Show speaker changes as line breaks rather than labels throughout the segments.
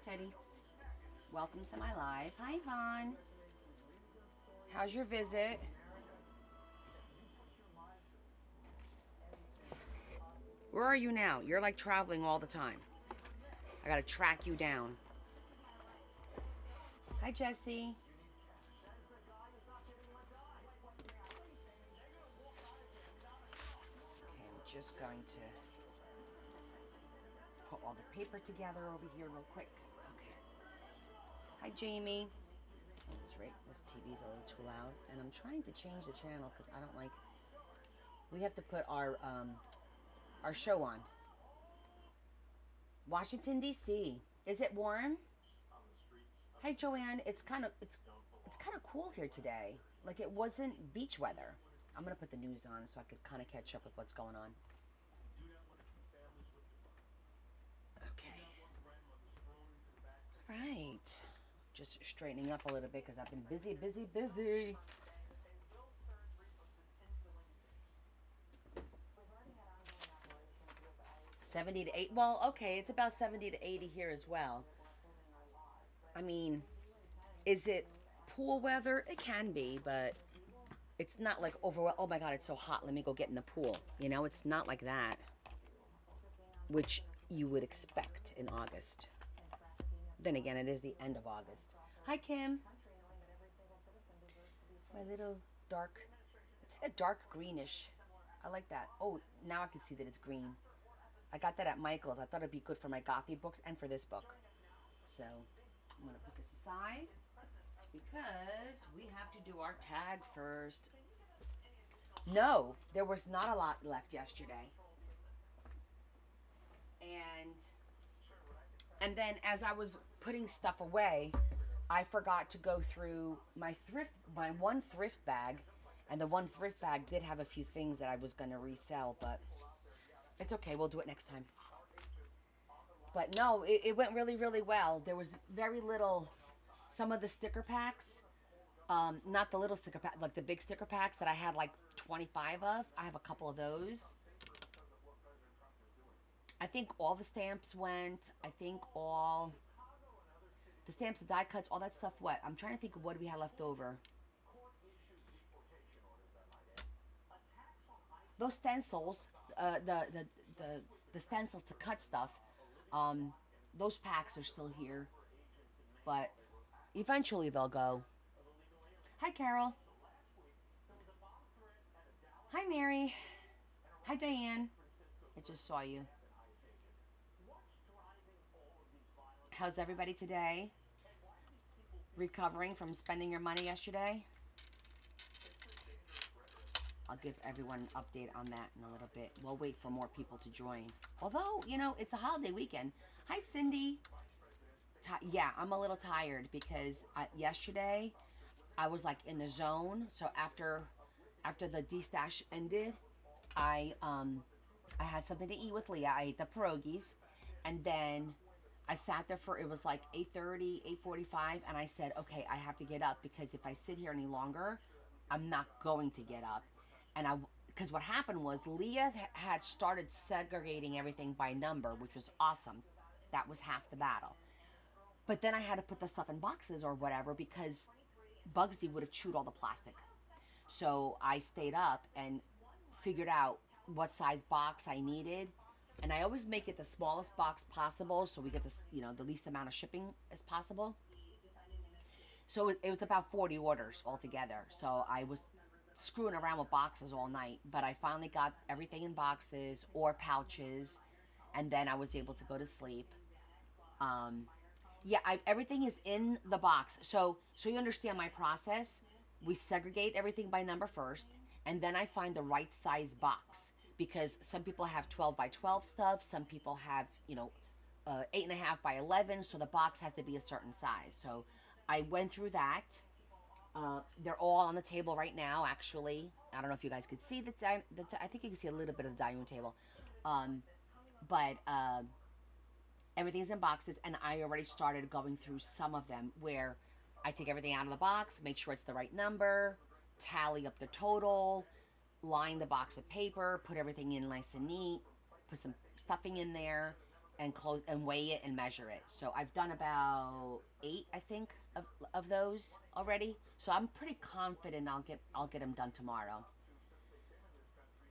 Teddy. Welcome to my live. Hi, Vaughn. How's your visit? Where are you now? You're like traveling all the time. I gotta track you down. Hi, Jesse. Okay, I'm just going to put all the paper together over here real quick. Okay. Hi, Jamie. That's right. This TV's a little too loud, and I'm trying to change the channel because I don't like. We have to put our show on. Washington D.C. Is it warm? Hi, Joanne. It's kind of cool here today. Like it wasn't beach weather. I'm gonna put the news on so I could kind of catch up with what's going on. Okay. Right. Just straightening up a little bit because I've been busy. 70 to 80. Well, okay, it's about 70 to 80 here as well. I mean, is it pool weather? It can be, but it's not like oh my God, it's so hot. Let me go get in the pool. You know, it's not like that, which you would expect in August. Then again, it is the end of August. Hi, Kim. My little dark, it's a dark greenish. I like that. Oh, now I can see that it's green. I got that at Michael's. I thought it'd be good for my Gothy books and for this book. So I'm going to put this aside because we have to do our tag first. No, there was not a lot left yesterday. And then as I was putting stuff away, I forgot to go through my one thrift bag. And the one thrift bag did have a few things that I was going to resell, but it's okay. We'll do it next time. But no, it went really, really well. There was very little. Some of the sticker packs, not the little sticker pack, like the big sticker packs that I had like 25 of. I have a couple of those. I think all the stamps went. I think all the stamps, the die cuts, all that stuff went. I'm trying to think of what we had left over. Those stencils, the stencils to cut stuff, those packs are still here, but eventually they'll go. Hi, Carol. Hi, Mary. Hi, Diane. I just saw you. How's everybody today? Recovering from spending your money yesterday? I'll give everyone an update on that in a little bit. We'll wait for more people to join. Although, you know, it's a holiday weekend. Hi, Cindy. Yeah, I'm a little tired because yesterday I was like in the zone. So after the D-stash ended, I had something to eat with Leah. I ate the pierogies. And then I sat there for, it was like 8:30, 8:45. And I said, okay, I have to get up because if I sit here any longer, I'm not going to get up. And because what happened was Leah had started segregating everything by number, which was awesome. That was half the battle. But then I had to put the stuff in boxes or whatever because Bugsy would have chewed all the plastic. So I stayed up and figured out what size box I needed. And I always make it the smallest box possible so we get this, you know, the least amount of shipping as possible. So it was about 40 orders altogether. So I was screwing around with boxes all night, but I finally got everything in boxes or pouches, and then I was able to go to sleep. Yeah, everything is in the box. So you understand my process. We segregate everything by number first, and then I find the right size box because some people have 12 by 12 stuff. Some people have, you know, 8.5 by 11. So the box has to be a certain size. So I went through that. They're all on the table right now, actually. I don't know if you guys could see I think you can see a little bit of the dining room table. But everything's in boxes, and I already started going through some of them where I take everything out of the box, make sure it's the right number, tally up the total, line the box with paper, put everything in nice and neat, put some stuffing in there, and close and weigh it and measure it. So I've done about 8, I think, of those already. So I'm pretty confident I'll get them done tomorrow.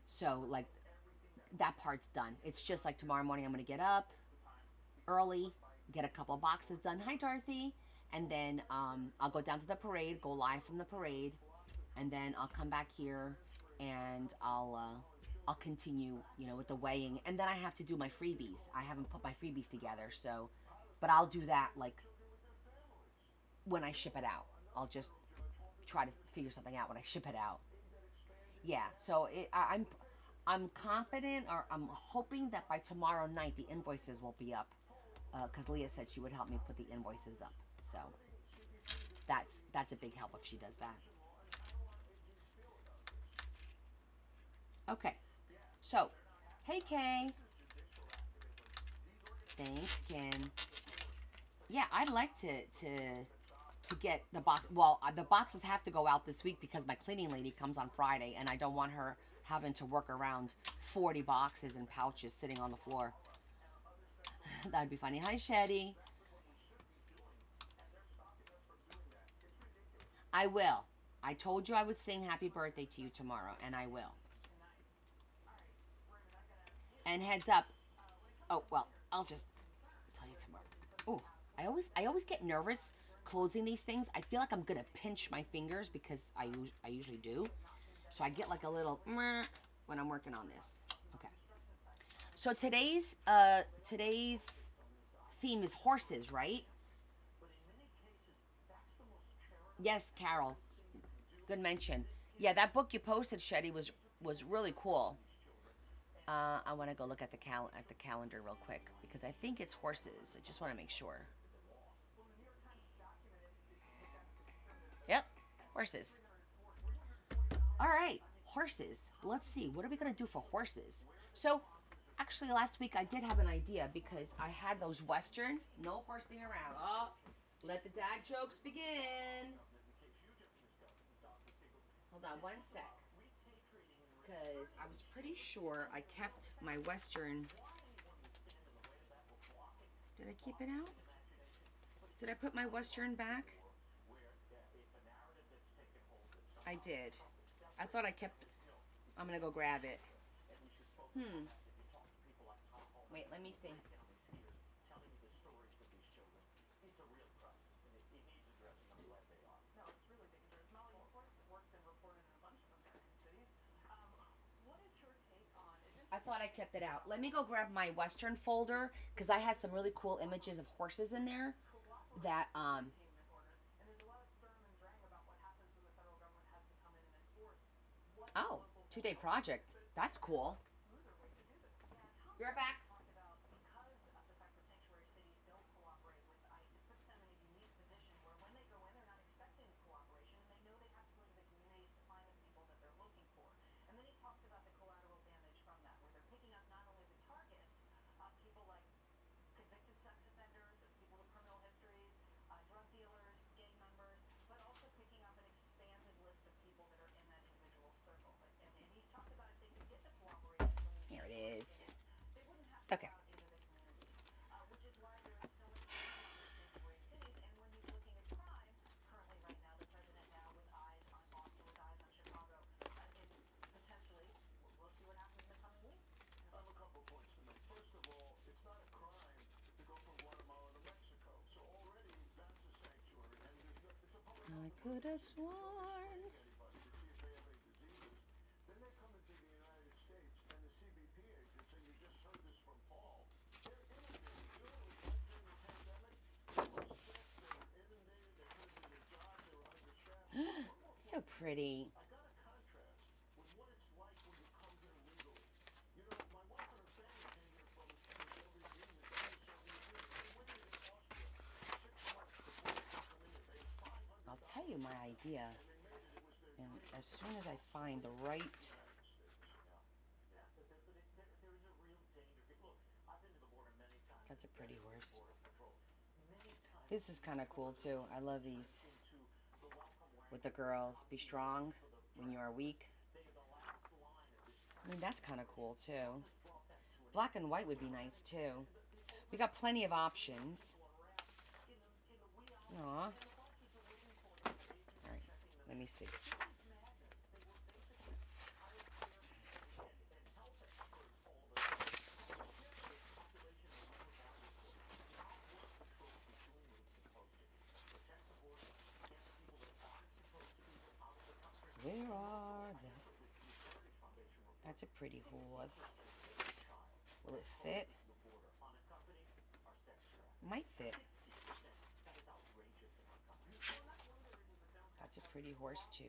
So like that part's done. It's just like tomorrow morning I'm gonna get up early, get a couple boxes done. Hi Dorothy. And then I'll go down to the parade, go live from the parade, and then I'll come back here and I'll continue, with the weighing. And then I have to do my freebies. I haven't put my freebies together, so but I'll do that like when I ship it out. I'll just try to figure something out when I ship it out. Yeah, so I'm confident, or I'm hoping that by tomorrow night the invoices will be up, because Leah said she would help me put the invoices up. So that's a big help if she does that. Okay, so hey Kay, thanks Ken. Yeah, I'd like to get the box. Well, the boxes have to go out this week because my cleaning lady comes on Friday, and I don't want her having to work around 40 boxes and pouches sitting on the floor. That'd be funny. Hi, Shetty. I will. I told you I would sing happy birthday to you tomorrow, and I will. And heads up. Oh, well, I'll just tell you tomorrow. Oh, I always get nervous closing these things. I feel like I'm gonna pinch my fingers because I usually do. So I get like a little when I'm working on this. Okay. So today's theme is horses, right? Yes, Carol. Good mention. Yeah, that book you posted, Shetty, was really cool. I want to go look at the calendar real quick because I think it's horses. I just want to make sure. Yep, horses. All right, horses. Let's see. What are we gonna do for horses? So, actually, last week I did have an idea because I had those Western. No horsing around. Oh, let the dad jokes begin. Hold on one sec. Because I was pretty sure I kept my Western. Did I keep it out? Did I put my Western back? I did. I thought I kept. I'm gonna go grab it. Wait, let me see. I thought I kept it out. Let me go grab my Western folder because I had some really cool images of horses in there that Oh, 2-day project. That's cool. Be right back. Here it is. Okay. I could have sworn. So pretty. I'll tell you my idea, and as soon as I find the right. That's a pretty horse. This is kind of cool too. I love these. With the girls, be strong when you are weak. I mean, that's kind of cool too. Black and white would be nice too. We got plenty of options. Aw. All right, let me see. Where are they? That's a pretty horse. Will it fit? Might fit. That's a pretty horse too.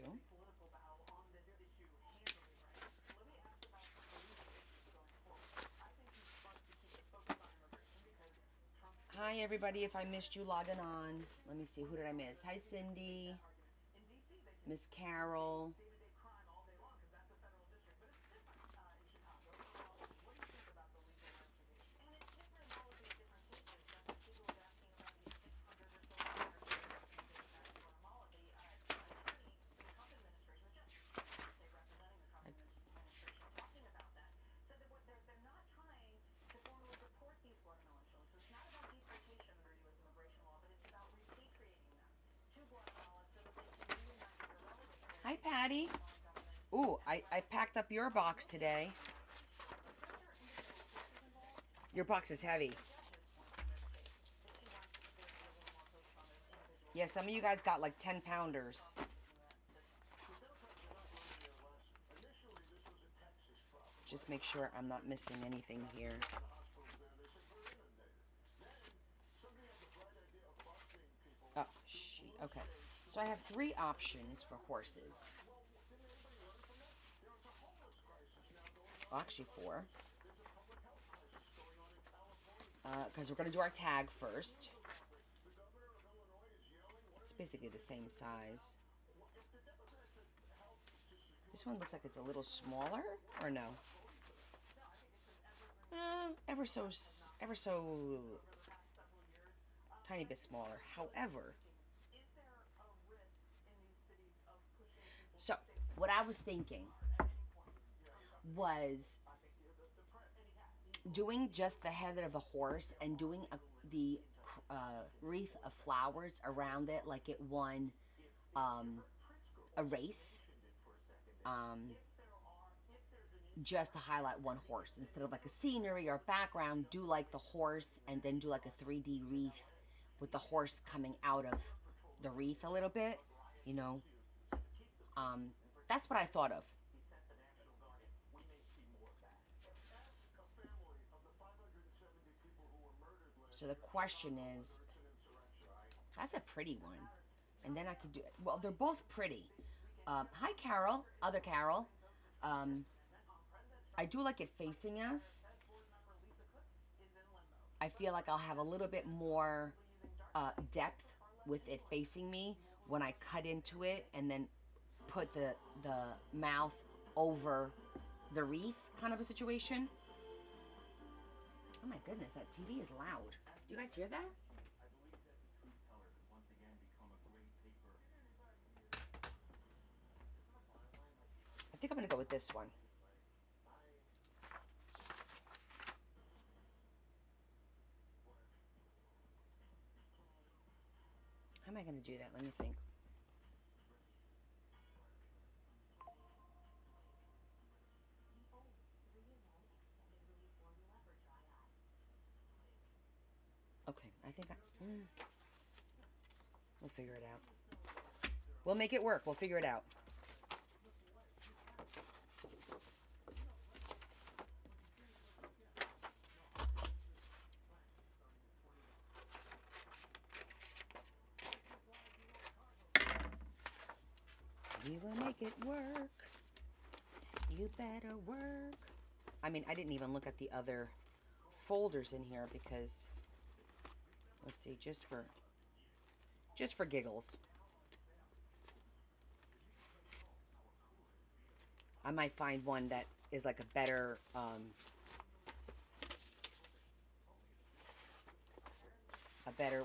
Hi everybody, if I missed you logging on. Let me see, who did I miss? Hi Cindy. Miss Carol. Hi, Patty. Ooh, I packed up your box today. Your box is heavy. Yeah, some of you guys got like 10 pounders. Just make sure I'm not missing anything here. Oh, shoot. Okay. So I have 3 options for horses. Well, actually 4. Because we're going to do our tag first. It's basically the same size. This one looks like it's a little smaller, or no? Ever so tiny bit smaller. However, so what I was thinking was doing just the head of the horse and doing the wreath of flowers around it like it won a race, just to highlight one horse instead of like a scenery or background. Do like the horse and then do like a 3D wreath with the horse coming out of the wreath a little bit, you know. That's what I thought of. So the question is, that's a pretty one. And then I could do it. Well, they're both pretty. Hi, Carol. Other Carol. I do like it facing us. I feel like I'll have a little bit more depth with it facing me when I cut into it and then put the mouth over the wreath kind of a situation. Oh my goodness, that TV is loud. Do you guys hear that? I think I'm going to go with this one. How am I going to do that? Let me think. Okay, I think we'll figure it out. We'll make it work. We'll figure it out. We will make it work. You better work. I mean, I didn't even look at the other folders in here because, let's see, just for giggles. I might find one that is like a better,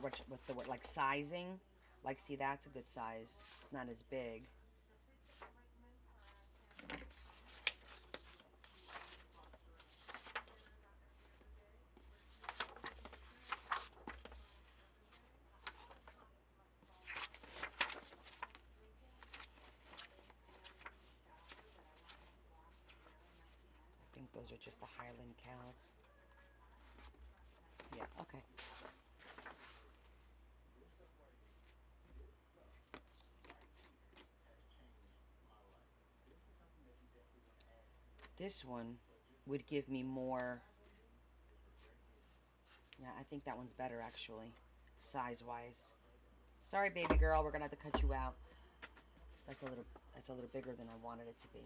what's the word, like sizing. Like, see, that's a good size. It's not as big. Those are just the Highland cows. Yeah, okay. This one would give me more. Yeah, I think that one's better actually, size-wise. Sorry, baby girl, we're gonna have to cut you out. That's a little bigger than I wanted it to be.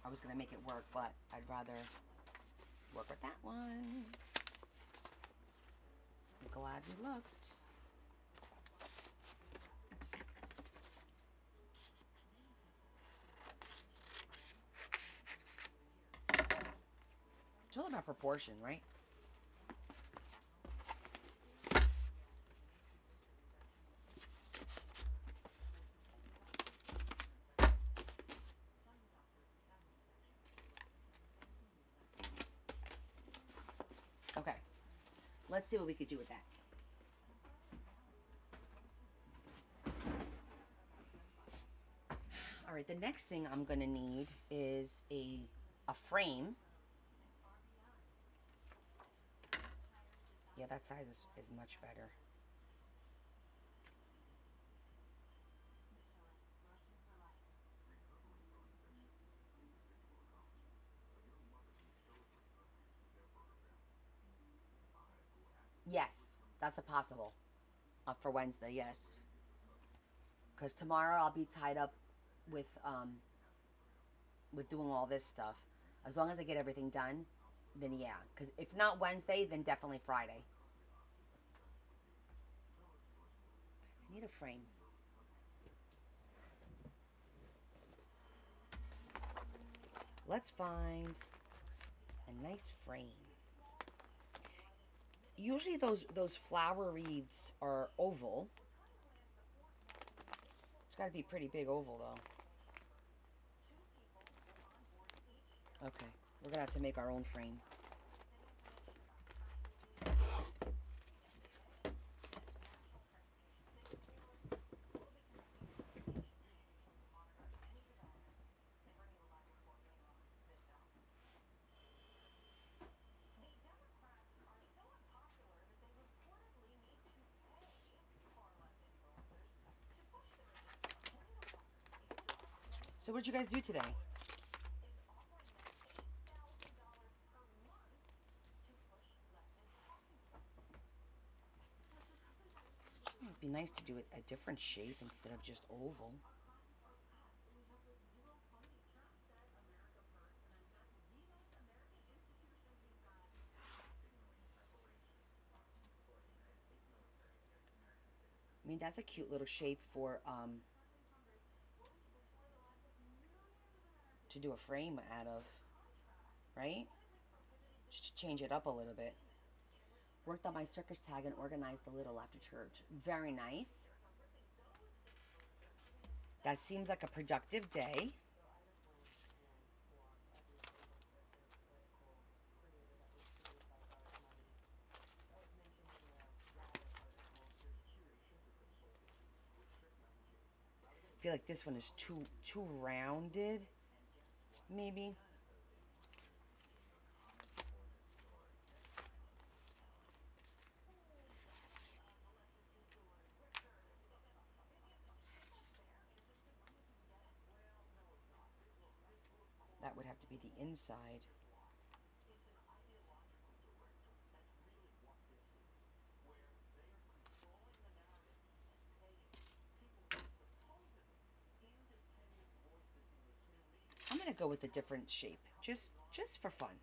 I was gonna make it work, but I'd rather work with that one. I'm glad we looked. It's all about proportion, right? Okay, let's see what we could do with that. All right, the next thing I'm gonna need is a frame. Yeah, that size is much better. Yes, that's a possible for Wednesday. Yes, because tomorrow I'll be tied up with doing all this stuff. As long as I get everything done, then yeah. Because if not Wednesday, then definitely Friday. I need a frame. Let's find a nice frame. Usually those flower wreaths are oval. It's got to be pretty big oval though. Okay, we're gonna have to make our own frame. So what'd you guys do today? It'd be nice to do it a different shape instead of just oval. I mean, that's a cute little shape for to do a frame out of, right? Just to change it up a little bit. Worked on my circus tag and organized a little after church. Very nice. That seems like a productive day. I feel like this one is too rounded, maybe. That would have to be the inside. I'm gonna go with a different shape, just for fun.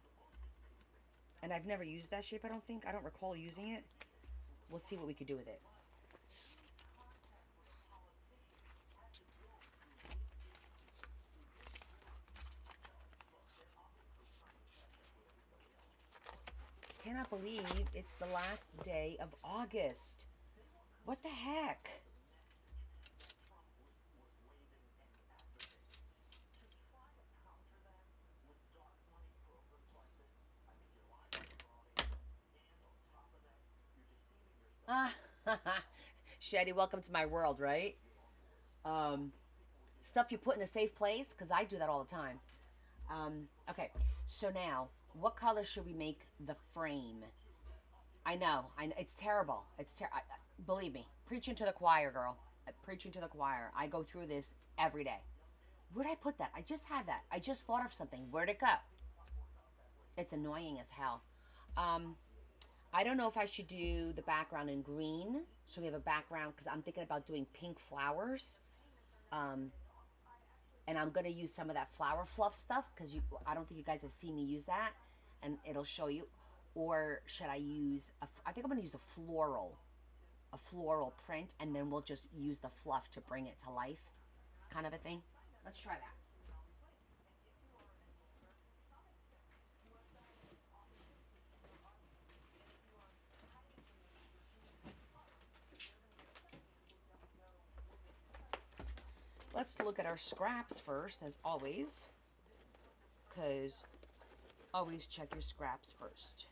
And I've never used that shape, I don't think. I don't recall using it. We'll see what we could do with it. Cannot believe it's the last day of August. What the heck? Ah, Shetty, welcome to my world, right? Um, Stuff you put in a safe place, because I do that all the time. Okay, so now, what color should we make the frame? I know, it's terrible. Believe me, preaching to the choir, girl. Preaching to the choir. I go through this every day. Where'd I put that? I just had that. I just thought of something. Where'd it go? It's annoying as hell. I don't know if I should do the background in green. So we have a background, because I'm thinking about doing pink flowers. And I'm going to use some of that flower fluff stuff, because I don't think you guys have seen me use that. And it'll show you. Or should I use, I think I'm going to use a floral print, and then we'll just use the fluff to bring it to life, kind of a thing. Let's try that. Let's look at our scraps first, as always, because always check your scraps first.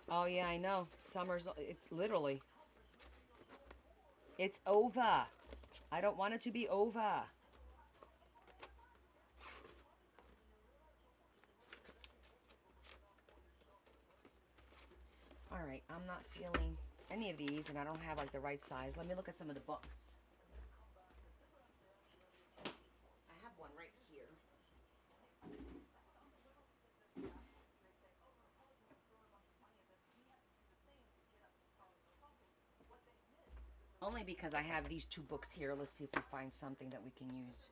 Oh yeah, I know. Summer's, it's literally, it's over. I don't want it to be over. All right, I'm not feeling any of these, and I don't have like the right size. Let me look at some of the books. I have one right here. Only because I have these two books here. Let's see if we find something that we can use.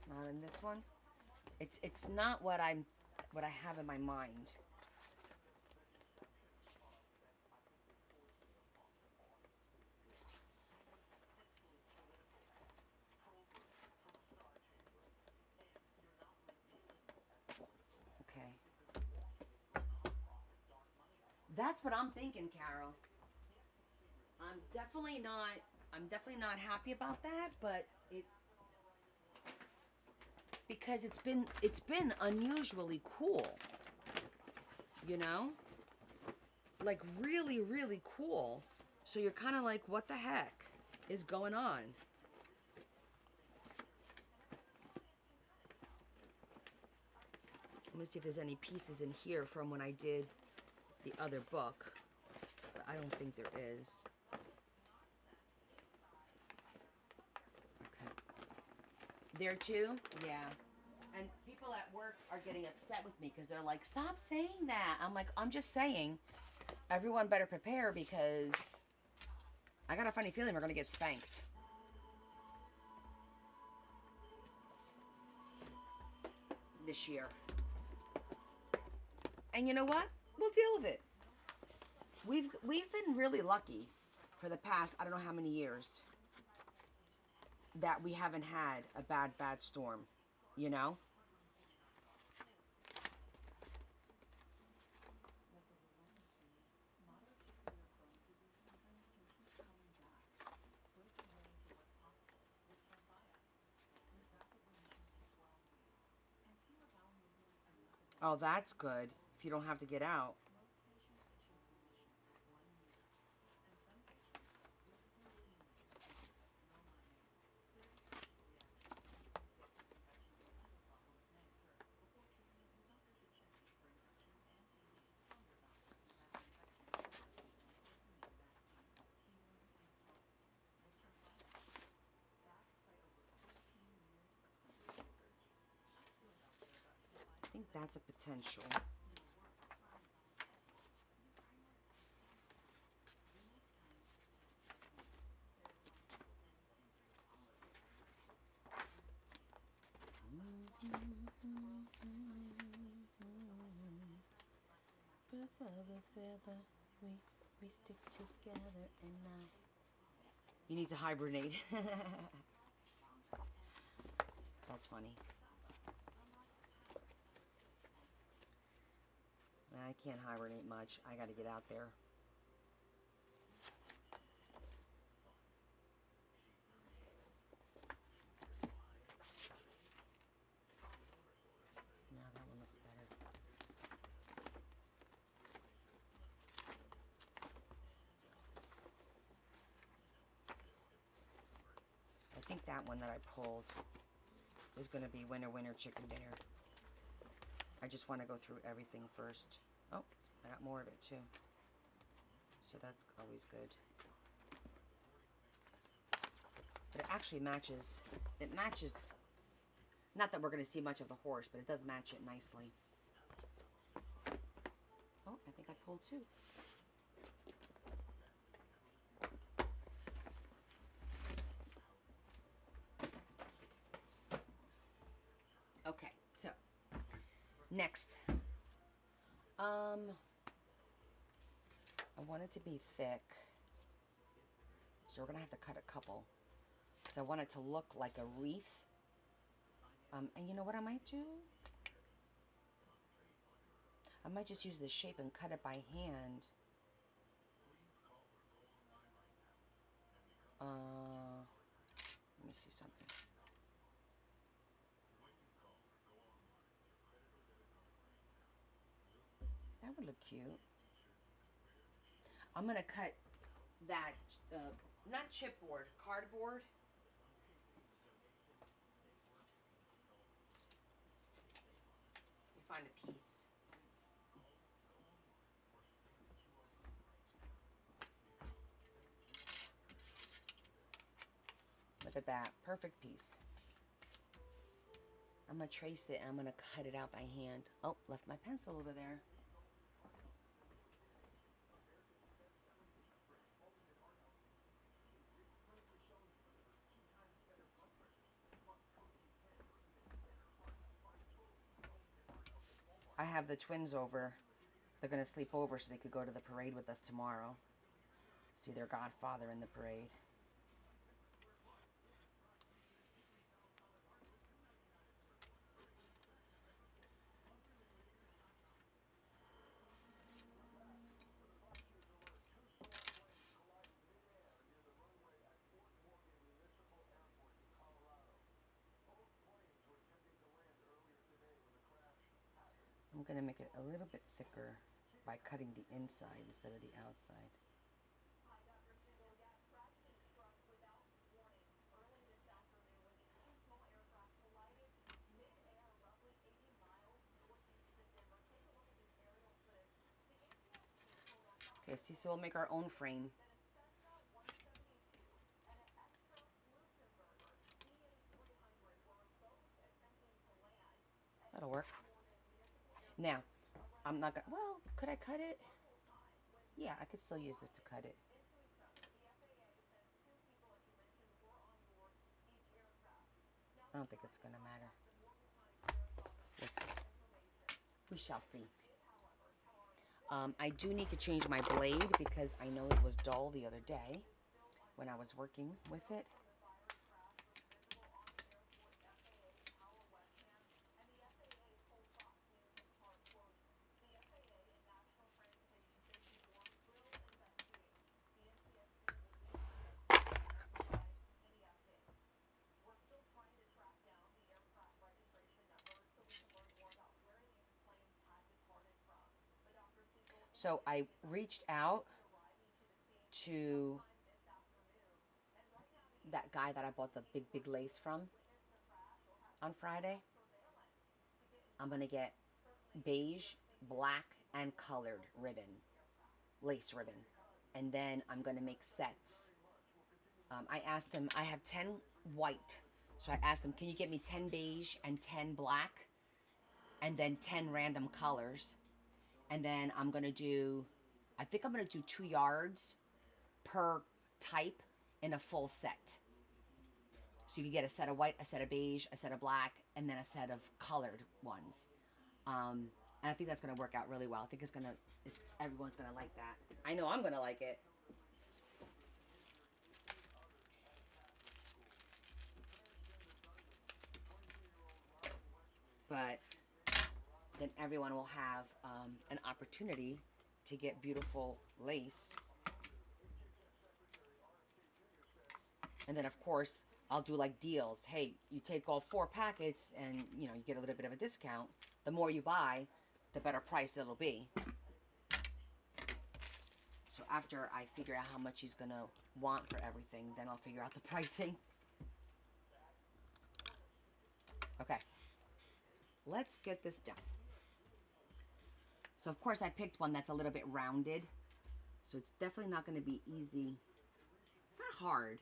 Not in this one. It's not what I have in my mind. Okay. That's what I'm thinking, Carol. I'm definitely not happy about that, but because it's been unusually cool. You know? Like really, really cool. So you're kind of like, what the heck is going on? Let me see if there's any pieces in here from when I did the other book. But I don't think there is. Okay. There too? Yeah. And people at work are getting upset with me because they're like, stop saying that. I'm like, I'm just saying, everyone better prepare, because I got a funny feeling we're going to get spanked. This year. And you know what? We'll deal with it. We've been really lucky for the past, I don't know how many years, that we haven't had a bad storm, you know? Oh, that's good. If you don't have to get out. think that's a potential. Birds of a feather, we stick together and now. You need to hibernate. That's funny. I can't hibernate much. I got to get out there. Now that one looks better. I think that one that I pulled is going to be winner, winner, chicken dinner. I just want to go through everything first. Oh, I got more of it too. So that's always good. But it actually matches. It matches. Not that we're going to see much of the horse, but it does match it nicely. Oh, I think I pulled two. Okay, so next. I want it to be thick. So we're going to have to cut a couple. Because I want it to look like a wreath. And you know what I might do? I might just use this shape and cut it by hand. Let me see something. That would look cute. I'm going to cut that, not chipboard, cardboard. Find a piece. Look at that. Perfect piece. I'm going to trace it and I'm going to cut it out by hand. Oh, left my pencil over there. I have the twins over. They're going to sleep over so they could go to the parade with us tomorrow. See their godfather in the parade. I'm going to make it a little bit thicker by cutting the inside instead of the outside. Okay, see, so we'll make our own frame. That'll work. Now, I'm not gonna, well, could I cut it? Yeah, I could still use this to cut it. I don't think it's gonna matter. We'll see. We shall see. I do need to change my blade because I know it was dull the other day when I was working with it. So I reached out to that guy that I bought the big lace from on Friday. I'm going to get beige, black, and colored ribbon, lace ribbon. And then I'm going to make sets. I asked him, I have 10 white. So I asked him, can you get me 10 beige and 10 black? and then 10 random colors. And then I'm going to do, I think I'm going to do 2 yards per type in a full set. So you can get a set of white, a set of beige, a set of black, and then a set of colored ones. And I think that's going to work out really well. I think everyone's going to like that. I know I'm going to like it. But then everyone will have an opportunity to get beautiful lace. And then, of course, I'll do like deals. Hey, you take all 4 packets and, you know, you get a little bit of a discount. The more you buy, the better price it'll be. So after I figure out how much he's going to want for everything, then I'll figure out the pricing. Okay. Let's get this done. So, of course, I picked one that's a little bit rounded. So it's definitely not going to be easy. It's not hard.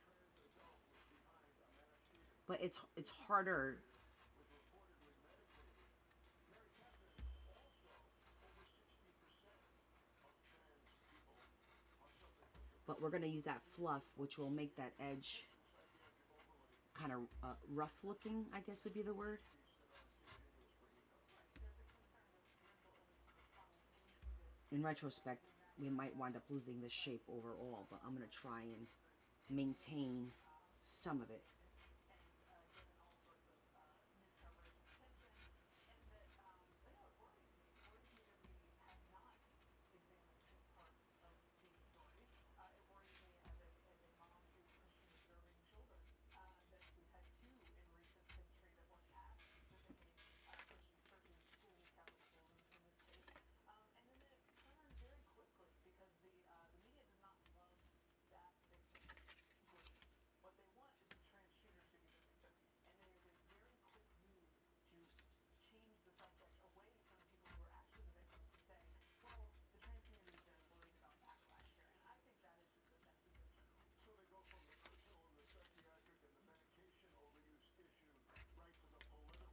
But it's harder. But we're going to use that fluff, which will make that edge kind of rough looking, I guess would be the word. In retrospect, we might wind up losing the shape overall, but I'm going to try and maintain some of it.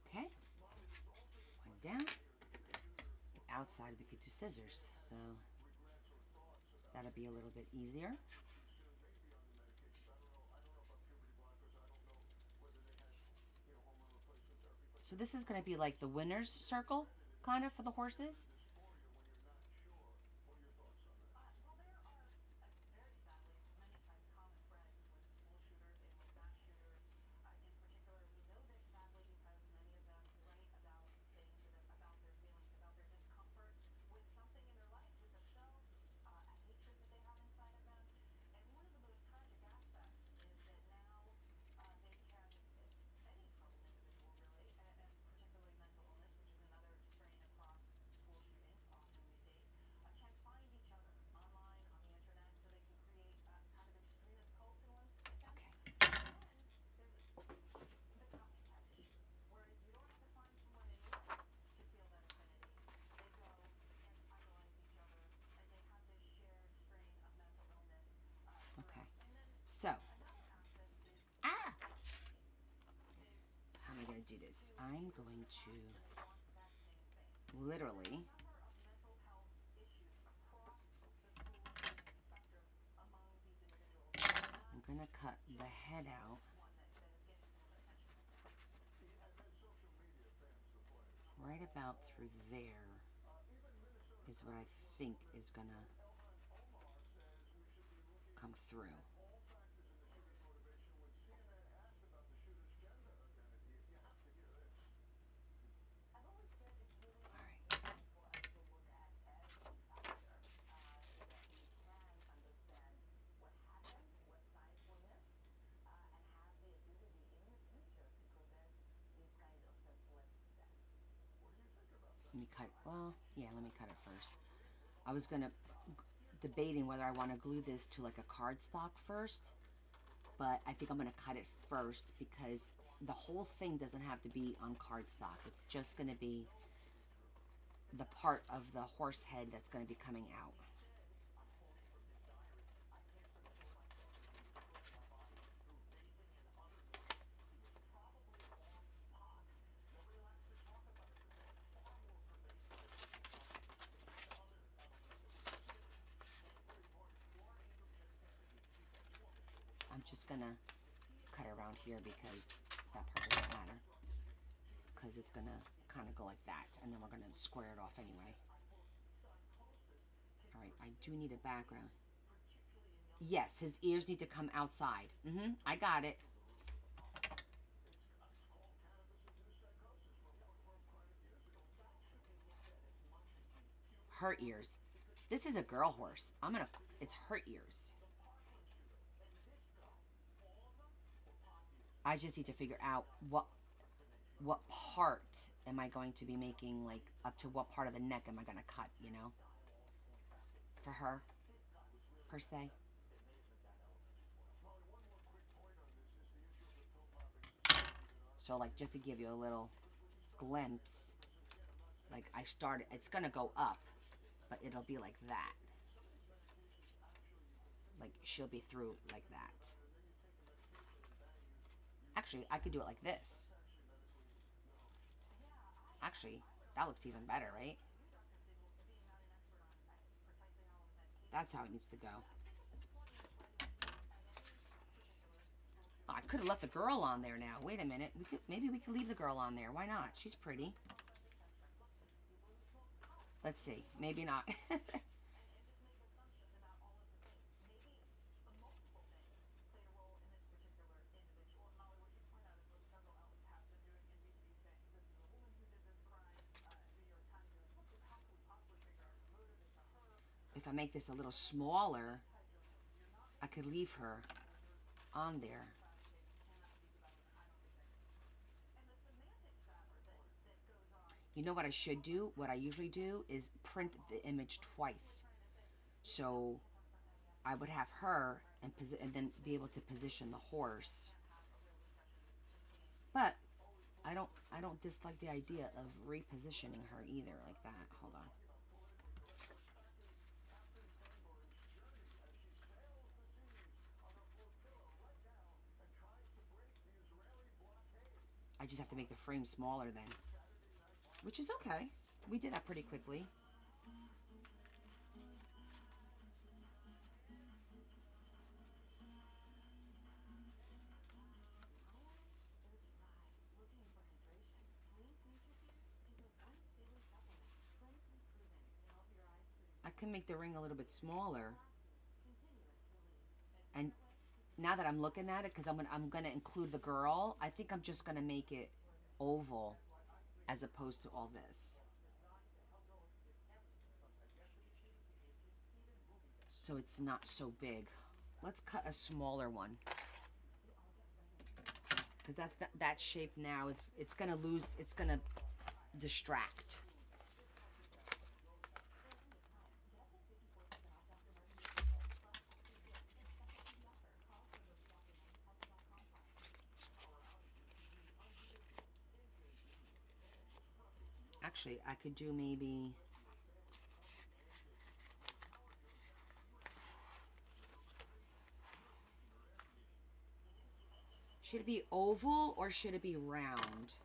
Okay, one down. The outside we could do scissors, so that'll be a little bit easier. So this is going to be like the winner's circle, kind of, for the horses. So, how am I going to do this? I'm going to literally I'm going to cut the head out right about through there is what I think is going to come through. Let me cut, well, yeah, let me cut it first. I was gonna debating whether I want to glue this to like a cardstock first, but I think I'm gonna cut it first because the whole thing doesn't have to be on cardstock. It's just gonna be the part of the horse head that's gonna be coming out. just gonna cut around here because that part doesn't matter. Because it's gonna kind of go like that, and then we're gonna square it off anyway. All right, I do need a background. Yes, his ears need to come outside. I got it. Her ears. This is a girl horse. It's her ears. I just need to figure out what part am I going to be making, like, up to what part of the neck am I going to cut, you know? For her, per se. So, like, just to give you a little glimpse, like, it's going to go up, but it'll be like that. Like, she'll be through like that. Actually, I could do it like this. Actually, that looks even better, right? That's how it needs to go. Oh, I could have left the girl on there now. Wait a minute. Maybe we could leave the girl on there. Why not? She's pretty. Let's see. Maybe not. If I make this a little smaller, I could leave her on there. You know what I should do? What I usually do is print the image twice. So I would have her and then be able to position the horse. But I don't dislike the idea of repositioning her either like that. Hold on. I just have to make the frame smaller then, which is okay. We did that pretty quickly. I can make the ring a little bit smaller. And now that I'm looking at it, because I'm gonna include the girl, I think I'm just gonna make it oval as opposed to all this. So it's not so big. Let's cut a smaller one. Because that shape now, it's gonna lose, it's gonna distract. Actually, I could do maybe... Should it be oval or should it be round?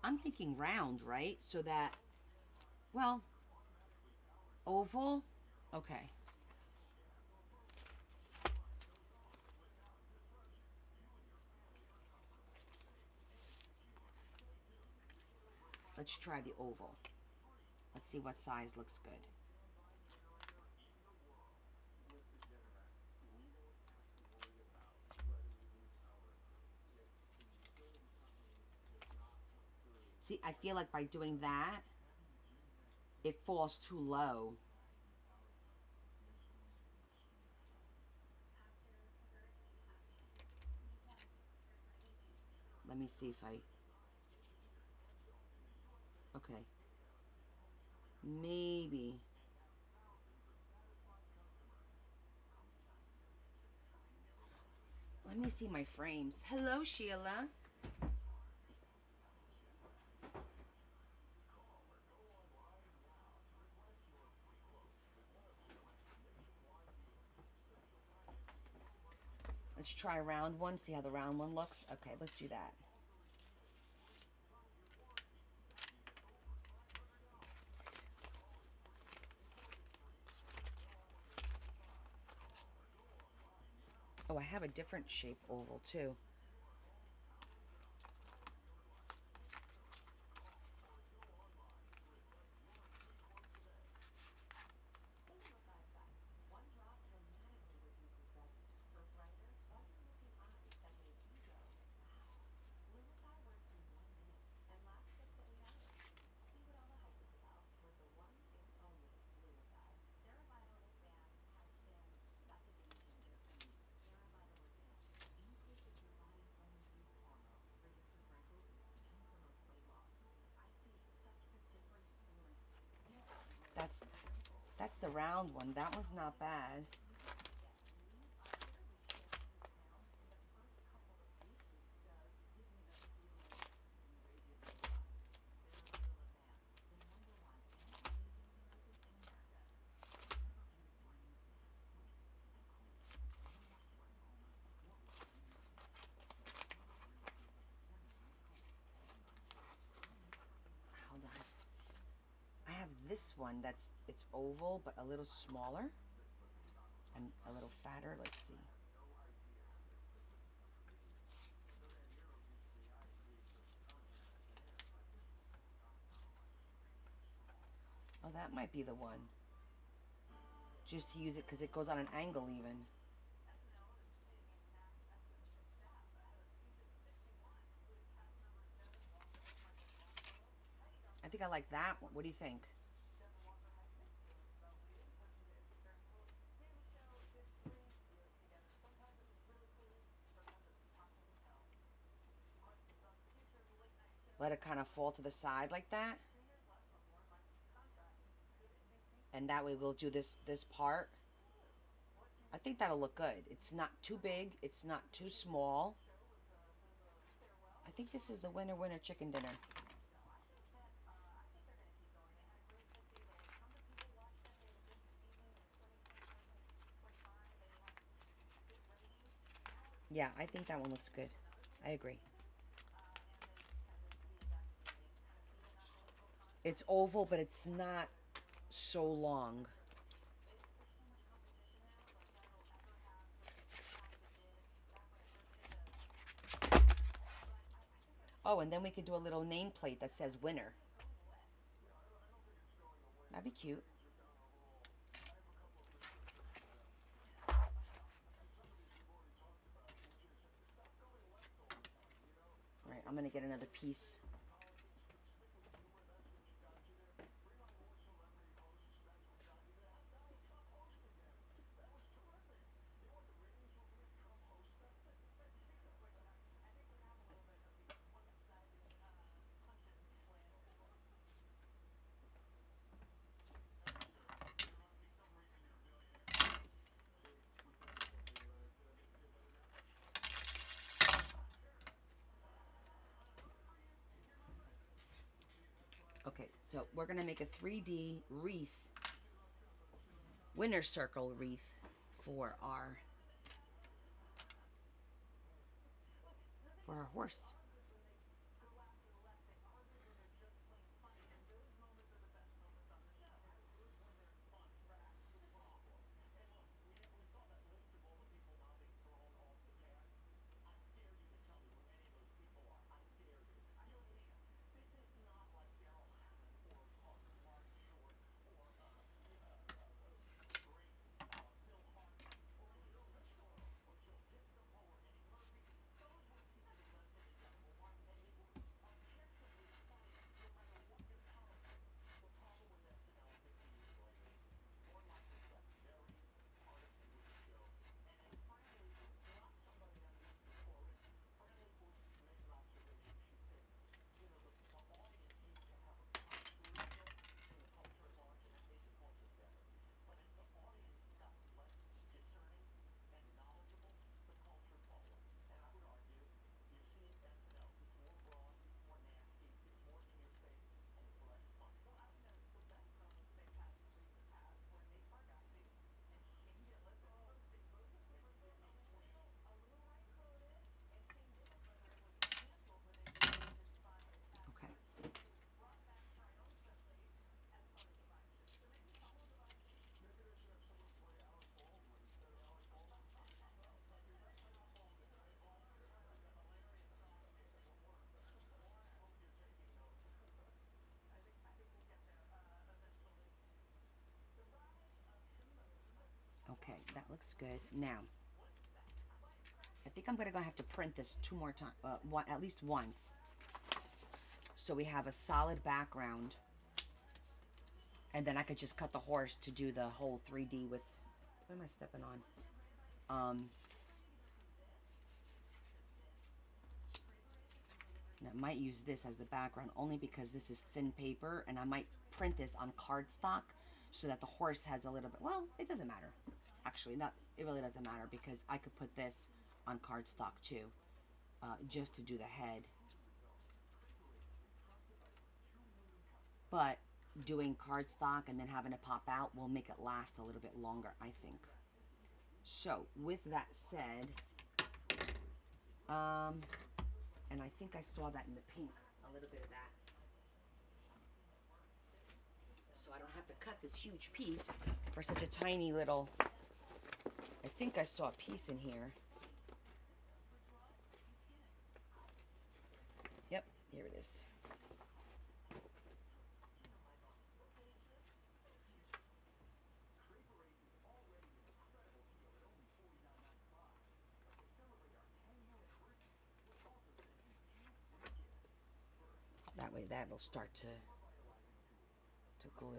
I'm thinking round, right? So that, well, oval? Okay. Let's try the oval. Let's see what size looks good. See, I feel like by doing that, it falls too low. Let me see if I... Okay. Maybe. Let me see my frames. Hello, Sheila. Let's try a round one, see how the round one looks. Okay, let's do that. Oh, I have a different shape oval too. That's that's the round one. That one's not bad. Hold on. I have this one it's oval but a little smaller and a little fatter. Let's see. Oh, that might be the one. Just to use it because it goes on an angle even. I think I like that one. What do you think? Let it kind of fall to the side like that. And that way we'll do this part. I think that'll look good. It's not too big. It's not too small. I think this is the winner winner chicken dinner. Yeah, I think that one looks good. I agree. It's oval, but it's not so long. Oh, and then we could do a little nameplate that says winner. That'd be cute. All right, I'm gonna get another piece. Okay, so we're gonna make a 3D wreath, winner circle wreath for our horse. that looks good. Now, I think I'm gonna have to print this two more times, at least once, so we have a solid background, and then I could just cut the horse to do the whole 3D with. What am I stepping on? And I might use this as the background only because this is thin paper, and I might print this on cardstock so that the horse has a little bit. Well, it doesn't matter. Actually, not. It really doesn't matter because I could put this on cardstock too, just to do the head. But doing cardstock and then having it pop out will make it last a little bit longer, I think. So with that said, and I think I saw that in the pink, a little bit of that. So I don't have to cut this huge piece for such a tiny little, I think I saw a piece in here. Yep, here it is. That way that'll start to glue.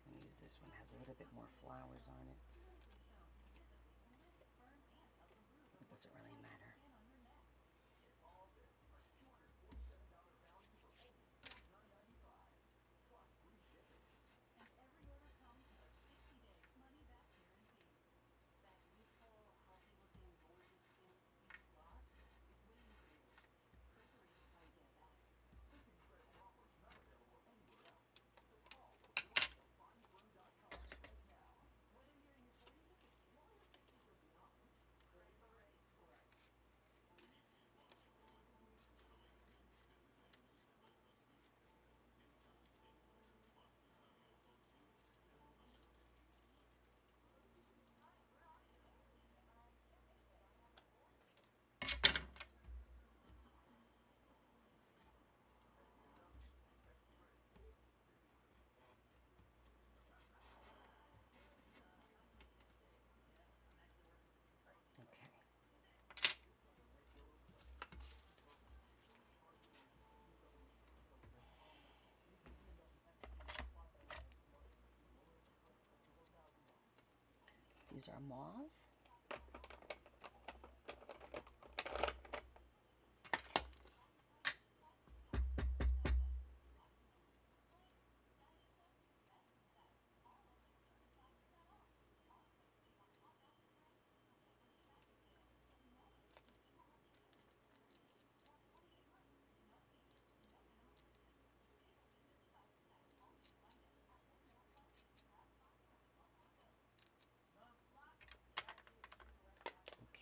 I'll use this one, has a little bit more flowers on it. It doesn't really matter. Let's use our mauve.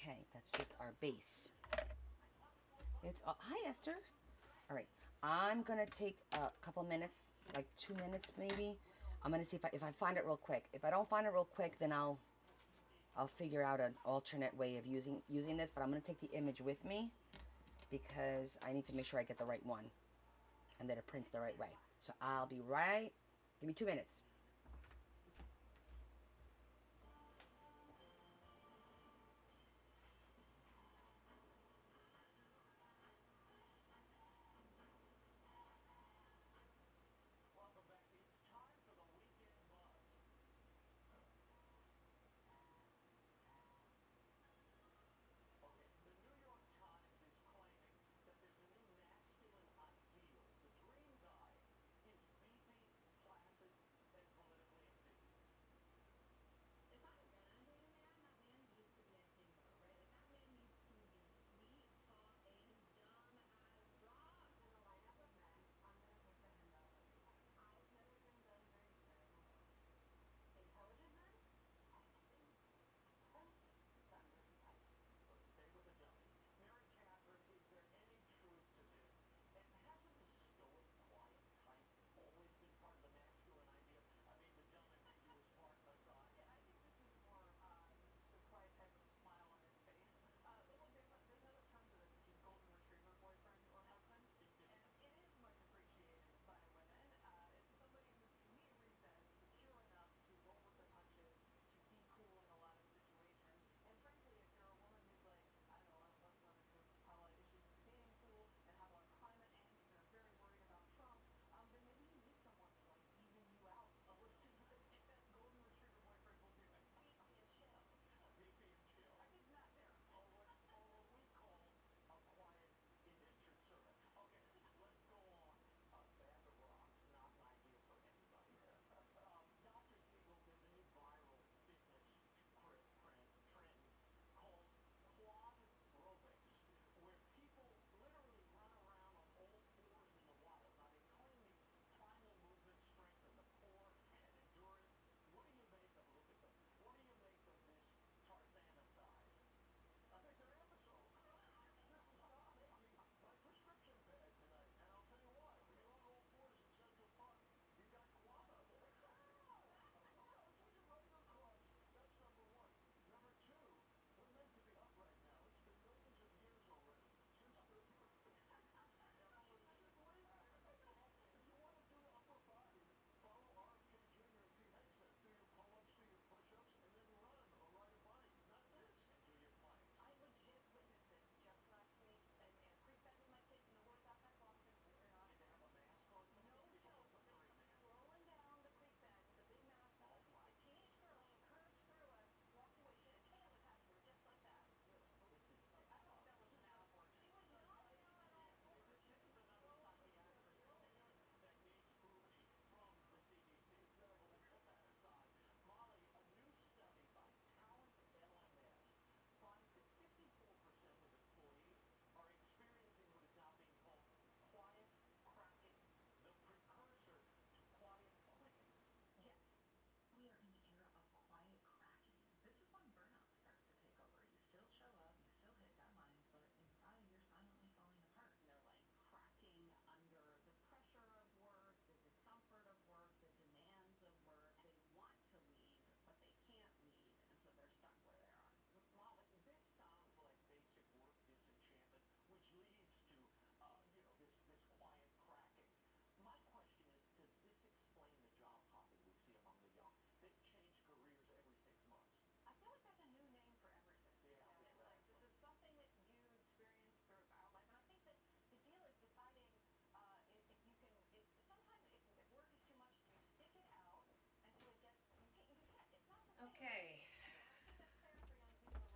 Okay, that's just our base. It's hi Esther. All right, I'm gonna take a couple minutes, like 2 minutes maybe. I'm gonna see if I find it real quick. If I don't find it real quick, then I'll figure out an alternate way of using this. But I'm gonna take the image with me because I need to make sure I get the right one and that it prints the right way. So I'll be right. Give me 2 minutes.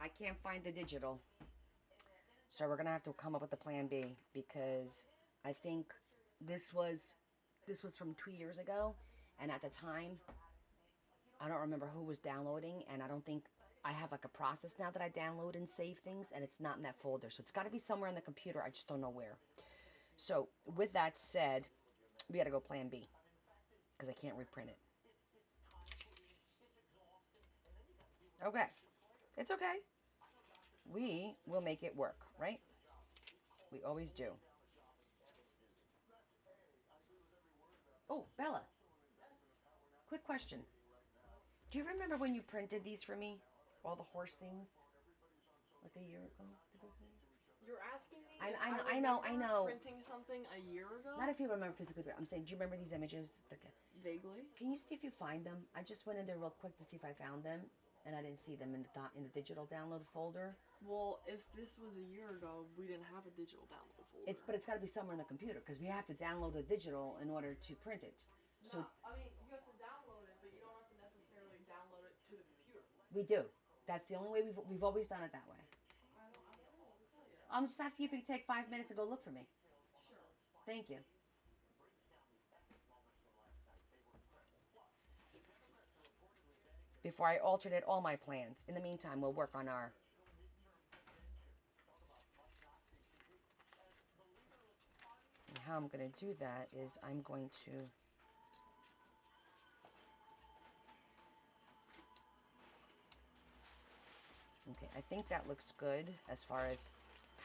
I can't find the digital. So we're going to have to come up with a plan B, because I think this was from 2 years ago, and at the time I don't remember who was downloading, and I don't think I have like a process now that I download and save things, and it's not in that folder. So it's got to be somewhere on the computer. I just don't know where. So with that said, we got to go plan B, because I can't reprint it. Okay. It's okay. We will make it work, right? We always do. Oh, Bella. Quick question. Do you remember when you printed these for me? All the horse things? Like a year ago?
You're asking me
I know.
Printing something a year ago?
Not if you remember physically, but I'm saying, do you remember these images?
Vaguely.
Can you see if you find them? I just went in there real quick to see if I found them, and I didn't see them in the digital download folder.
Well, if this was a year ago, we didn't have a digital download folder.
But it's got to be somewhere in the computer, because we have to download the digital in order to print it. So
I mean, you have to download it, but you don't have to necessarily download it to the computer.
we do. That's the only way we've always done it that way.
I don't know what to tell you.
I'm just asking you if you could take 5 minutes to go look for me.
Sure.
Thank you. Before I alternate all my plans. In the meantime, we'll work on our... And how I'm going to do that is I'm going to... Okay, I think that looks good as far as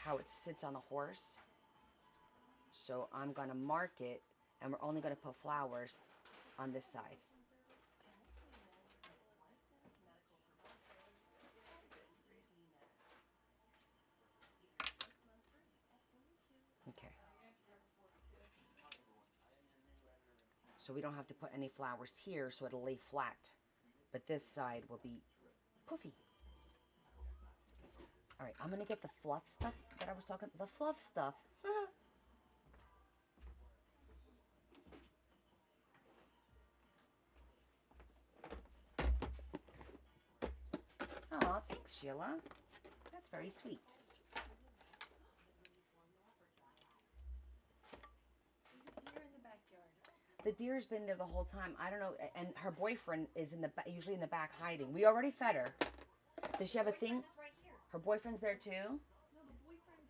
how it sits on the horse. So I'm going to mark it, and we're only going to put flowers on this side. Okay. So we don't have to put any flowers here, so it'll lay flat. But this side will be poofy. All right, I'm going to get the fluff stuff that I was talking about. The fluff stuff. Aw, thanks, Sheila. That's very sweet.
There's a deer in the backyard.
The deer's been there the whole time. I don't know. And her boyfriend is usually in the back hiding. We already fed her. Does she have a thing?
Boyfriend is right here.
Her boyfriend's there too?
No, the boyfriend.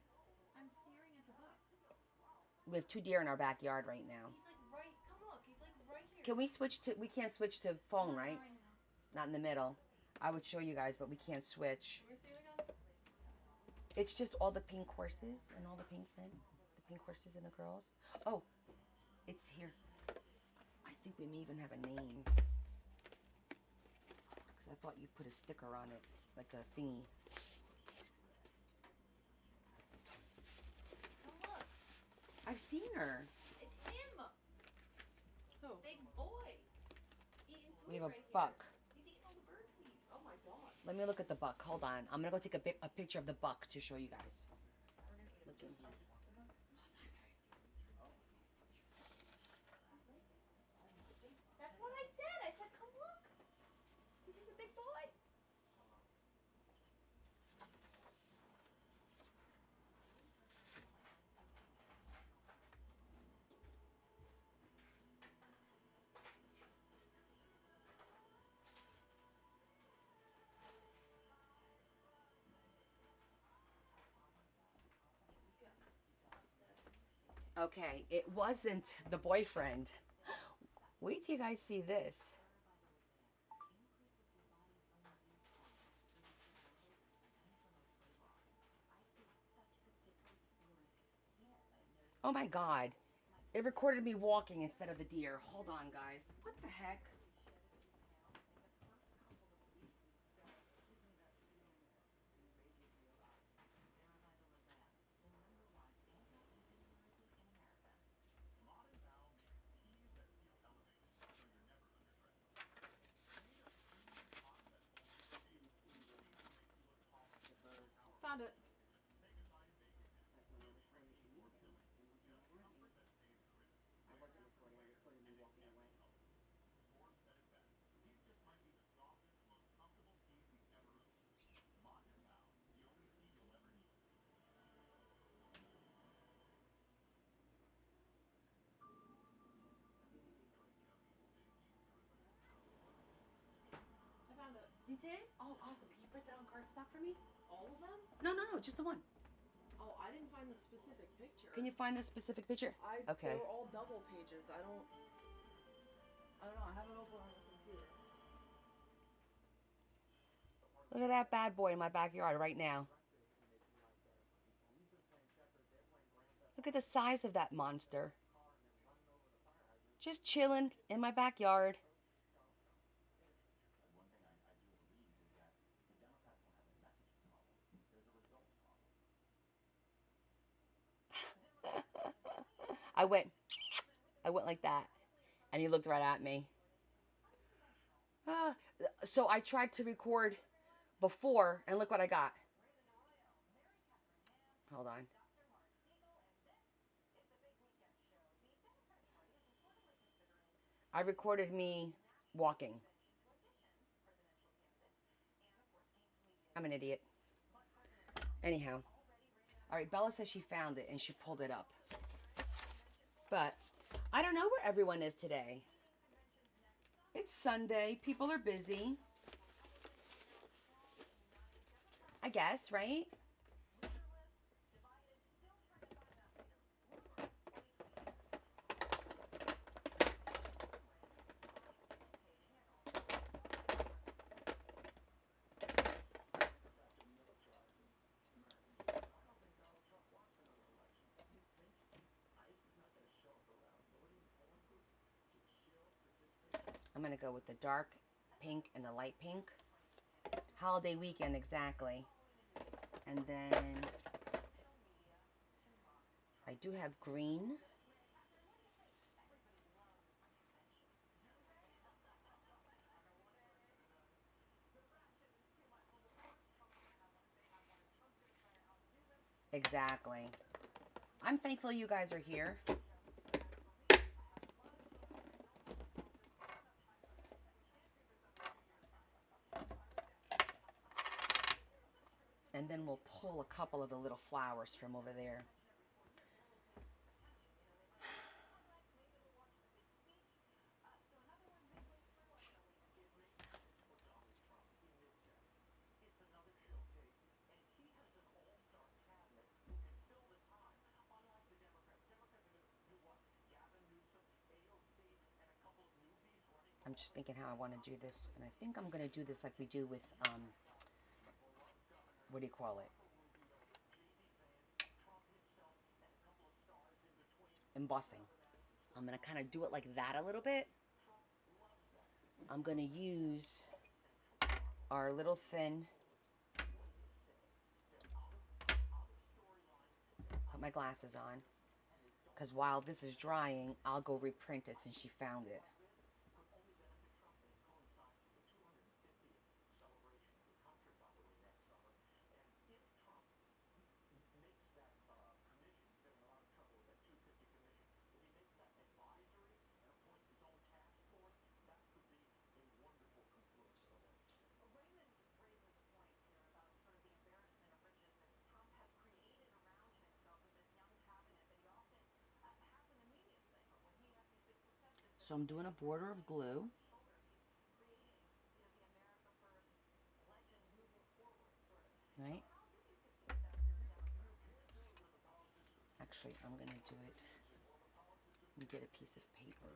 I'm staring at the buck.
We have 2 deer in our backyard right now.
He's like right. Come look. He's like right here.
Can we switch to... We can't switch to phone, right?
Right now.
Not in the middle. I would show you guys, but we can't switch.
Can we see it again?
It's just all the pink horses and all the pink men. The pink horses and the girls. Oh, it's here. I think we may even have a name. Because I thought you put a sticker on it, like a thingy.
Come look.
I've seen her.
It's him.
Who?
Big boy. Eating food
We have a
right here.
buck.
He's eating all the bird seed.
Oh my god.
Let me look at the buck. Hold on. I'm going to go take a picture of the buck to show you guys. Look in here.
That's what I said. I said, come look. He's a big boy.
Okay, it wasn't the boyfriend. Wait till you guys see this. Oh my god. It recorded me walking instead of the deer. Hold on, guys. What the heck?
Found it.
You did? Oh, awesome. Can you print that on cardstock for me?
All of them?
No, just the one.
Oh, I didn't find the specific picture.
Can you find the specific picture? Okay.
They were all double pages. I don't know. I haven't opened on the computer.
Look at that bad boy in my backyard right now. Look at the size of that monster. Just chilling in my backyard. I went like that. And he looked right at me. So I tried to record before, and look what I got. Hold on. I recorded me walking. I'm an idiot. Anyhow. All right, Bella says she found it and she pulled it up. But I don't know where everyone is today. It's Sunday. People are busy. I guess, right? I'm going to go with the dark pink and the light pink. Holiday weekend, exactly. And then I do have green. Exactly. I'm thankful you guys are here. And then we'll pull a couple of the little flowers from over there. I'm just thinking how I want to do this. And I think I'm going to do this like we do with, what do you call it? Embossing. I'm going to kind of do it like that a little bit. I'm going to use our little thin, put my glasses on, because while this is drying, I'll go reprint it since she found it. So I'm doing a border of glue. Right? Actually, I'm going to do it. Let me get a piece of paper.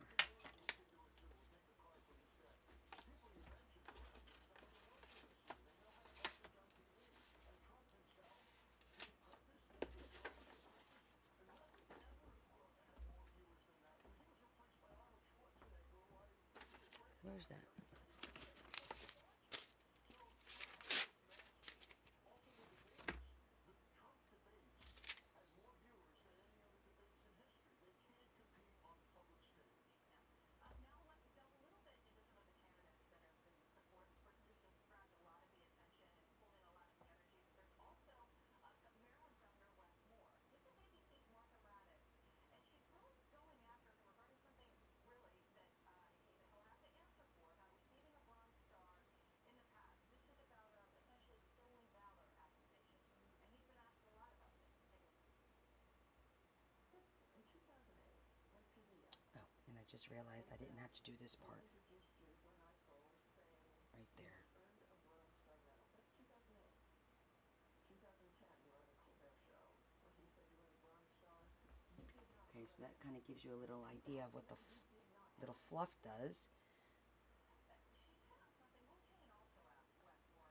Where's that? Oh, and I just realized I didn't have to do this part. Right there. So that kind of gives you a little idea of what the little fluff does.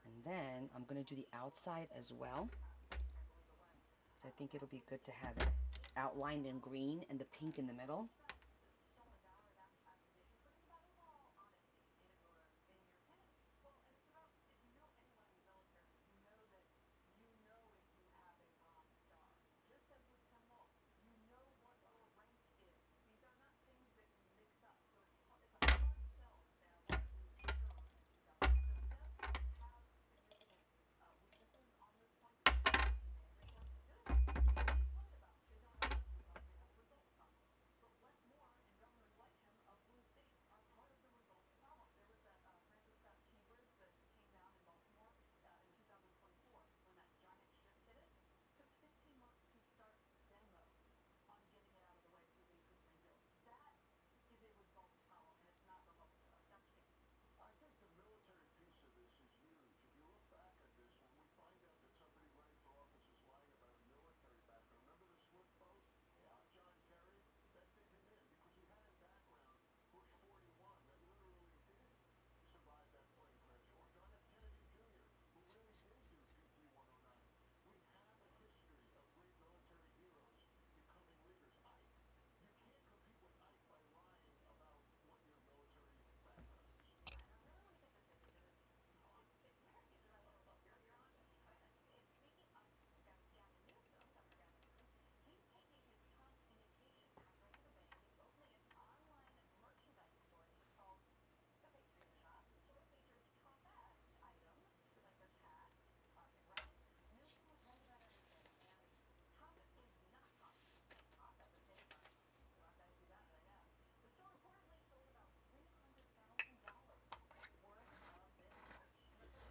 And then I'm going to do the outside as well. So I think it'll be good to have it outlined in green and the pink in the middle.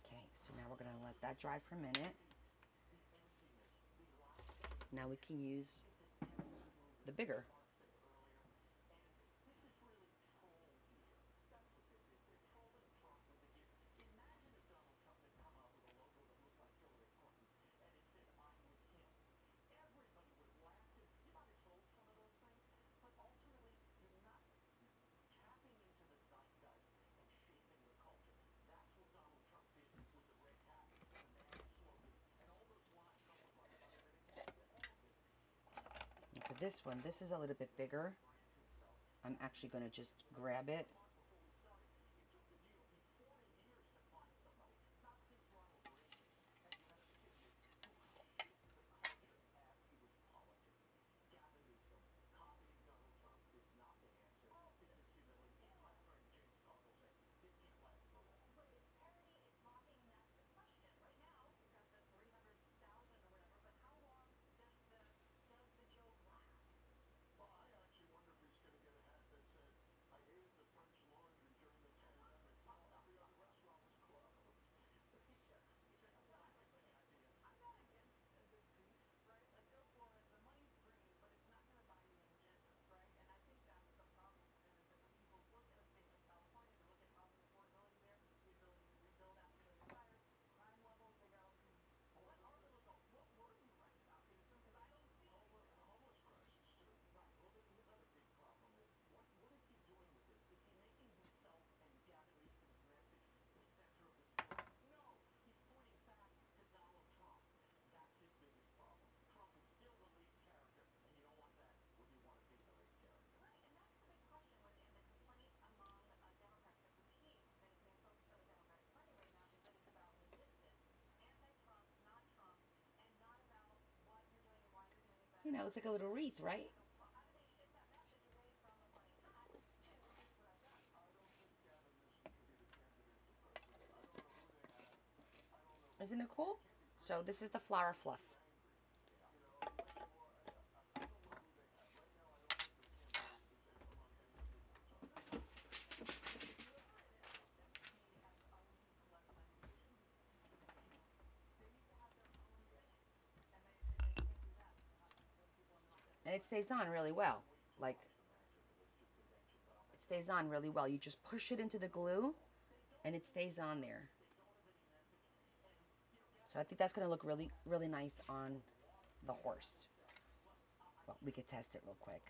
Okay, so now we're going to let that dry for a minute. Now we can use the bigger. For this one, this is a little bit bigger. I'm actually going to just grab it. You know, it's like a little wreath, right? Isn't it cool? So this is the flower fluff. And it stays on really well. Like, it stays on really well. You just push it into the glue and it stays on there. So I think that's going to look really nice on the horse. Well, we could test it real quick.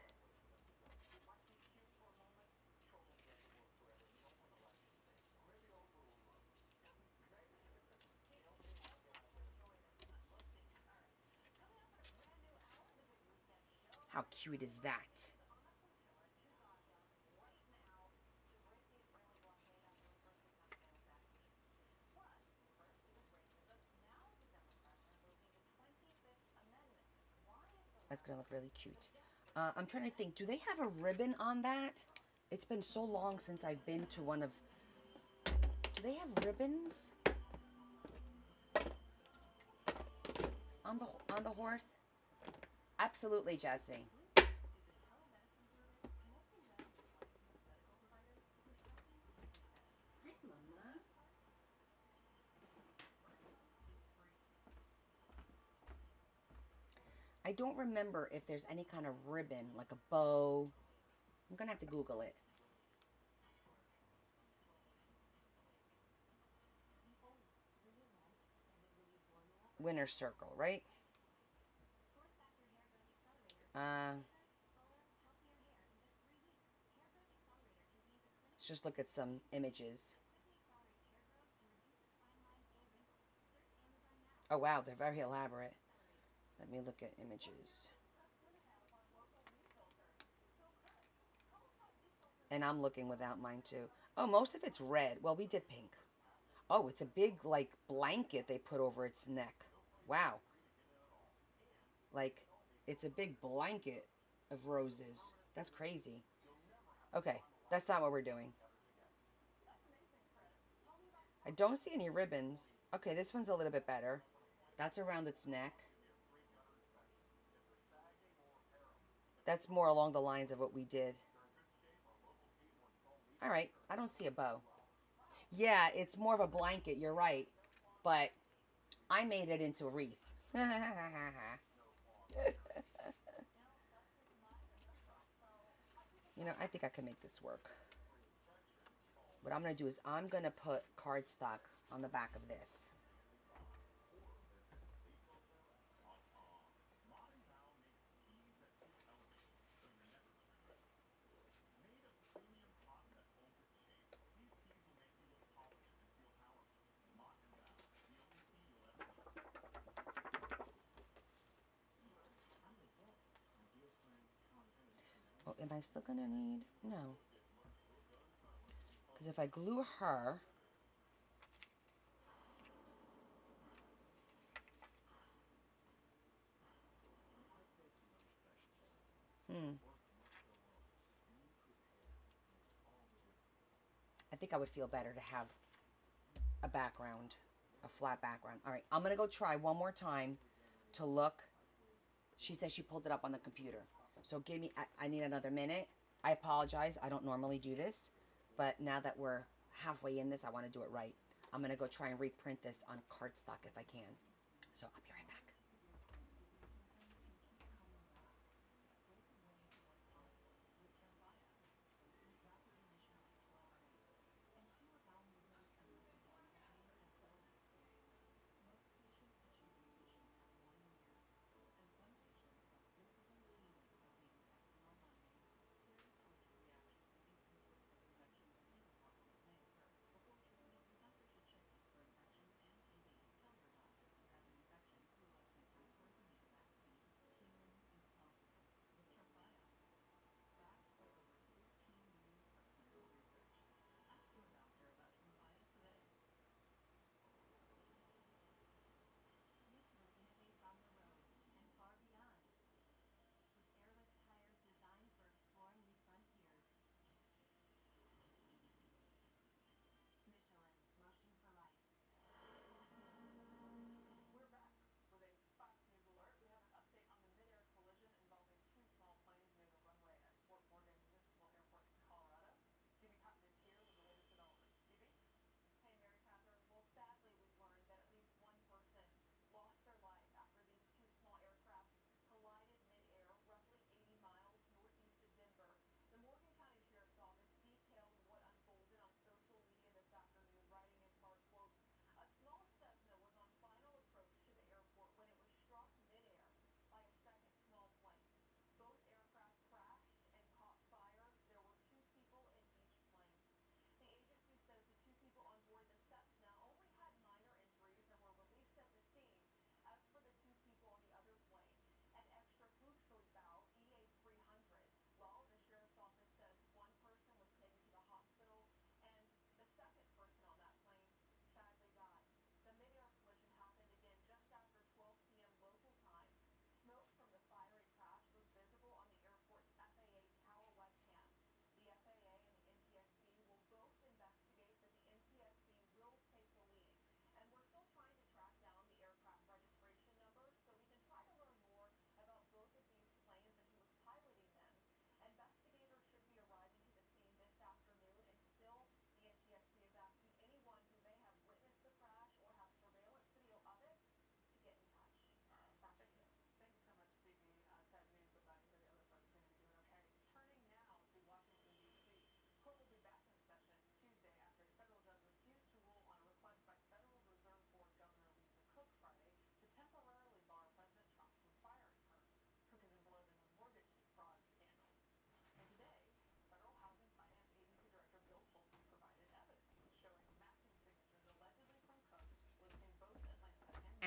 cute is that? That's gonna look really cute. I'm trying to think, do they have a ribbon on that? It's been so long since I've been to one of... Do they have ribbons on the horse? Absolutely, Jesse. I don't remember if there's any kind of ribbon, like a bow. I'm gonna have to Google it. Winner's circle, right? Let's just look at some images. Oh wow, they're very elaborate. Let me look at images. And I'm looking without mine too. Oh, most of it's red. Well, we did pink. Oh, it's a big, like, blanket they put over its neck. Wow. Like, it's a big blanket of roses. That's crazy. Okay, that's not what we're doing. I don't see any ribbons. Okay, this one's a little bit better. That's around its neck. That's more along the lines of what we did. All right, I don't see a bow. Yeah, it's more of a blanket, you're right. But I made it into a wreath. You know, I think I can make this work. What I'm going to do is I'm going to put cardstock on the back of this. Oh, am I still going to need? No. Because if I glue her... I think I would feel better to have a background, a flat background. All right, I'm going to go try one more time to look. She says she pulled it up on the computer. So give me, I need another minute. I apologize. I don't normally do this. But now that we're halfway in this, I want to do it right. I'm going to go try and reprint this on cardstock if I can. So I'll be right back.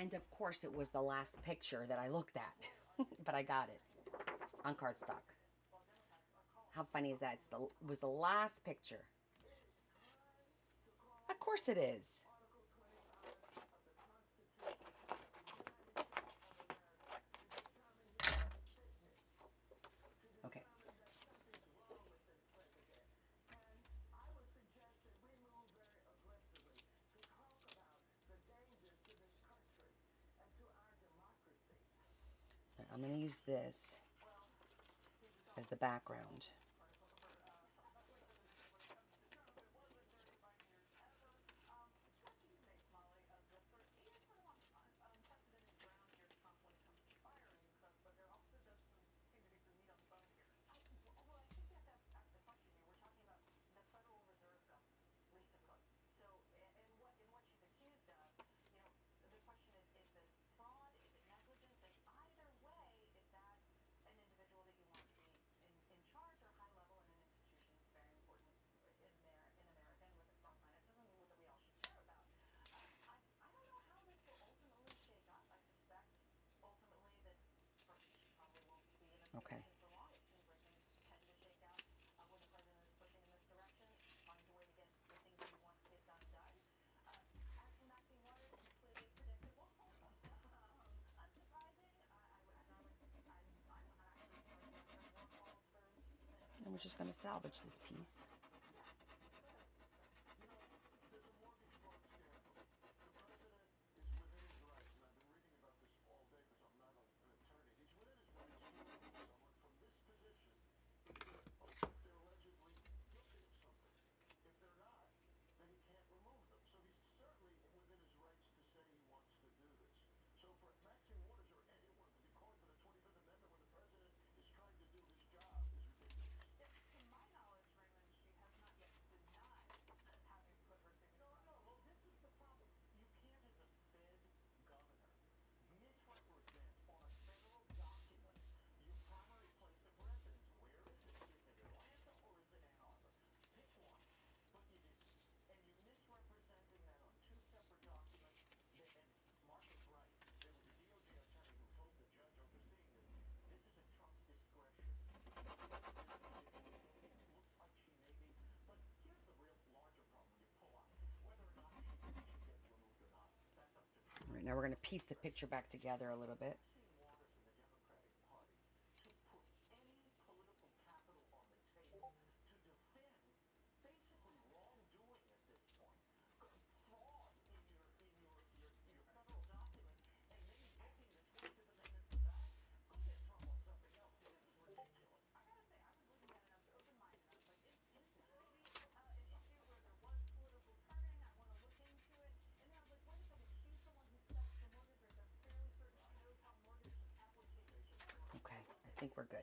And of course, it was the last picture that I looked at, but I got it on cardstock. How funny is that? It was the last picture. Of course it is. Okay. I'm going to use this as the background. Okay. And we're just going to salvage this piece. All right, now we're going to piece the picture back together a little bit. Okay, I think we're good.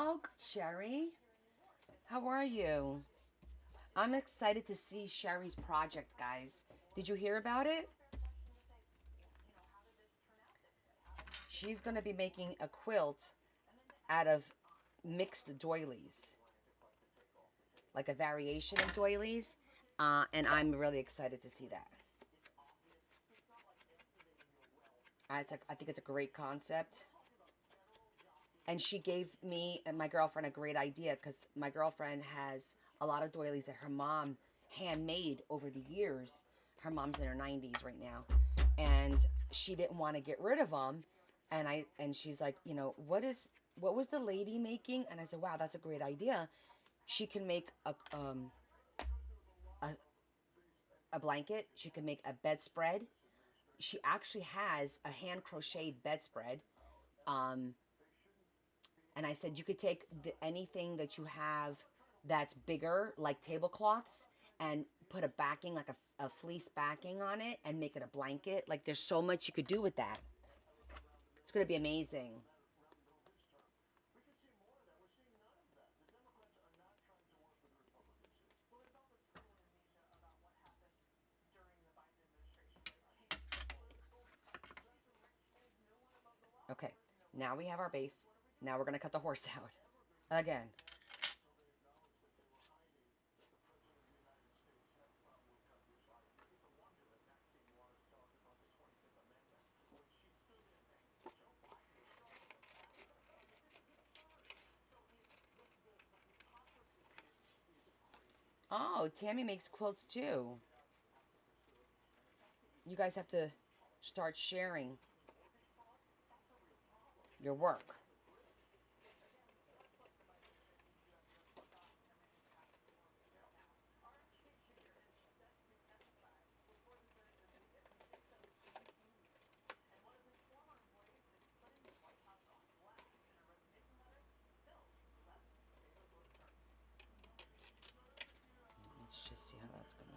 Oh, good, Sherry. How are you? I'm excited to see Sherry's project, guys. Did you hear about it? She's going to be making a quilt out of mixed doilies, like a variation of doilies, and I'm really excited to see that. I think it's a great concept. And she gave me and my girlfriend a great idea because my girlfriend has a lot of doilies that her mom handmade over the years. Her mom's in her 90s right now, and she didn't want to get rid of them. And she's like, what was the lady making? And I said, wow, that's a great idea. She can make a blanket. She can make a bedspread. She actually has a hand crocheted bedspread. And I said, you could take anything that you have that's bigger, like tablecloths, and put a backing, like a fleece backing on it, and make it a blanket. Like, there's so much you could do with that. It's going to be amazing. Okay, now we have our base. Now we're going to cut the horse out. Again. Oh, Tammy makes quilts too. You guys have to start sharing your work. Let's just see how that's going to...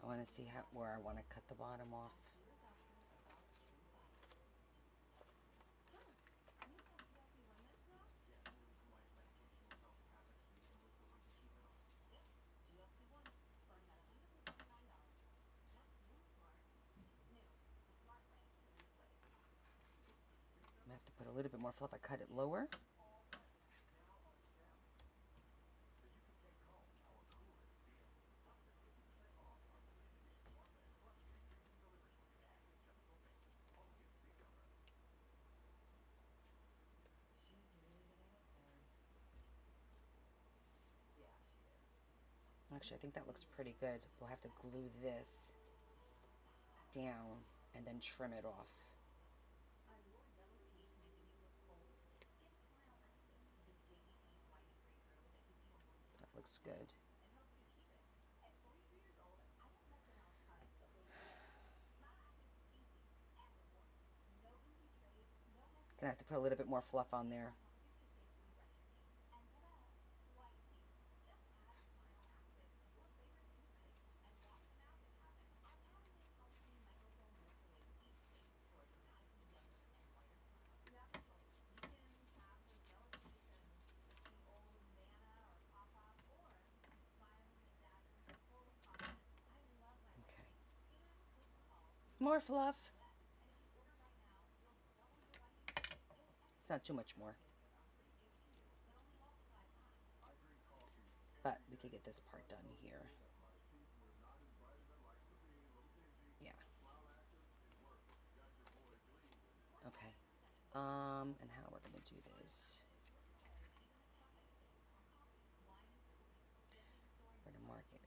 I want to see where I want to cut the bottom off. I have to put a little bit more fluff. I cut it lower. Actually, I think that looks pretty good. We'll have to glue this down and then trim it off. That looks good. Gonna have to put a little bit more fluff on there. More fluff. It's not too much more. But we could get this part done here. Yeah. Okay. And how we're gonna do this. We're gonna mark it.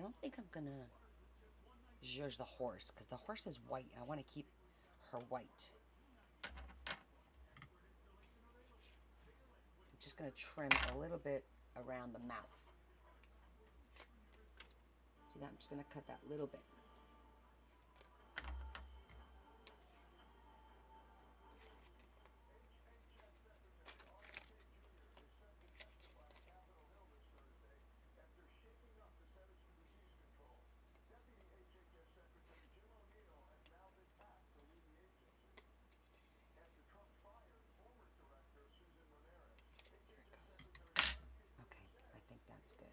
don't think I'm gonna judge the horse because the horse is white. I want to keep her white. I'm just gonna trim a little bit around the mouth. See that? I'm just gonna cut that little bit. Okay, I think that's good.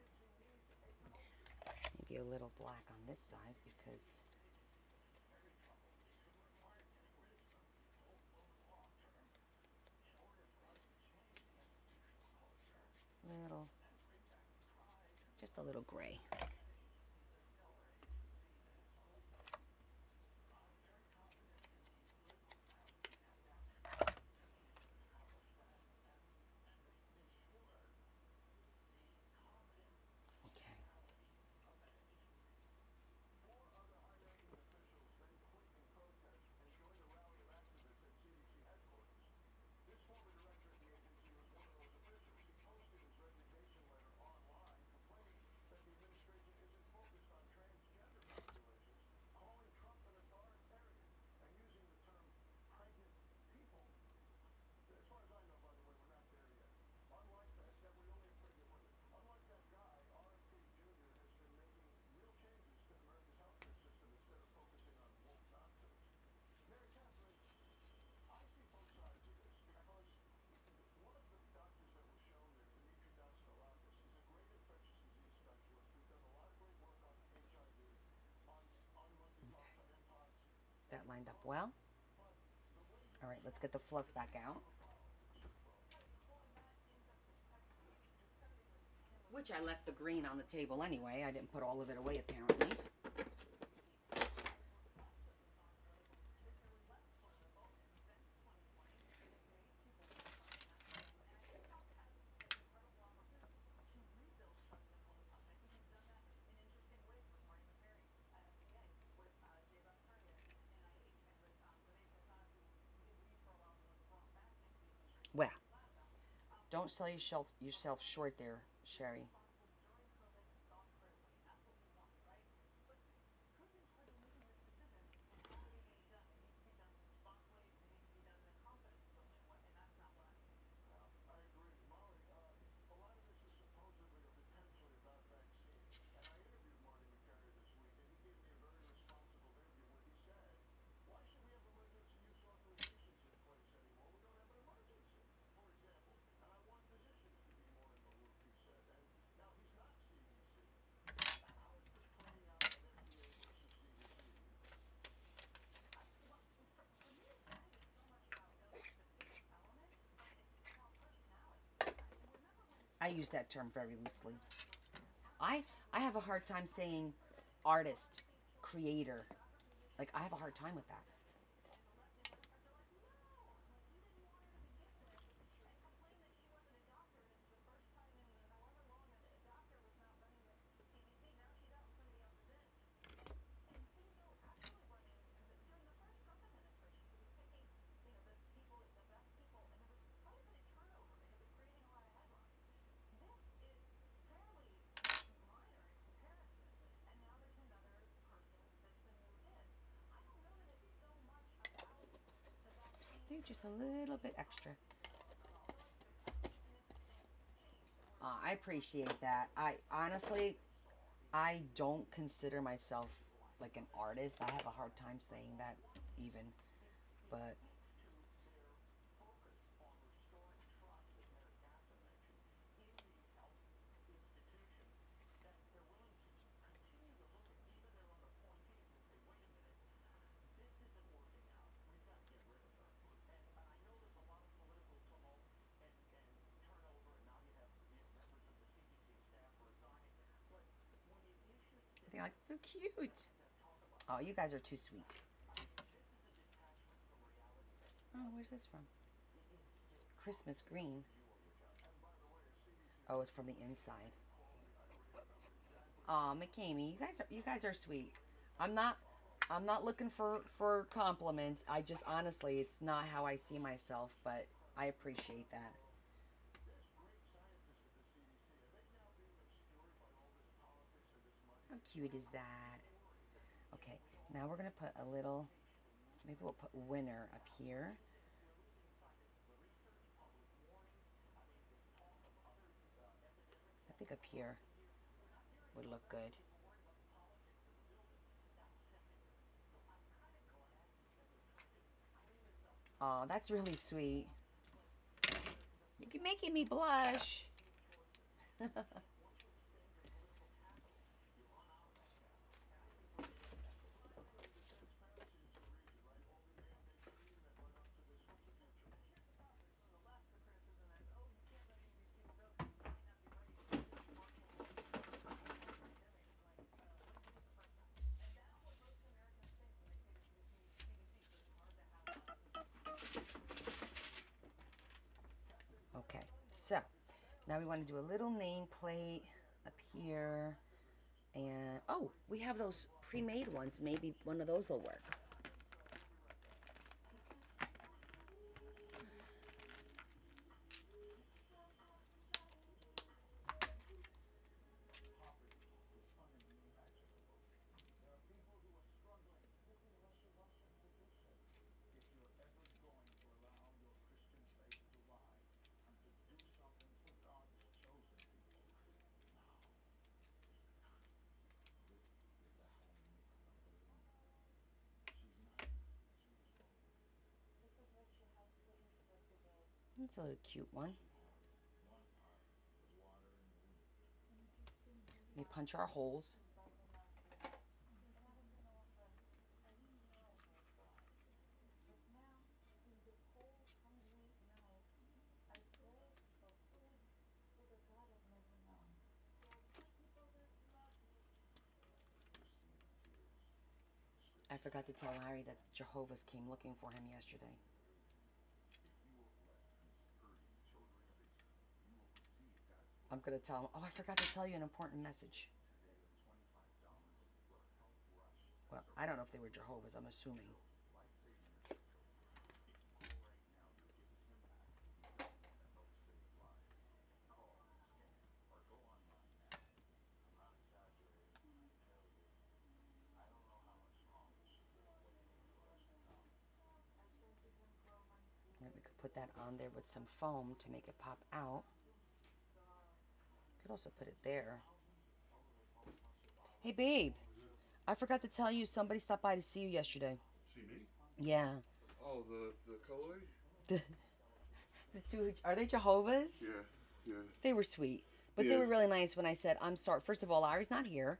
Maybe a little black on this side because little, just a little gray. Okay. That lined up well. All right, let's get the fluff back out. Which I left the green on the table anyway. I didn't put all of it away apparently. Well, don't sell yourself short there, Sherry. I use that term very loosely. I I have a hard time saying artist, creator. Like I have a hard time with that. Do just a little bit extra. I appreciate that. I honestly, I don't consider myself like an artist. I have a hard time saying that even. But they're like so cute. Oh, you guys are too sweet. Oh, where's this from? Christmas green. Oh, it's from the inside. Aw, McCamey, you guys are sweet. I'm not I'm not looking for compliments. I just honestly, it's not how I see myself, but I appreciate that. How cute is that? Okay, now we're gonna put a little. Maybe we'll put winner up here. I think up here would look good. Oh, that's really sweet. You're making me blush. Okay, so now we want to do a little nameplate up here. And, oh, we have those pre-made ones. Maybe one of those will work. That's a little cute one. We punch our holes. I forgot to tell Larry that Jehovah's came looking for him yesterday. I'm going to tell him, oh, I forgot to tell you an important message. Well, I don't know if they were Jehovah's, I'm assuming. And we could put that on there with some foam to make it pop out. Could also put it there. Hey, babe. I forgot to tell you somebody stopped by to see you yesterday.
See me?
Yeah.
Oh, the color lady?
Are they Jehovah's?
Yeah, yeah.
They were sweet. But they
Yeah.
were really nice when I said, I'm sorry. First of all, Larry's not here.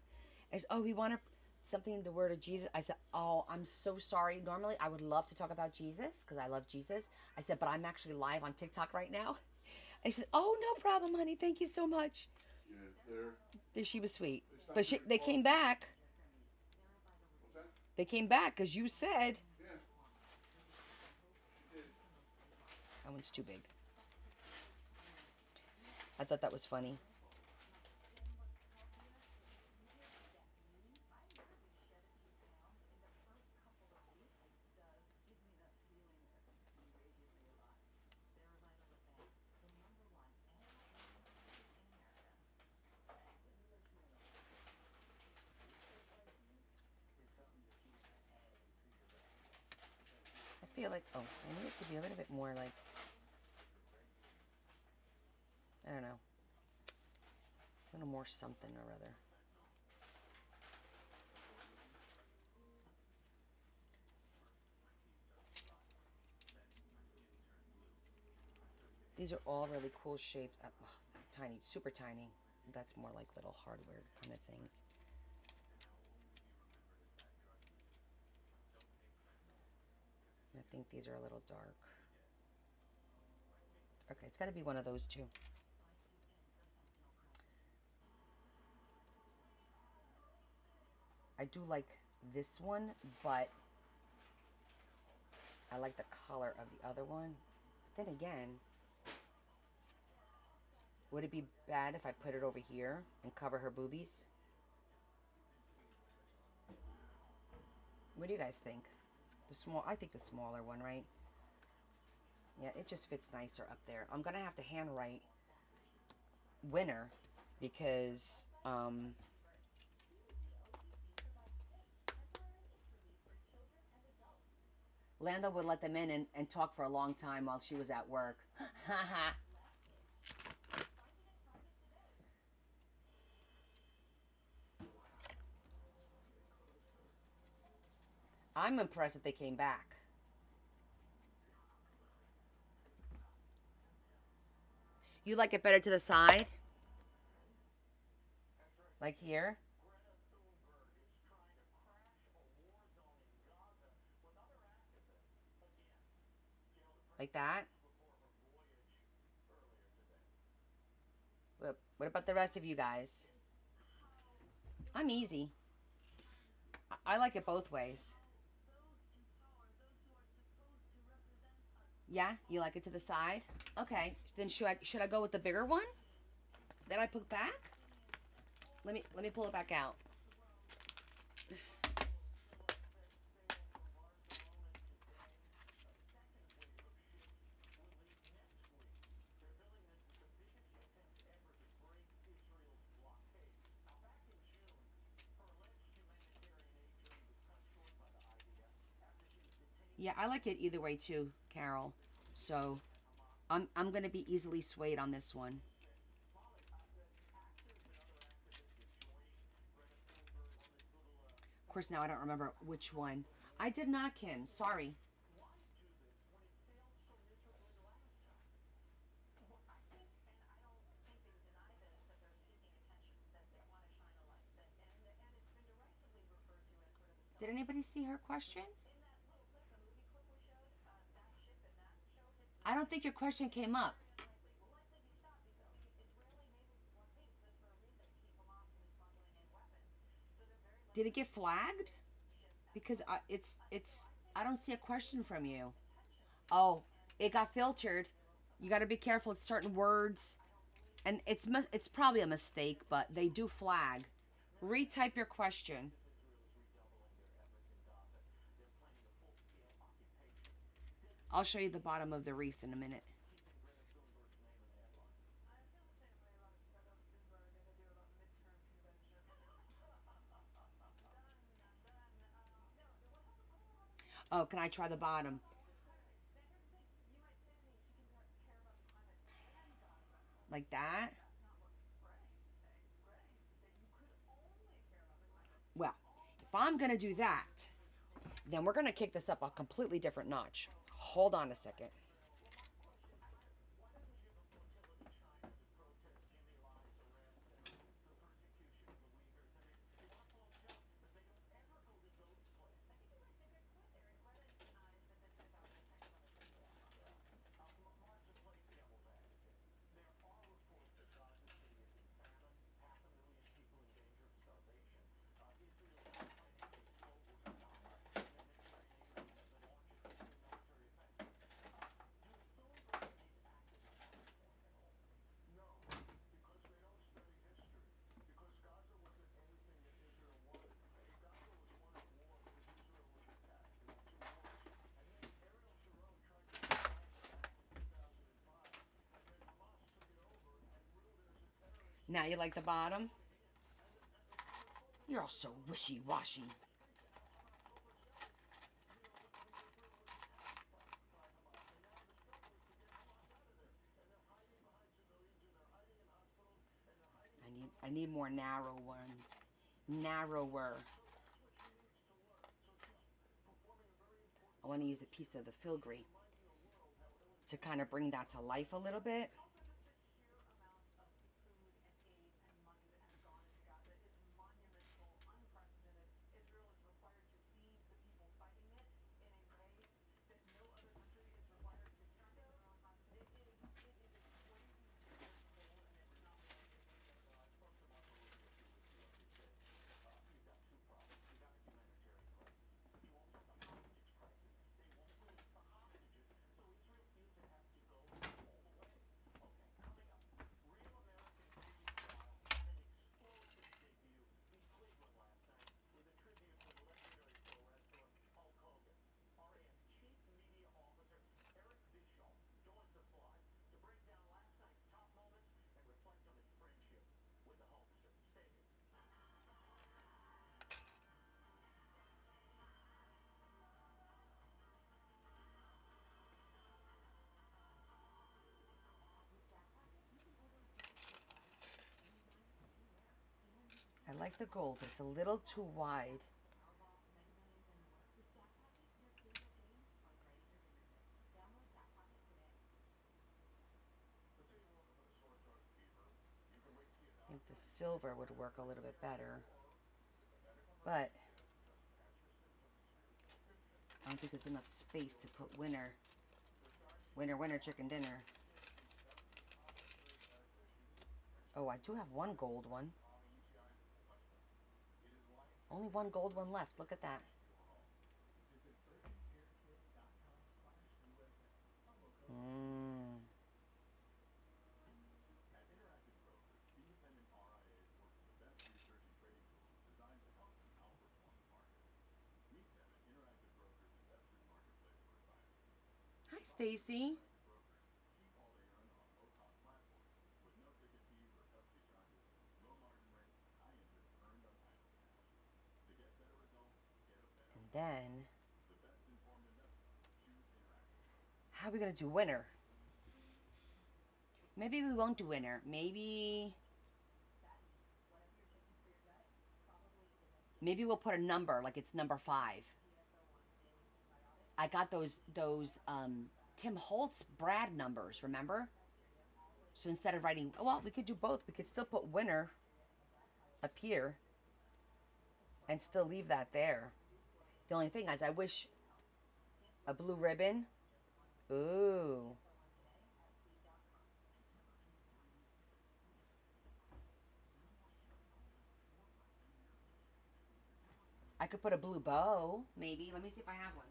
I said, oh, we want to something in the word of Jesus. I said, oh, I'm so sorry. Normally, I would love to talk about Jesus because I love Jesus. I said, but I'm actually live on TikTok right now. I said, oh, no problem, honey. Thank you so much.
Yeah,
She was sweet. But they came back.
what's that?
They came back because you said.
Yeah.
That one's too big. I thought that was funny. I feel like, oh, I need it to be a little bit more like, I don't know, a little more something or other. These are all really cool shaped, tiny, super tiny. That's more like little hardware kind of things. I think these are a little dark. Okay, it's got to be one of those two. I do like this one, but I like the color of the other one. But then again, would it be bad if I put it over here and cover her boobies? What do you guys think? I think the smaller one, right? Yeah, it just fits nicer up there. I'm gonna have to handwrite winner because Lando would let them in and talk for a long time while she was at work. I'm impressed that they came back. You like it better to the side? Like here? Like that? What about the rest of you guys? I'm easy. I like it both ways. Yeah, you like it to the side? Okay, then should I go with the bigger one that I put back? Let me pull it back out. Yeah, I like it either way too, Carol. So I'm gonna be easily swayed on this one. Of course, now I don't remember which one. I did not, Kim. Sorry. Did anybody see her question? I don't think your question came up. Did it get flagged? Because it's I don't see a question from you. Oh, it got filtered. You got to be careful with certain words, and it's probably a mistake, but they do flag. Retype your question. I'll show you the bottom of the reef in a minute. Oh, can I try the bottom? Like that? Well, if I'm going to do that, then we're going to kick this up a completely different notch. Hold on a second. Now you like the bottom? You're all so wishy-washy. I need more narrow ones. Narrower. I want to use a piece of the filigree to kind of bring that to life a little bit. like the gold, but it's a little too wide. I think the silver would work a little bit better. But I don't think there's enough space to put winner, chicken dinner. Oh, I do have one gold one. Only one gold one left. Look at that. Hi, Stacy. And then, how are we going to do winner? Maybe we won't do winner. Maybe we'll put a number, like it's number 5. I got those Tim Holtz Brad numbers, remember? So instead of writing, well, we could do both. We could still put winner up here and still leave that there. The only thing is I wish a blue ribbon. Ooh. I could put a blue bow, maybe. Let me see if I have one.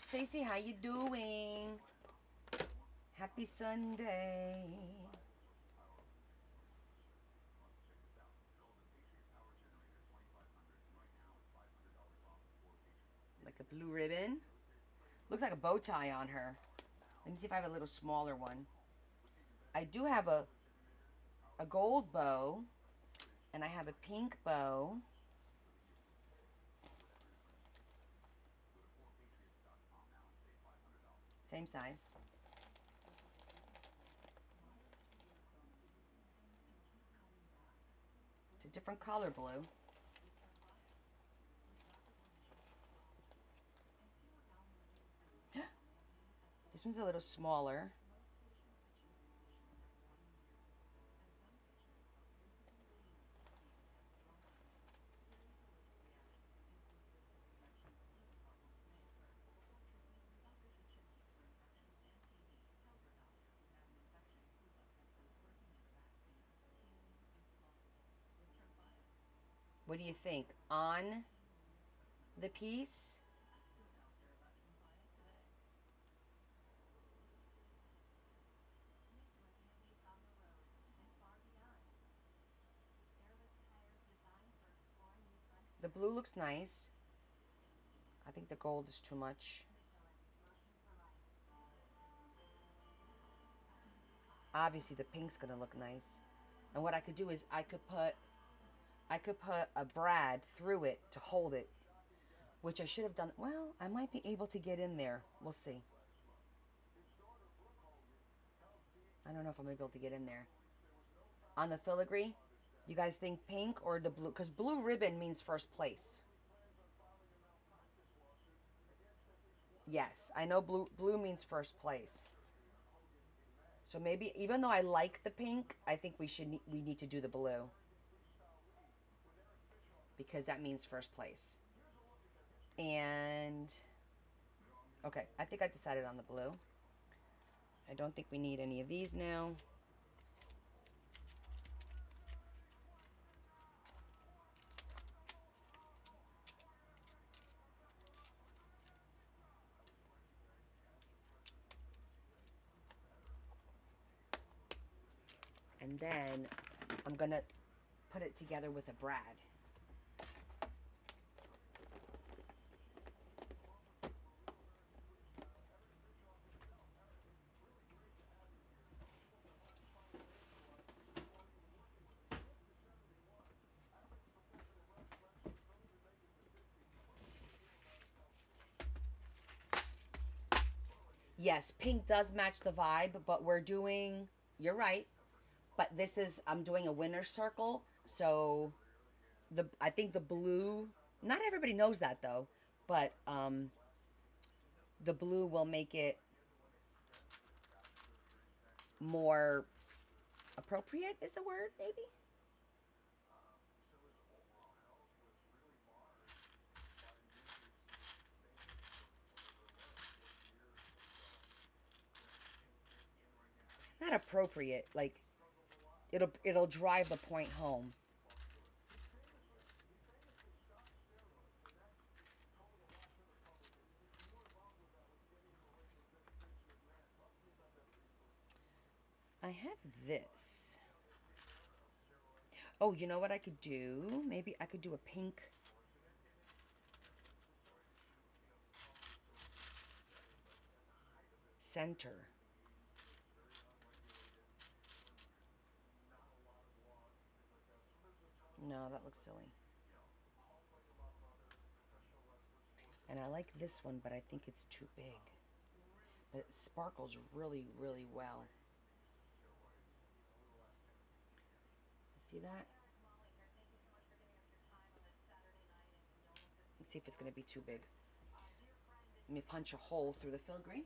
Stacy, how you doing? Happy Sunday. Like a blue ribbon. Looks like a bow tie on her. Let me see if I have a little smaller one. I do have a gold bow, and I have a pink bow. Same size. It's a different color blue. This one's a little smaller. What do you think? On the piece? The blue looks nice. I think the gold is too much. Obviously the pink's gonna look nice. And what I could do is I could put a brad through it to hold it, which I should have done. Well, I might be able to get in there. We'll see. I don't know if I'm able to get in there. On the filigree, you guys think pink or the blue? Because blue ribbon means first place. Yes, I know blue means first place. So maybe, even though I like the pink, I think we need to do the blue. Because that means first place. And, okay, I think I decided on the blue. I don't think we need any of these now. And then I'm going to put it together with a brad. Yes, pink does match the vibe, but we're doing, you're right, but this is, I'm doing a winner circle, so I think the blue, not everybody knows that though, but the blue will make it more appropriate is the word, maybe? Not appropriate, like it'll drive the point home. I have this. Oh, you know what I could do? Maybe I could do a pink. Center. No, that looks silly. And I like this one, but I think it's too big. But it sparkles really, really well. See that? Let's see if it's going to be too big. Let me punch a hole through the filigree.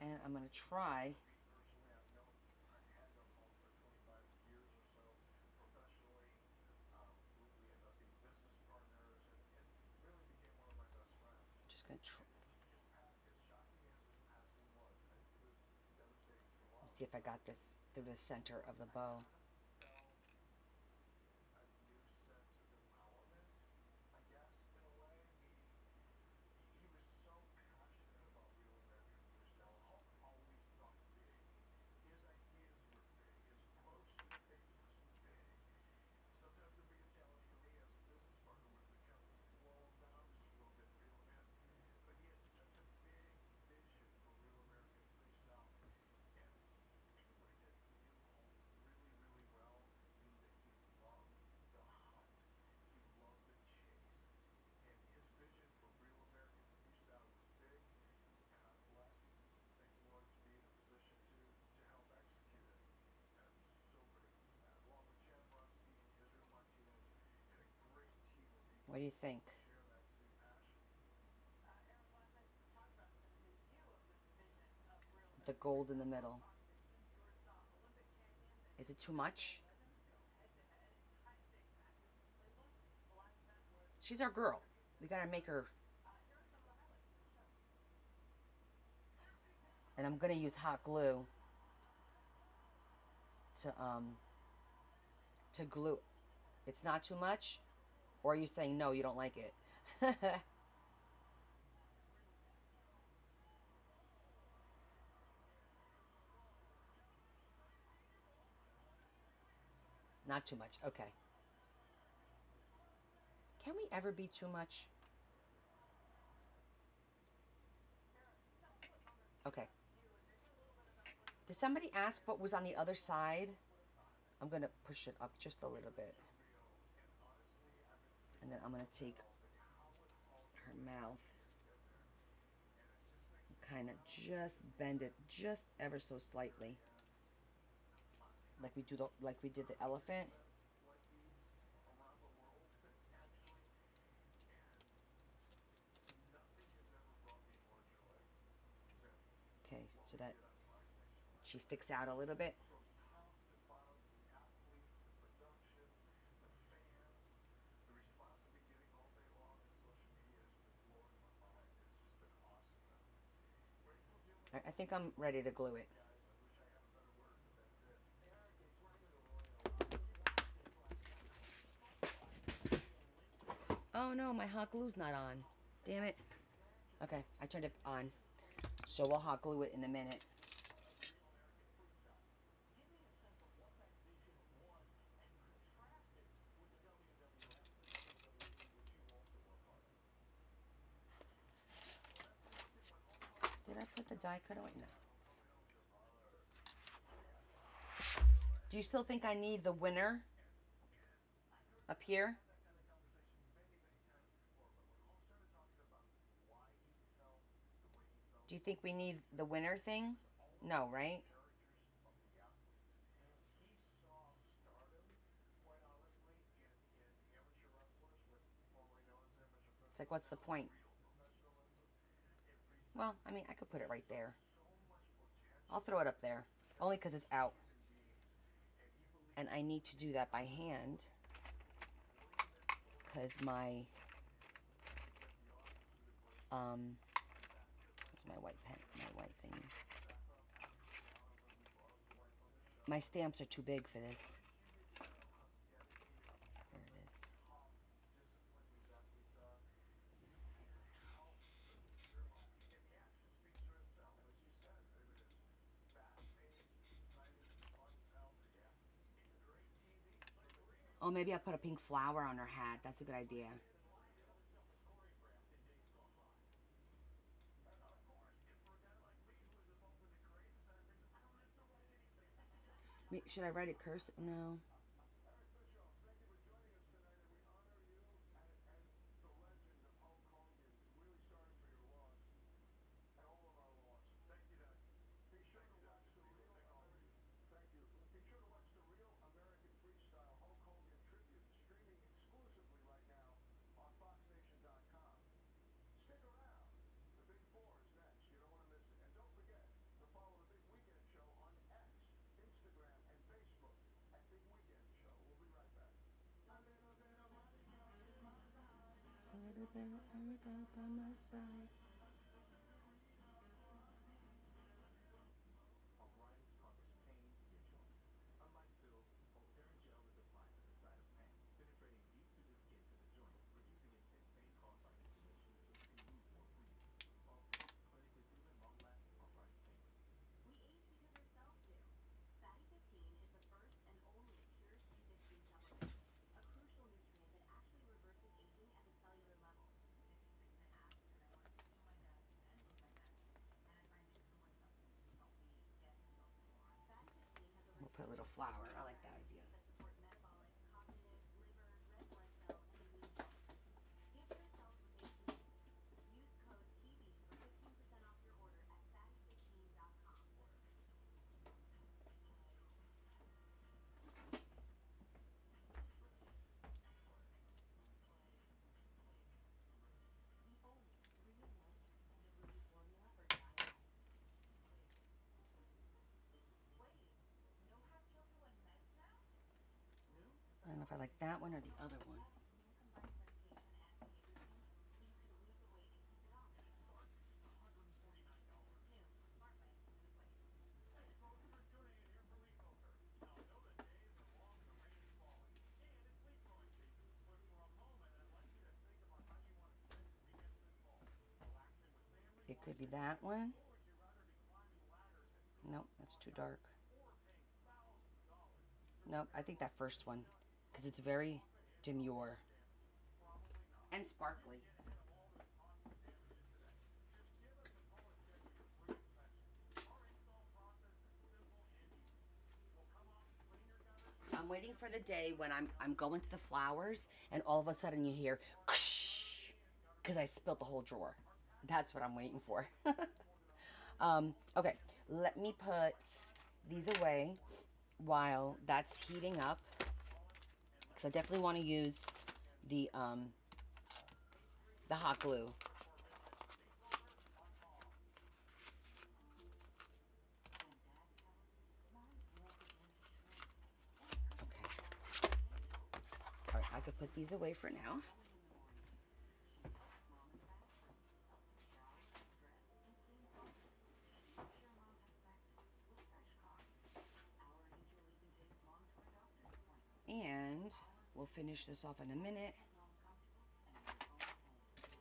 And I'm going to try. Just going to try. Let's see if I got this through the center of the bow. What do you think? The gold in the middle. Is it too much? She's our girl. We gotta make her. And I'm gonna use hot glue to glue. It's not too much? Or are you saying no, you don't like it? Not too much. Okay. Can we ever be too much? Okay. Did somebody ask what was on the other side? I'm going to push it up just a little bit. And then I'm going to take her mouth and kind of just bend it just ever so slightly. Like we did the elephant. Okay, so that she sticks out a little bit. I think I'm ready to glue it. Oh no, my hot glue's not on. Damn it. Okay, I turned it on. So we'll hot glue it in a minute. die cut away? No. Do you still think I need the winner up here? Do you think we need the winner thing? No, right? It's like, what's the point? Well, I mean, I could put it right there. I'll throw it up there. Only because it's out. And I need to do that by hand. Because my... where's my white pen? My white thing. My stamps are too big for this. There it is. Oh, maybe I'll put a pink flower on her hat. That's a good idea. Should I write it cursive? No. A little bit of Erica by my side. We'll put a little flower. I like that idea. I don't know if I like that one or the other one. It could be that one. Nope, that's too dark. Nope, I think that first one, because it's very demure and sparkly. I'm waiting for the day when I'm going to the flowers and all of a sudden you hear because I spilled the whole drawer. That's what I'm waiting for. Okay, let me put these away while that's heating up, because I definitely want to use the hot glue. Okay. All right, I could put these away for now. And we'll finish this off in a minute.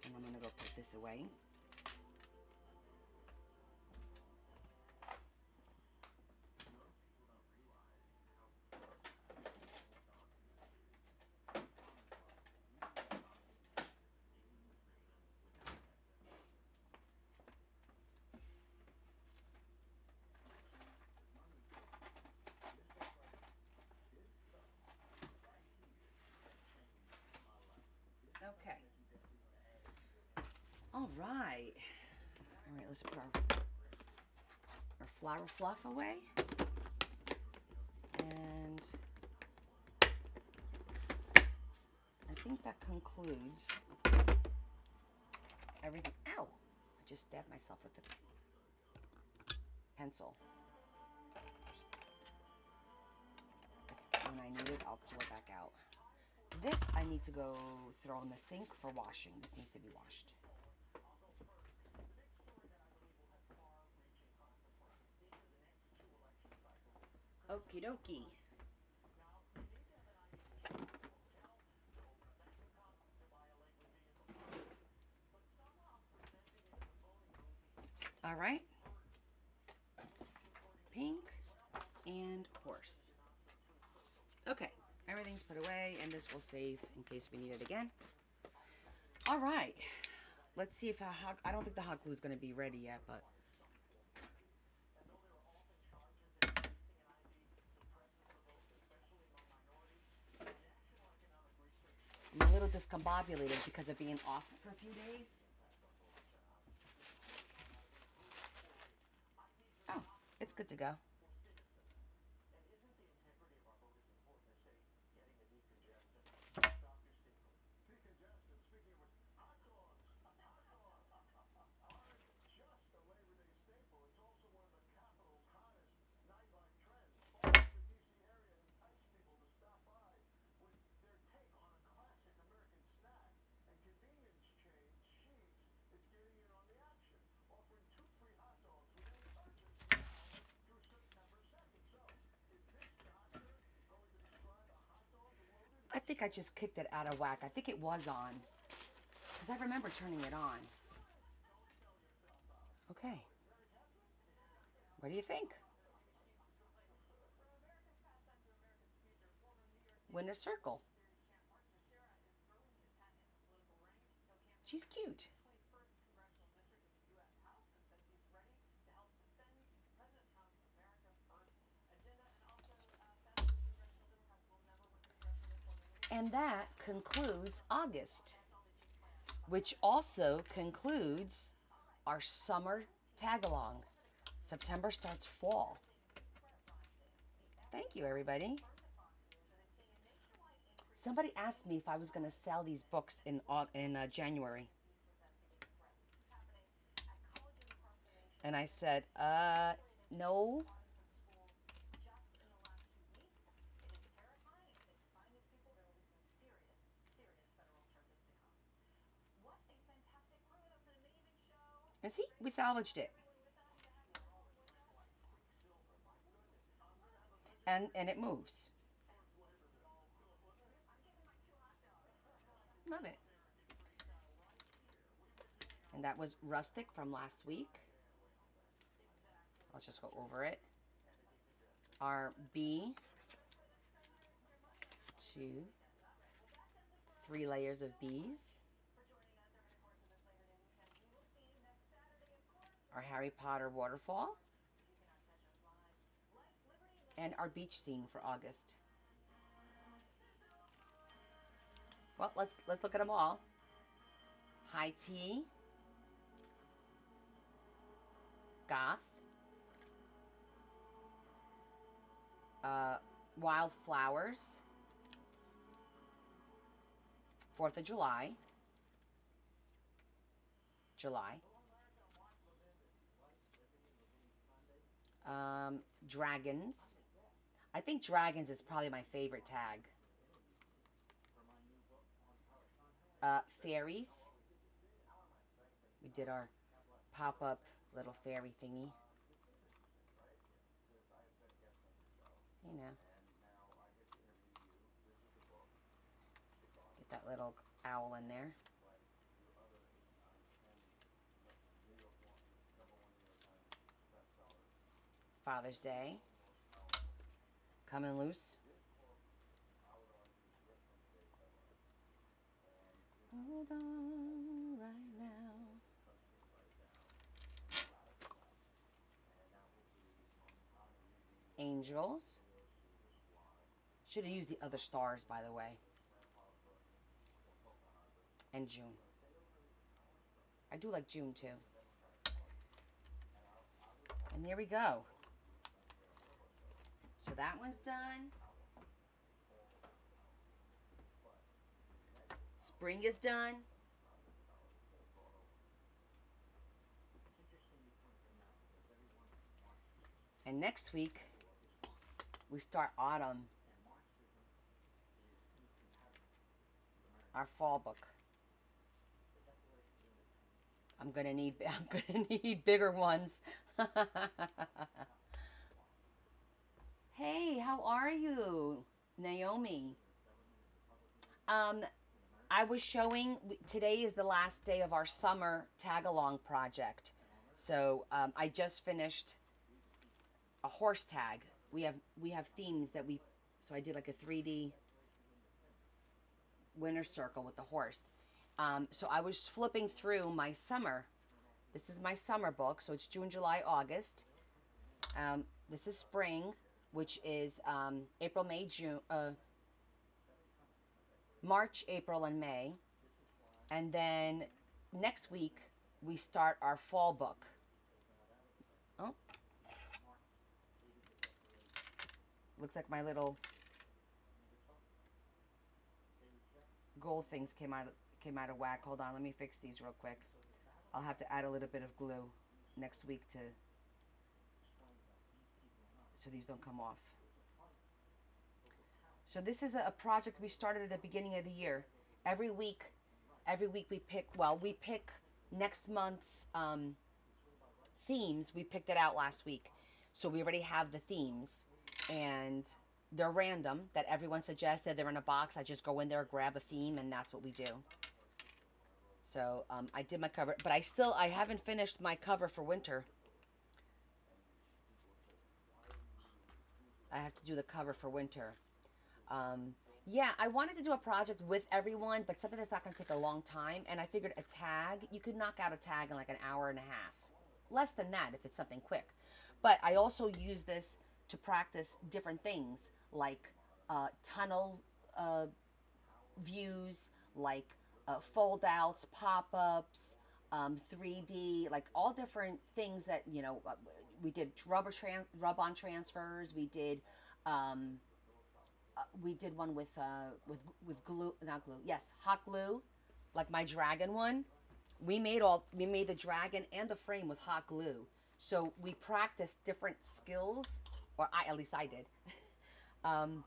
And I'm gonna go put this away. right. All right, let's put our flower fluff away. And I think that concludes everything. Ow! I just stabbed myself with the pencil. When I need it, I'll pull it back out. This I need to go throw in the sink for washing. This needs to be washed. Okie dokie. All right. Pink and horse. Okay, everything's put away, and this will save in case we need it again. All right. Let's see if I don't think the hot glue is going to be ready yet, but I'm a little discombobulated because of being off for a few days. Oh, it's good to go. I think I just kicked it out of whack. I think it was on, because I remember turning it on. Okay. What do you think? Winter Circle. She's cute. And that concludes August, which also concludes our summer tag-along. September starts fall. Thank you, everybody. Somebody asked me if I was going to sell these books in January. And I said, no. And see, we salvaged it. And it moves. Love it. And that was Rustic from last week. I'll just go over it. Our B, 2, 3 layers of bees. Our Harry Potter waterfall. And our beach scene for August. Well, let's look at them all. High tea. Goth. Wildflowers. 4th of July. Dragons. I think dragons is probably my favorite tag. Fairies. We did our pop-up little fairy thingy. You know. Get that little owl in there. Father's Day. Coming loose. Hold on right now. Angels. Should have used the other stars, by the way. And June. I do like June too. And there we go. So that one's done. Spring is done. And next week, we start autumn. Our fall book. I'm gonna need bigger ones. Hey, how are you, Naomi? I was showing, today is the last day of our summer tag-along project. So I just finished a horse tag. We have themes that so I did like a 3D winter circle with the horse. So I was flipping through my summer. This is my summer book. So it's June, July, August. This is spring, which is April, May, June, March, April, and May. And then next week, we start our fall book. Oh. Looks like my little gold things came out of whack. Hold on, let me fix these real quick. I'll have to add a little bit of glue next week so these don't come off. So this is a project we started at the beginning of the year. Every week we pick next month's themes. We picked it out last week. So we already have the themes, and they're random that everyone suggested. They're in a box. I just go in there, grab a theme, and that's what we do. So I did my cover, but I haven't finished my cover for winter. I have to do the cover for winter. Yeah, I wanted to do a project with everyone, but something that's not going to take a long time. And I figured a tag, you could knock out a tag in like an hour and a half. Less than that if it's something quick. But I also use this to practice different things, like tunnel views, like fold-outs, pop-ups, 3D, like all different things that, you know, we did rub-on transfers. We did one with glue, not glue. Yes, hot glue, like my dragon one. We made the dragon and the frame with hot glue. So we practiced different skills, or at least I did, on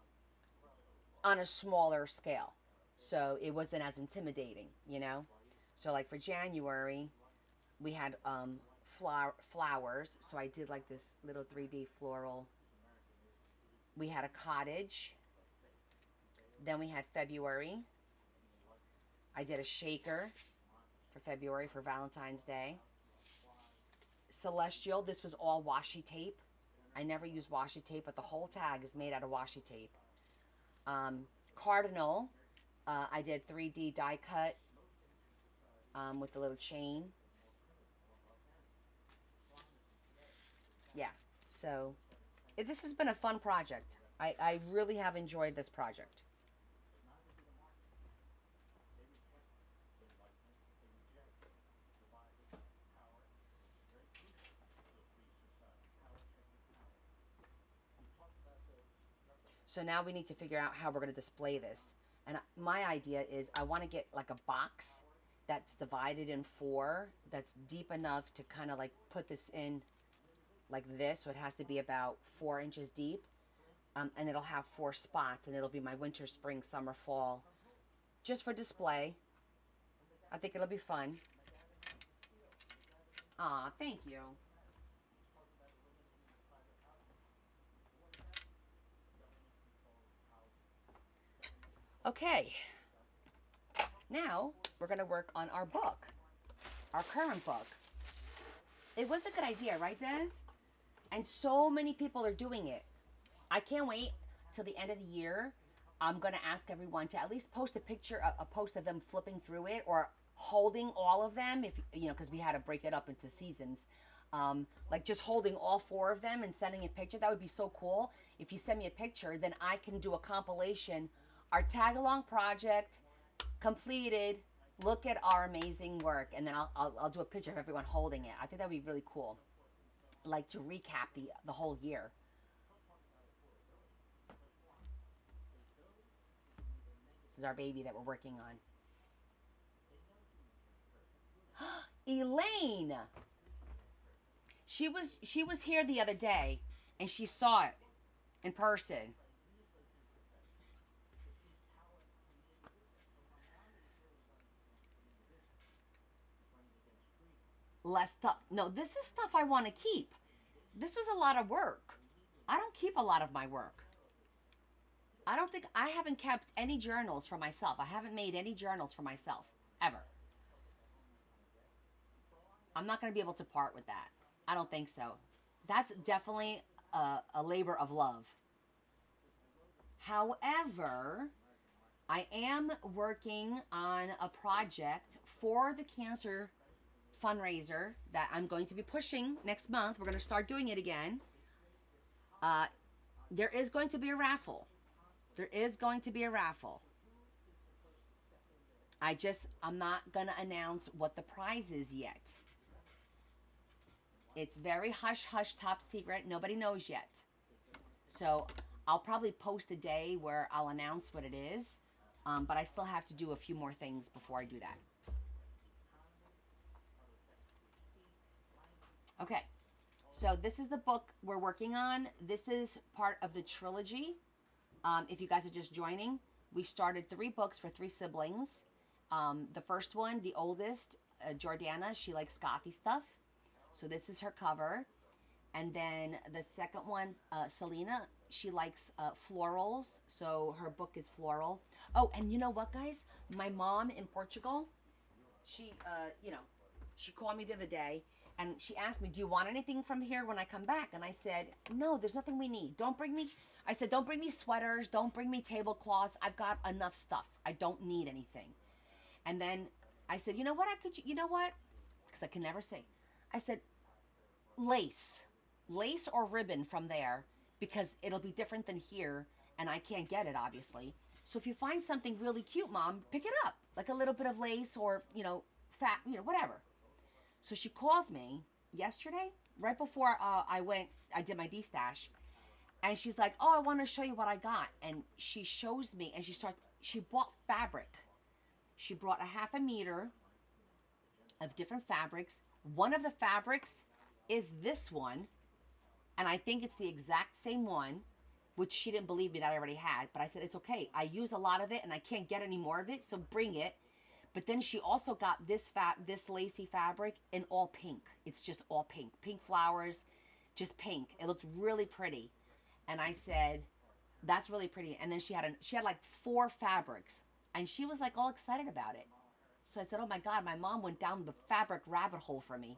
a smaller scale. So it wasn't as intimidating, you know? So like for January, we had flowers. So I did like this little 3D floral. We had a cottage. Then we had February. I did a shaker for February for Valentine's Day. Celestial, this was all washi tape. I never use washi tape, but the whole tag is made out of washi tape. Cardinal, I did 3D die cut with the little chain. Yeah, so this has been a fun project. I really have enjoyed this project. So now we need to figure out how we're going to display this. And my idea is I want to get like a box that's divided in 4, that's deep enough to kind of like put this in like this. So it has to be about 4 inches deep. And it'll have 4 spots, and it'll be my winter, spring, summer, fall, just for display. I think it'll be fun. Aw, thank you. Okay, now we're going to work on our book, our current book. It was a good idea, right, Des? And so many people are doing it. I can't wait till the end of the year. I'm going to ask everyone to at least post a picture, a post of them flipping through it or holding all of them, if you know, because we had to break it up into seasons. Like just holding all 4 of them and sending a picture. That would be so cool. If you send me a picture, then I can do a compilation. Our tag-along project completed. Look at our amazing work, and then I'll do a picture of everyone holding it. I think that would be really cool, like to recap the whole year. This is our baby that we're working on. Elaine, she was here the other day, and she saw it in person. Less stuff. No, this is stuff I want to keep. This was a lot of work. I don't keep a lot of my work. I haven't kept any journals for myself. I haven't made any journals for myself, ever. I'm not going to be able to part with that. I don't think so. That's definitely a labor of love. However, I am working on a project for the cancer fundraiser that I'm going to be pushing next month. We're going to start doing it again. There is going to be a raffle. There is going to be a raffle. I'm not going to announce what the prize is yet. It's very hush hush, top secret. Nobody knows yet. So I'll probably post a day where I'll announce what it is. But I still have to do a few more things before I do that. Okay, so this is the book we're working on. This is part of the trilogy. If you guys are just joining, we started 3 books for 3 siblings. The first one, the oldest, Jordana, she likes gothy stuff. So this is her cover. And then the second one, Selena, she likes florals. So her book is floral. Oh, and you know what, guys? My mom in Portugal, she called me the other day. And she asked me, do you want anything from here when I come back? And I said, no, there's nothing we need. Don't bring me sweaters. Don't bring me tablecloths. I've got enough stuff. I don't need anything. And then I said, you know what? Because I can never say. I said, lace or ribbon from there, because it'll be different than here. And I can't get it, obviously. So if you find something really cute, Mom, pick it up. Like a little bit of lace or, whatever. So she calls me yesterday, right before I did my D-stash, and she's like, oh, I want to show you what I got. And she shows me, and she bought fabric. She brought a 1/2 meter of different fabrics. One of the fabrics is this one, and I think it's the exact same one, which she didn't believe me that I already had. But I said, it's okay. I use a lot of it, and I can't get any more of it, so bring it. But then she also got this lacy fabric in all pink. It's just all pink. Pink flowers, just pink. It looked really pretty. And I said, that's really pretty. And then she had like 4 fabrics. And she was like all excited about it. So I said, oh my God, my mom went down the fabric rabbit hole for me.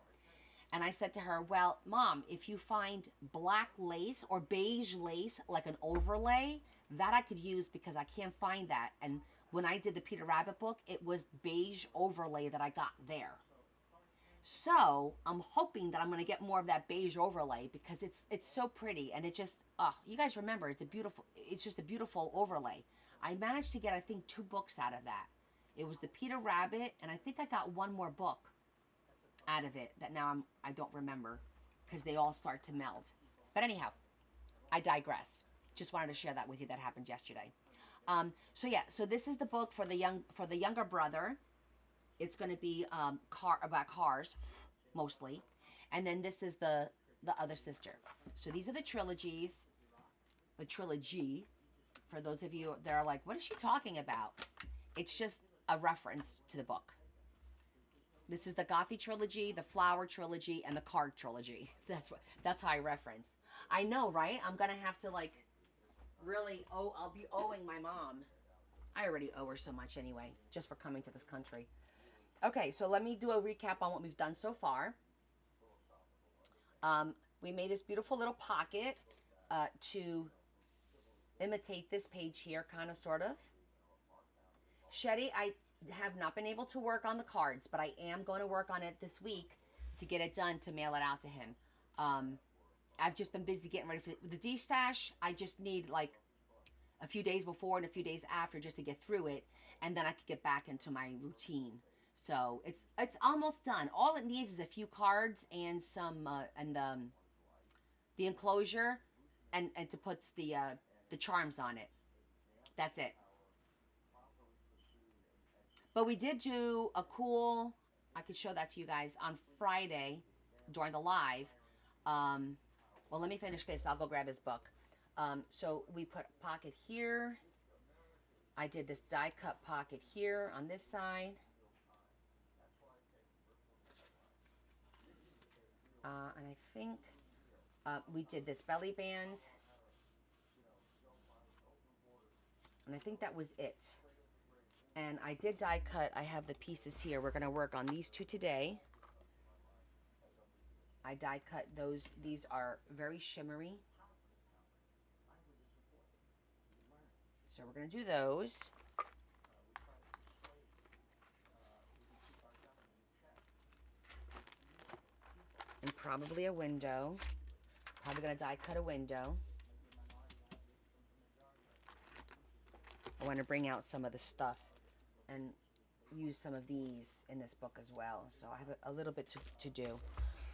And I said to her, well, Mom, if you find black lace or beige lace, like an overlay, that I could use, because I can't find that. And when I did the Peter Rabbit book, it was beige overlay that I got there. So I'm hoping that I'm going to get more of that beige overlay, because it's so pretty. And it just, you guys remember, it's just a beautiful overlay. I managed to get, I think, 2 books out of that. It was the Peter Rabbit, and I think I got 1 more book out of it that now I don't remember, because they all start to meld. But anyhow, I digress. Just wanted to share that with you. That happened yesterday. So this is the book for the younger brother. It's going to be about cars, mostly, and then this is the other sister. So these are the trilogies. The trilogy, for those of you that are like, what is she talking about? It's just a reference to the book. This is the Gothy trilogy, the Flower trilogy, and the Card trilogy. That's how I reference. I know, right? I'm gonna have to really I'll be owing my mom. I already owe her so much anyway, just for coming to this country. Okay, so let me do a recap on what we've done so far. We made this beautiful little pocket to imitate this page here, kind of, sort of. Shetty, I have not been able to work on the cards, but I am going to work on it this week to get it done, to mail it out to him. I've just been busy getting ready for the D-stash. I just need a few days before and a few days after just to get through it, and then I could get back into my routine. So it's almost done. All it needs is a few cards and some and the enclosure, and to put the charms on it. That's it. But we did do a cool. I could show that to you guys on Friday during the live. Um, well, let me finish this. I'll go grab his book. So we put a pocket here. I did this die cut pocket here on this side. And I think we did this belly band. And I think that was it. And I did die cut. I have the pieces here. We're going to work on these two today. I die cut those. These are very shimmery. So we're going to do those. And probably a window. Probably going to die cut a window. I want to bring out some of the stuff and use some of these in this book as well. So I have a little bit to do.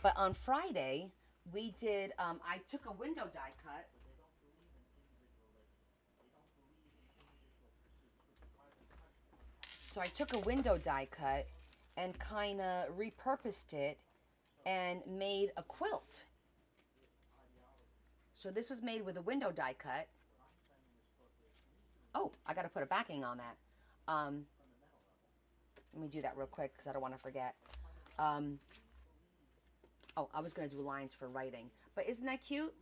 But on Friday, we did, I took a window die cut. So I took a window die cut and kind of repurposed it and made a quilt. So this was made with a window die cut. Oh, I got to put a backing on that. Let me do that real quick because I don't want to forget. Oh, I was going to do lines for writing. But isn't that cute?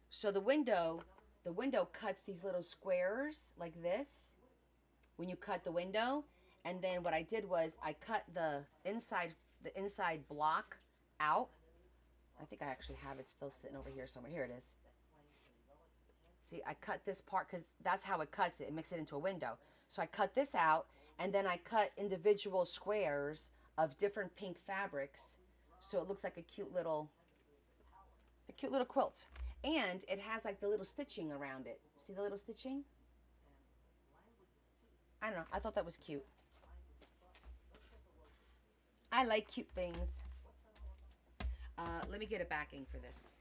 So the window cuts these little squares like this when you cut the window. And then what I did was I cut the inside block out. I think I actually have it still sitting over here somewhere. Here it is. See, I cut this part because that's how it cuts it. It makes it into a window. So I cut this out, and then I cut individual squares of different pink fabrics, so it looks like a cute little quilt. And it has like the little stitching around it. See the little stitching? I don't know. I thought that was cute. I like cute things. Let me get a backing for this.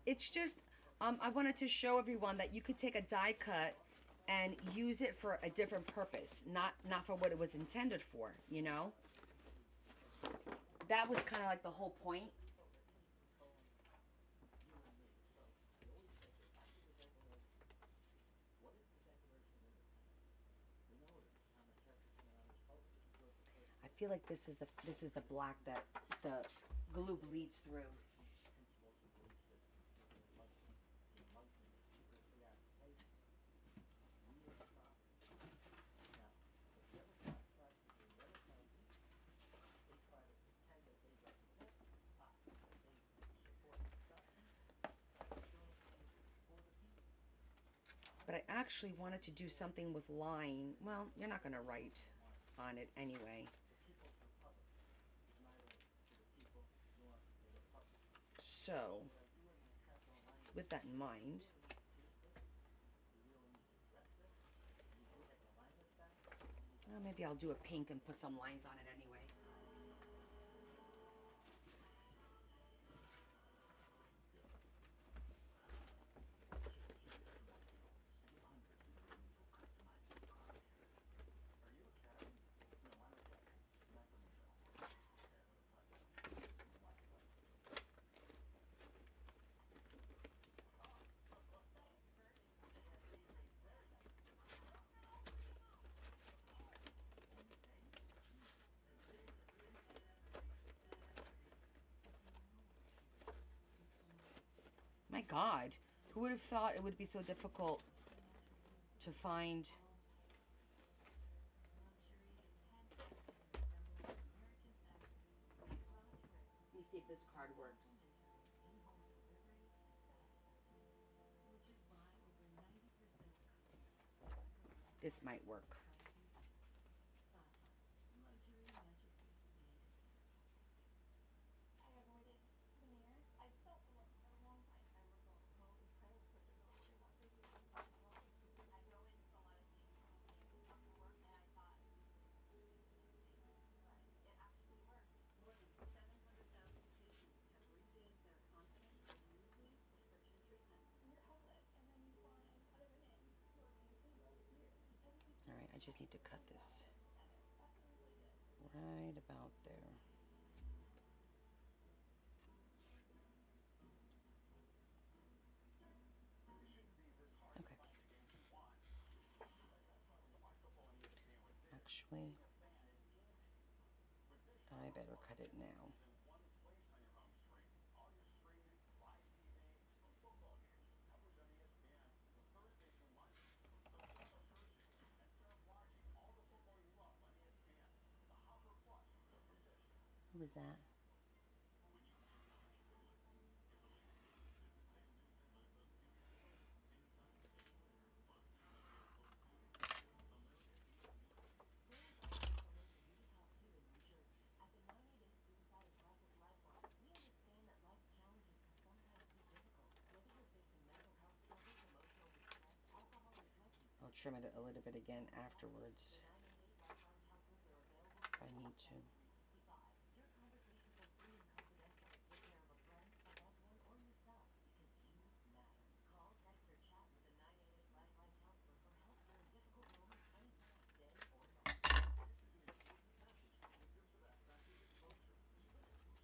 It's just, I wanted to show everyone that you could take a die cut and use it for a different purpose, not for what it was intended for, you know? That was kind of like the whole point. I feel like this is the black that the glue bleeds through. But I actually wanted to do something with line. Well, you're not going to write on it anyway. So, with that in mind, maybe I'll do a pink and put some lines on it anyway. My God, who would have thought it would be so difficult to find This might work.
I avoided the mirror. I felt the look for a long time. I recall calling Frank for the door and what they do is not wrong. I grow into a lot of things thinking this will work, and I thought it was going to do the same thing, but it actually worked.
More than 700,000 patients have regained their confidence in using prescription treatments.
When you're homeless and then you find other women who are being single with you, you suddenly
All right, I just need to cut this
together. That's what it really did.
right about there. Okay. Actually, I better cut it now. Who was that?
At the 988 Suicide and Crisis Lifeline, we understand that life's challenges can sometimes be difficult. Whether you're facing mental health struggles, emotional distress, alcohol or drug use,
I'll trim it a little bit again afterwards
the 988 Lifeline counselors are available
if I need to.
365. Your conversations are free and confidential. Take care of a friend, a loved one, or yourself because you matter. Call, text, or chat with the 988 Lifeline counselor for help during difficult moments anytime, day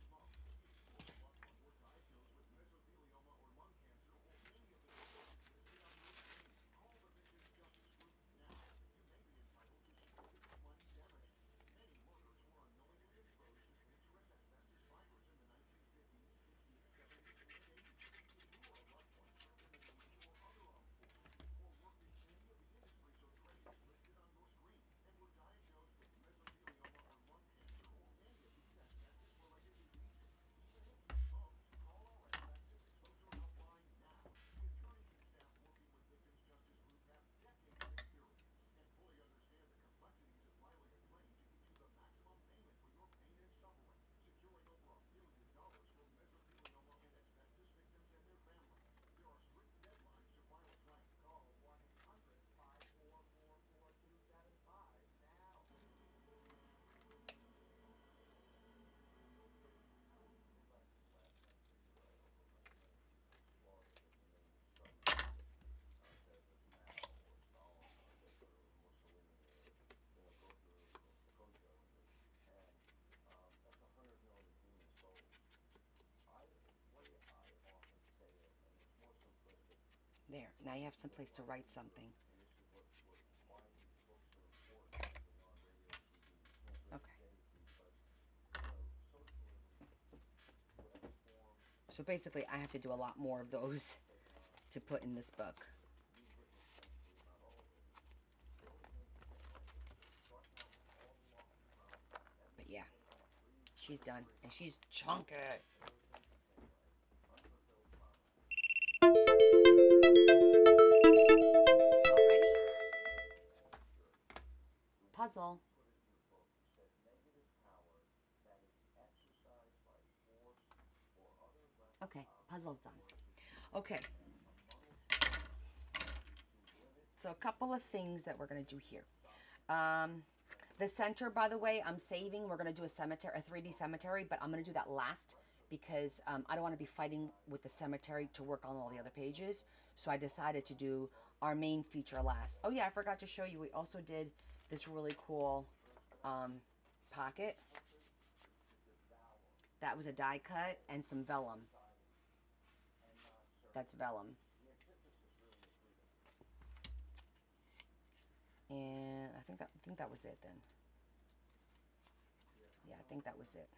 or night.
There. Now you have some place to write something. Okay. So basically, I have to do a lot more of those to put in this book. But yeah, she's done. And she's chunky. Puzzle. Okay, puzzle's done. Okay. So a couple of things that we're going to do here. The center, by the way, I'm saving. We're going to do a cemetery, a 3D cemetery, but I'm going to do that last because I don't want to be fighting with the cemetery to work on all the other pages. So I decided to do our main feature last. Oh yeah, I forgot to show you. We also did this really cool pocket. That was a die cut and some vellum. That's vellum. And I think that was it then. Yeah, I think that was it.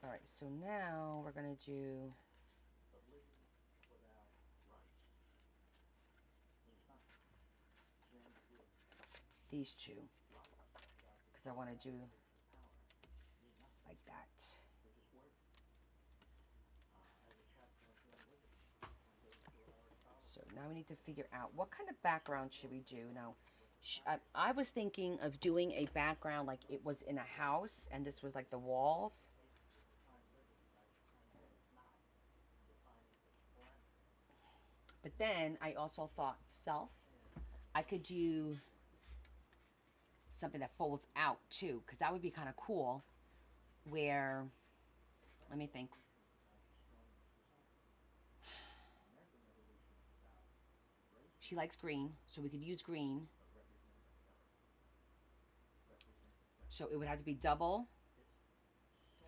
All right, so now we're gonna do these two because I want to do like that. So now we need to figure out what kind of background should we do. Now, I was thinking of doing a background like it was in a house and this was like the walls. But then I also thought I could do something that folds out too, because that would be kind of cool. Where, let me think. She likes green, so we could use green. So it would have to be double,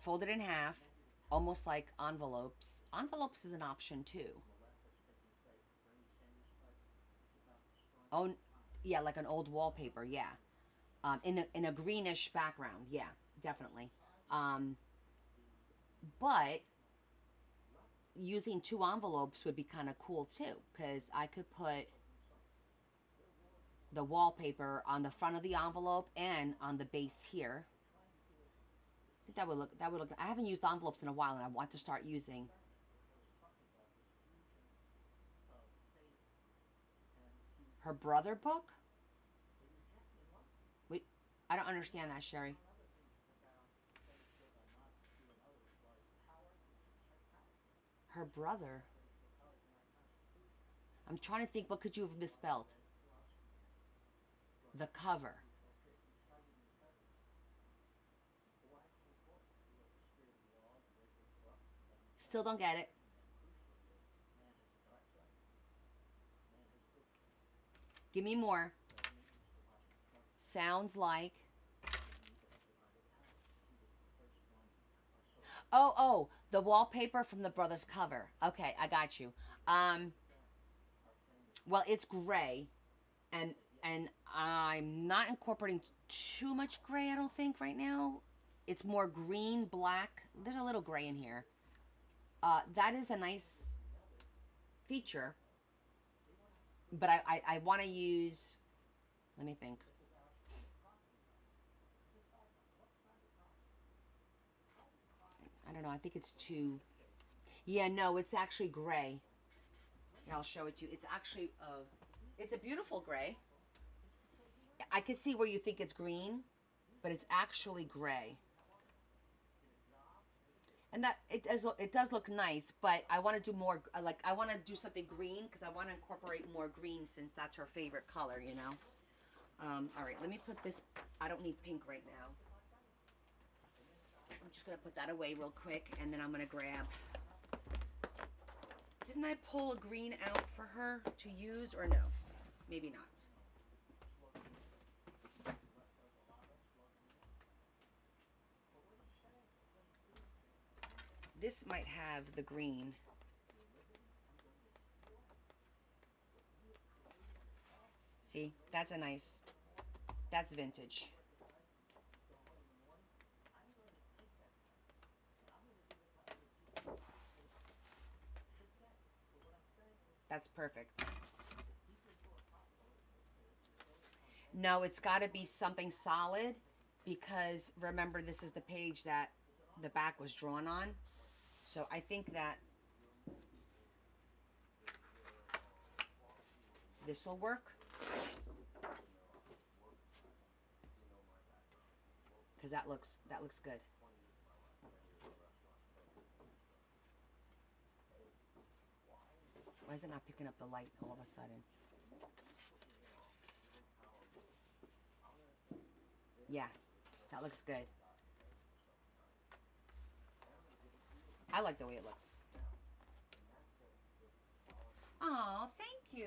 folded in half, almost like envelopes. Envelopes is an option too. Oh, yeah, like an old wallpaper, yeah. In a greenish background, yeah, definitely. But using 2 envelopes would be kind of cool too, because I could put the wallpaper on the front of the envelope and on the base here. I think that would look. I haven't used envelopes in a while, and I want to start using. Her brother book? Wait, I don't understand that, Sherry. Her brother. I'm trying to think, what could you have misspelled? The cover. Still don't get it. Give me more. Sounds like. Oh, the wallpaper from the brother's cover. Okay, I got you. Well, it's gray, and I'm not incorporating too much gray, I don't think, right now. It's more green, black. There's a little gray in here. That is a nice feature. But I want to use, let me think. I don't know, I think it's too, yeah, no, it's actually gray. Here, I'll show it to you. It's actually, it's a beautiful gray. I can see where you think it's green, but it's actually gray. And that it does look nice, but I want to do more, like I want to do something green because I want to incorporate more green since that's her favorite color, you know. All right, let me put this. I don't need pink right now. I'm just gonna put that away real quick, and then I'm gonna grab. Didn't I pull a green out for her to use, or no? Maybe not. This might have the green. See, that's a nice, that's vintage. That's perfect. No, it's got to be something solid because remember, this is the page that the back was drawn on. So I think that this will work. Because that looks good. Why is it not picking up the light all of a sudden? Yeah, that looks good. I like the way it looks. Oh, thank you.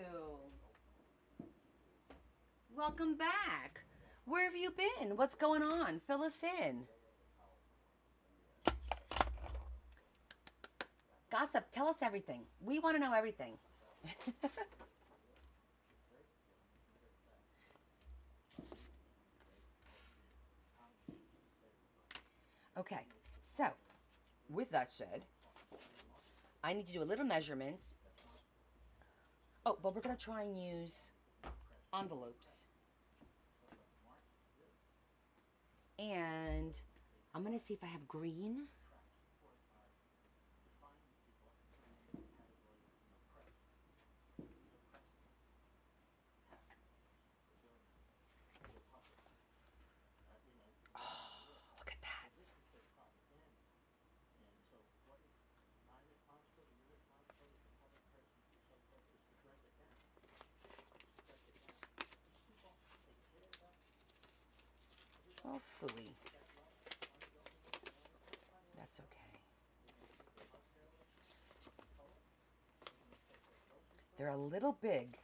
Welcome back. Where have you been? What's going on? Fill us in. Gossip, tell us everything. We want to know everything. Okay, so with that said, I need to do a little measurements. Oh, but we're going to try and use envelopes. And I'm going to see if I have green. tofu-y. That's okay. They're a little big.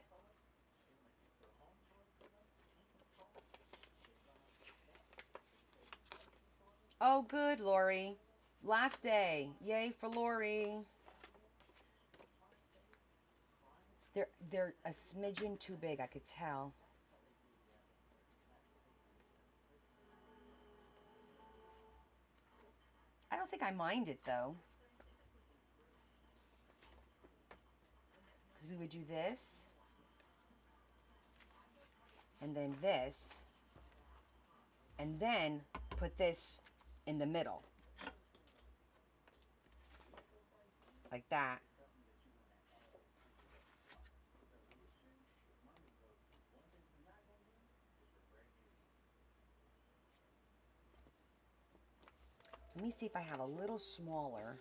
Oh, good, Lori. Last day. Yay for Lori. They're a smidgen too big, I could tell. I don't think I mind it, though. Because we would do this. And then this. And then put this in the middle. Like that. Let me see if I have a little smaller.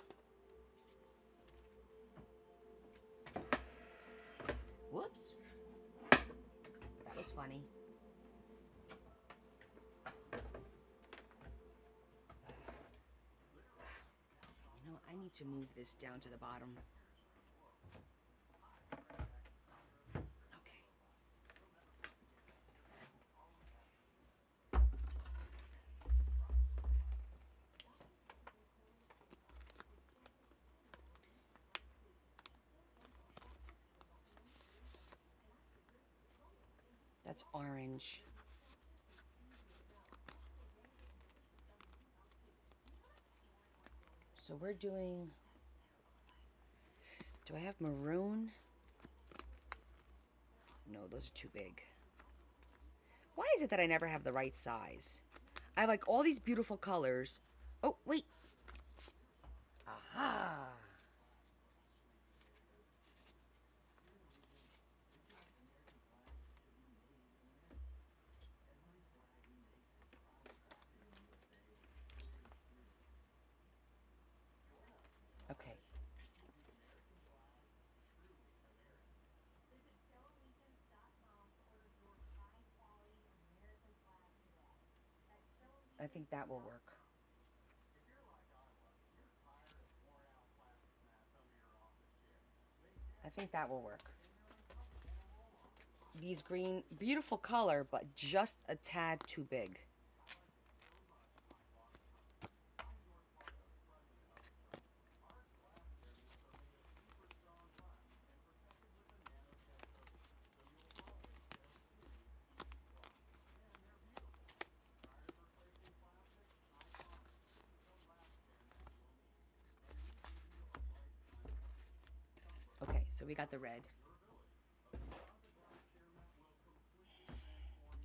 Whoops. That was funny. You know, I need to move this down to the bottom. Okay. That's orange. So we're doing, do I have maroon? No, those are too big. Why is it that I never have the right size? I have like all these beautiful colors. Oh, wait. Aha. Okay. I think that will work. I think that will work. These green, beautiful color, but just a tad too big. Okay, so we got the red.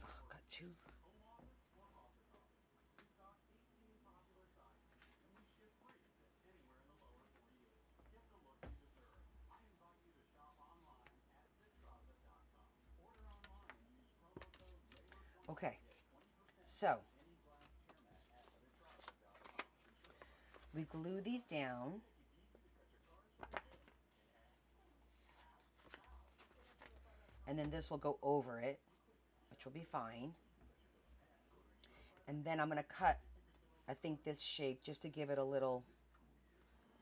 Oh, got two. Okay, so we glue these down. And then this will go over it, which will be fine. And then I'm going to cut, I think, this shape just to give it a little,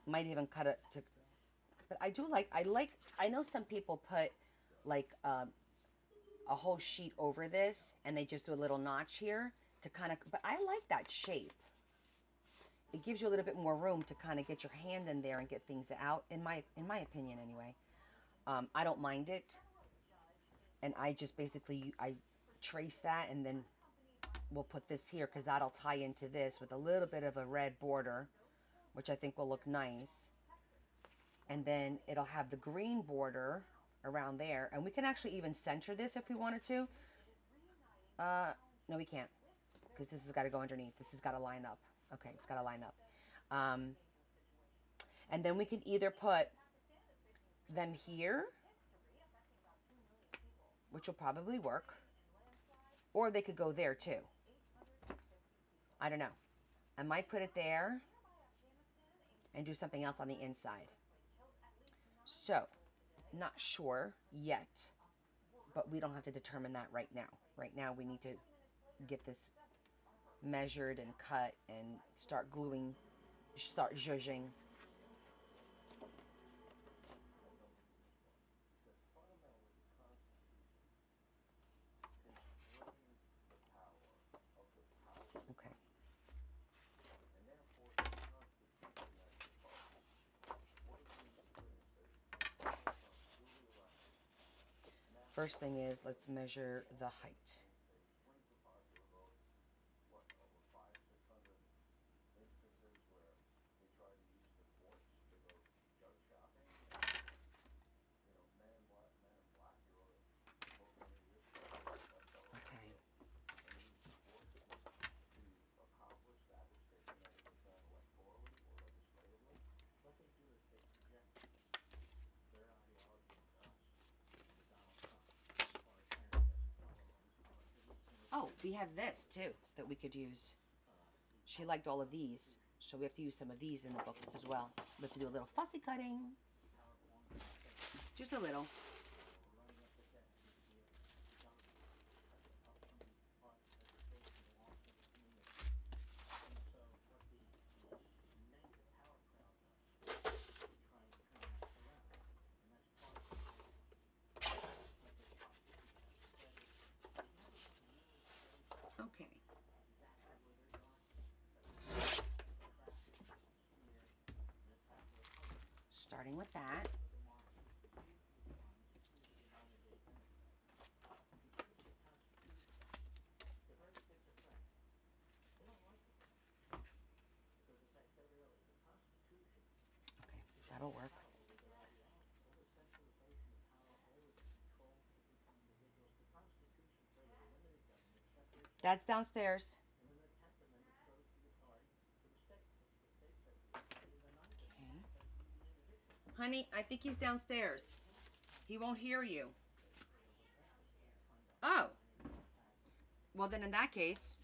might even cut it to, but I know some people put like a whole sheet over this and they just do a little notch here to kind of, but I like that shape. It gives you a little bit more room to kind of get your hand in there and get things out, in my opinion anyway. I don't mind it. And I just basically, I trace that and then we'll put this here because that'll tie into this with a little bit of a red border, which I think will look nice. And then it'll have the green border around there. And we can actually even center this if we wanted to. No, we can't because this has got to go underneath. This has got to line up. Okay, it's got to line up. And then we can either put them here, which will probably work, or they could go there too. I don't know. I might put it there and do something else on the inside. So, not sure yet, but we don't have to determine that right now. Right now we need to get this measured and cut and start gluing, start zhuzhing. Okay. First thing is, let's measure the height. Okay. Oh, we have this too that we could use. She liked all of these, so we have to use some of these in the book as well. We have to do a little fussy cutting. Just a little. Okay. Starting with that. Okay, that'll work. That's downstairs. Okay. Honey, I think he's downstairs. He won't hear you. Oh. Well, then in that case.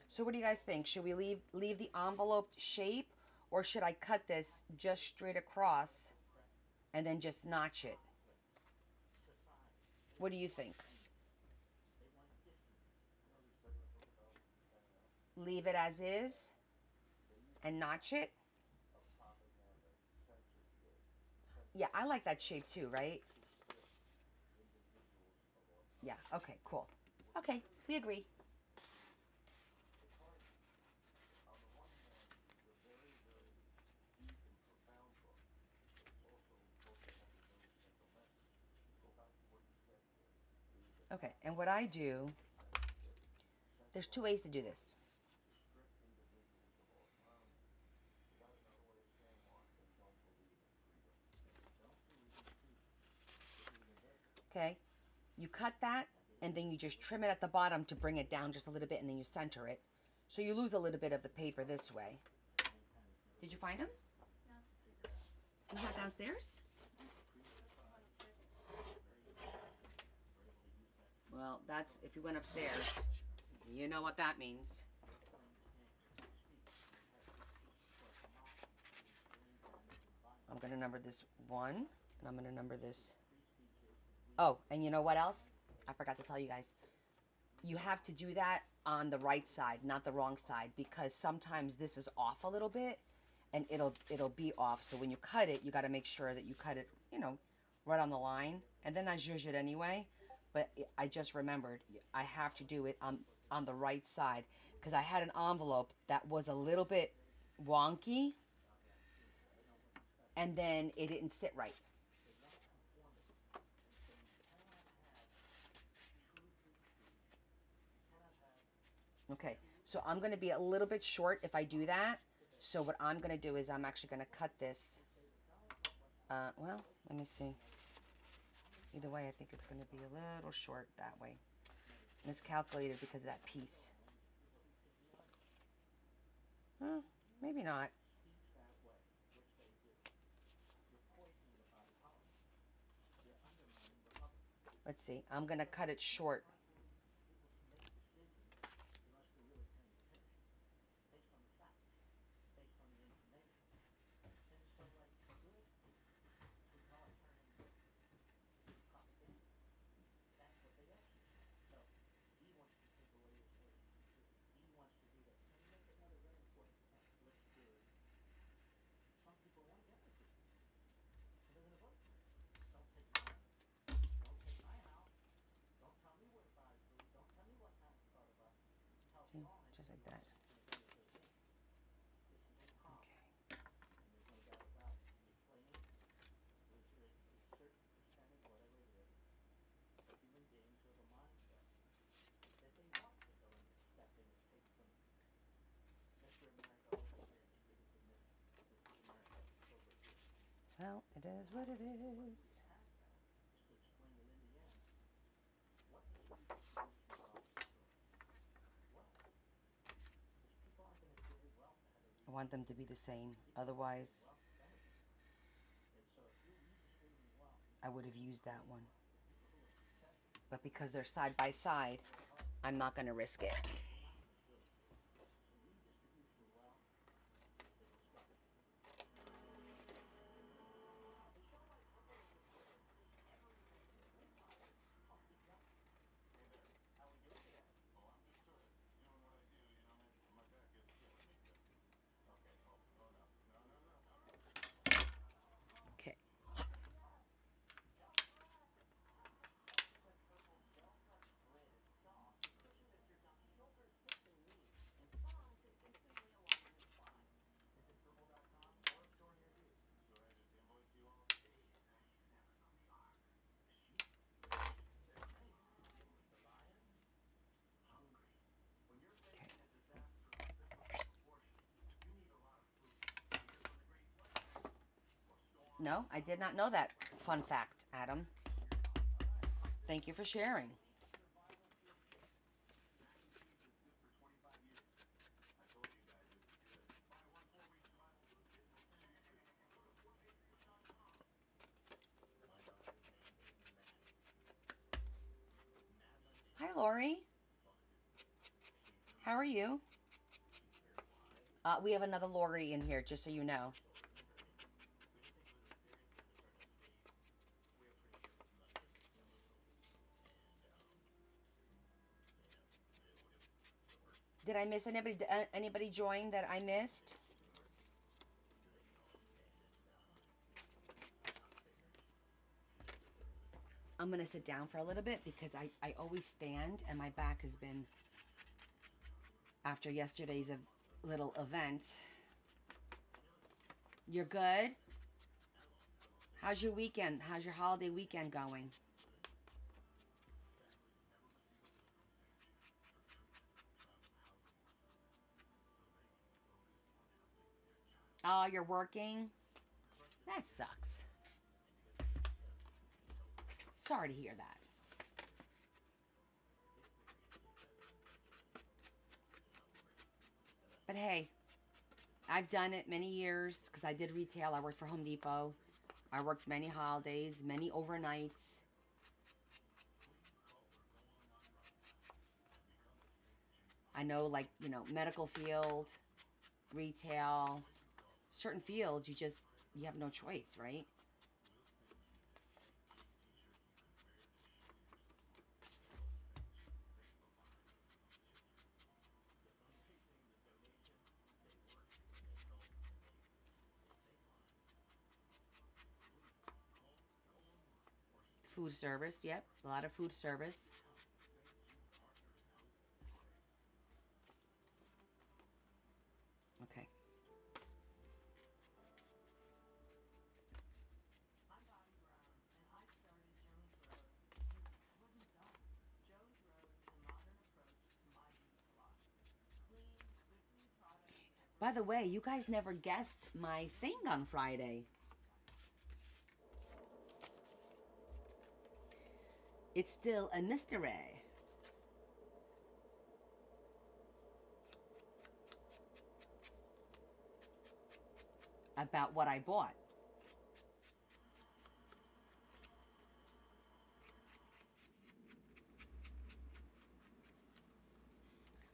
So what do you guys think? Should we leave the envelope shape, or should I cut this just straight across and then just notch it? What do you think? Leave it as is and notch it? Yeah, I like that shape too, right? Yeah, okay, cool. Okay, we agree. Okay, and what I do, there's two ways to do this. Okay, you cut that, and then you just trim it at the bottom to bring it down just a little bit, and then you center it. So you lose a little bit of the paper this way. Did you find him?
No.
He's not downstairs? Well, that's, if he went upstairs, you know what that means. I'm going to number this 1, and I'm going to number this. Oh, and you know what else? I forgot to tell you guys. You have to do that on the right side, not the wrong side, because sometimes this is off a little bit, and it'll be off. So when you cut it, you got to make sure that you cut it, you know, right on the line. And then I zhuzh it anyway. But I just remembered I have to do it on the right side, because I had an envelope that was a little bit wonky, and then it didn't sit right. Okay, so I'm going to be a little bit short if I do that. So what I'm going to do is I'm actually going to cut this. Well, let me see. Either way, I think it's going to be a little short that way. Miscalculated because of that piece. Maybe not. Let's see. I'm going to cut it short. See, just like that. Okay. Well, it is what it is. I want them to be the same. Otherwise, I would have used that one. But because they're side by side, I'm not going to risk it. Okay. No, I did not know that fun fact, Adam. Thank you for sharing. Hi, Lori. How are you? We have another Lori in here, just so you know. Did I miss anybody? Anybody join that I missed? I'm going to sit down for a little bit because I always stand and my back has been, after yesterday's little event. You're good? How's your weekend? How's your holiday weekend going? Oh, you're working? That sucks. Sorry to hear that. But hey, I've done it many years because I did retail. I worked for Home Depot. I worked many holidays, many overnights. I know, like, medical field, retail, certain fields, you have no choice, right? Food service, yep, a lot of food service. Okay. By the way, you guys never guessed my thing on Friday. It's still a mystery. About what I bought.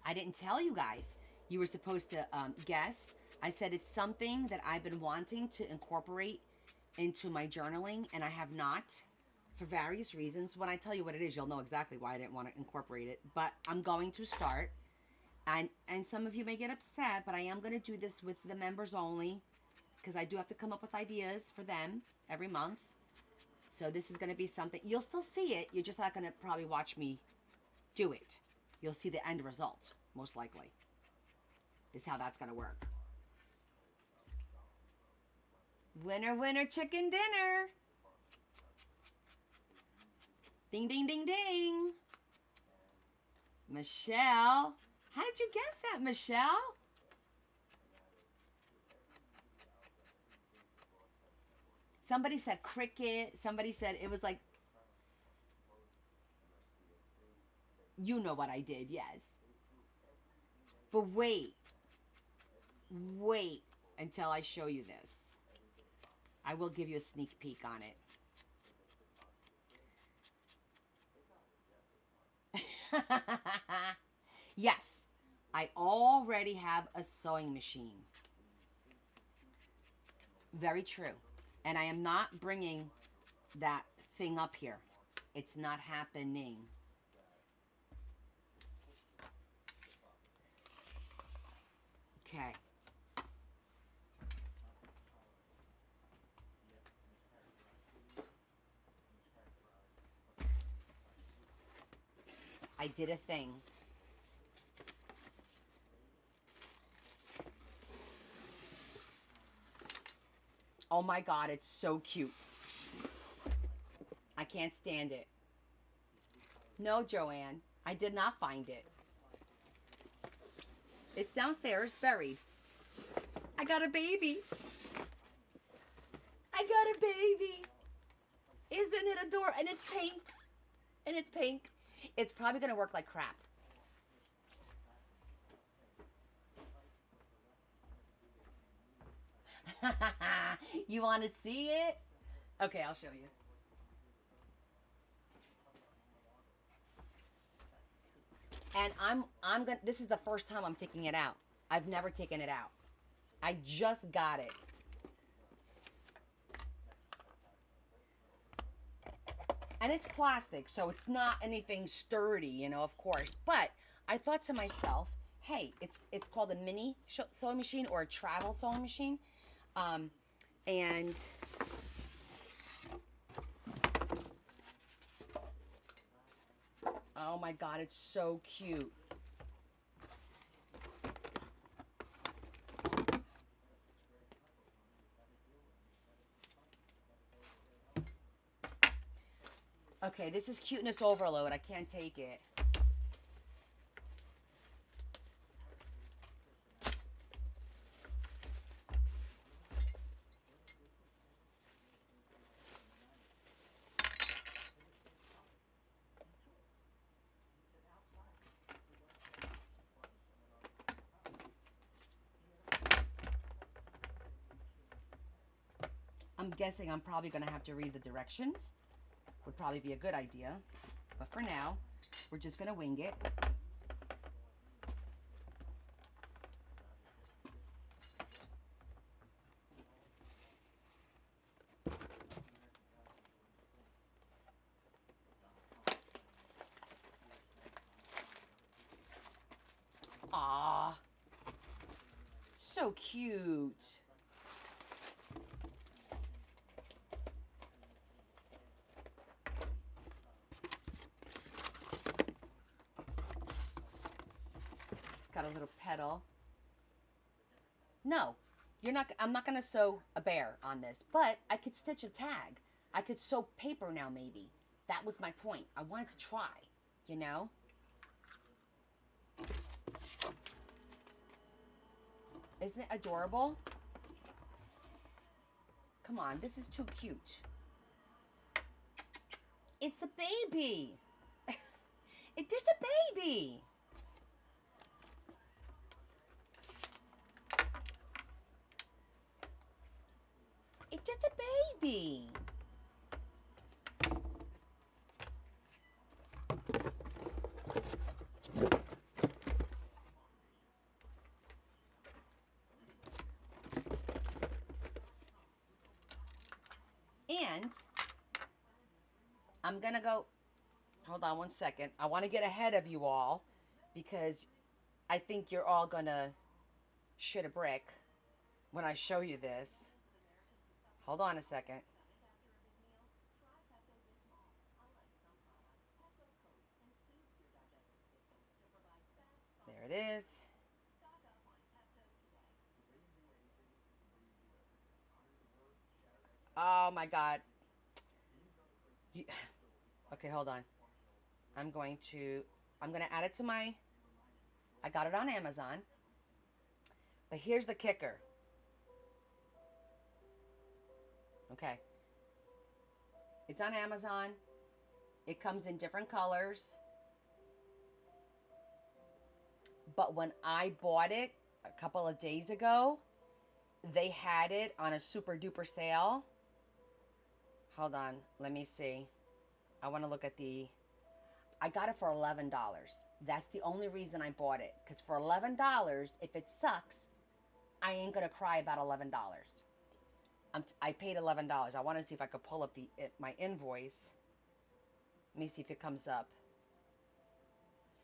I didn't tell you guys. You were supposed to guess. I said it's something that I've been wanting to incorporate into my journaling, and I have not for various reasons. When I tell you what it is, you'll know exactly why I didn't want to incorporate it. But I'm going to start. And some of you may get upset, but I am going to do this with the members only because I do have to come up with ideas for them every month. So this is going to be something. You'll still see it. You're just not going to probably watch me do it. You'll see the end result. most likely. Is how that's gonna work. Winner, winner, chicken dinner. Ding, ding, ding, ding. Michelle. How did you guess that, Michelle? Somebody said cricket. Somebody said it was like, you know what I did, yes. But wait until I show you this. I will give you a sneak peek on it. Yes, I already have a sewing machine. Very true. And I am not bringing that thing up here. It's not happening. Okay. I did a thing. Oh my God, it's so cute. I can't stand it. No, Joanne, I did not find it. It's downstairs, buried. I got a baby. I got a baby. Isn't it adorable? And it's pink. And it's pink. It's probably going to work like crap. You want to see it? Okay, I'll show you. And I'm gonna, this is the first time I'm taking it out. I've never taken it out. I just got it. And it's plastic, so it's not anything sturdy, you know, of course. But I thought to myself, hey, it's called a mini sewing machine or a travel sewing machine. And oh my God, it's so cute. Okay, this is cuteness overload. I can't take it. I'm guessing I'm probably going to have to read the directions. Would probably be a good idea. But for now, we're just going to wing it. Aww. So cute. Got a little petal. No, you're not. I'm not gonna sew a bear on this, but I could stitch a tag. I could sew paper now, maybe. That was my point. I wanted to try, you know. Isn't it adorable? Come on, this is too cute. It's a baby. It's just a baby. It's just a baby. And I'm going to go, hold on one second. I want to get ahead of you all because I think you're all going to shit a brick when I show you this. Hold on a second. There it is. Oh my God. Okay, hold on. I'm going to add it to my, I got it on Amazon. But here's the kicker. Okay. It's on Amazon. It comes in different colors. But when I bought it a couple of days ago, they had it on a super duper sale. Hold on, let me see. I want to look at I got it for $11. That's the only reason I bought it. Because for $11, if it sucks, I ain't going to cry about $11. I paid $11. I want to see if I could pull up my invoice. Let me see if it comes up.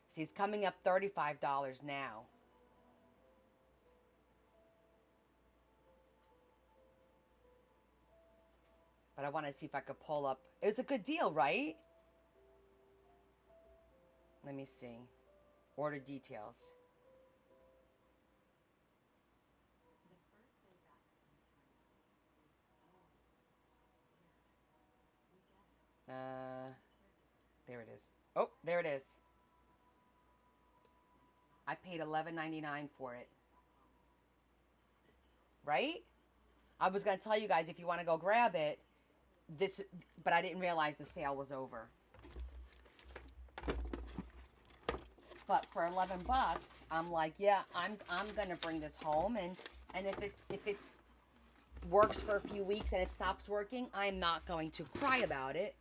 See, it's coming up $35 now. But I want to see if I could pull up. It was a good deal, right? Let me see. Order details. There it is. Oh, there it is. I paid $11.99 for it. Right? I was going to tell you guys if you want to go grab it, but I didn't realize the sale was over. But for $11, I'm like, yeah, I'm going to bring this home, and if it works for a few weeks and it stops working, I'm not going to cry about it.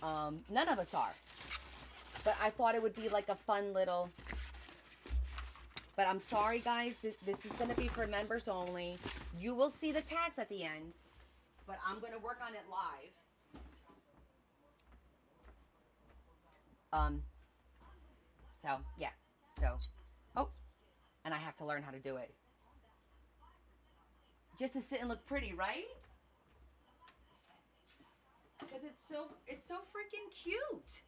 None of us are. But I thought it would be like a fun little... But I'm sorry, guys. This is going to be for members only. You will see the tags at the end. But I'm going to work on it live. So, yeah. So, oh. And I have to learn how to do it. Just to sit and look pretty, right? Because it's so freaking cute.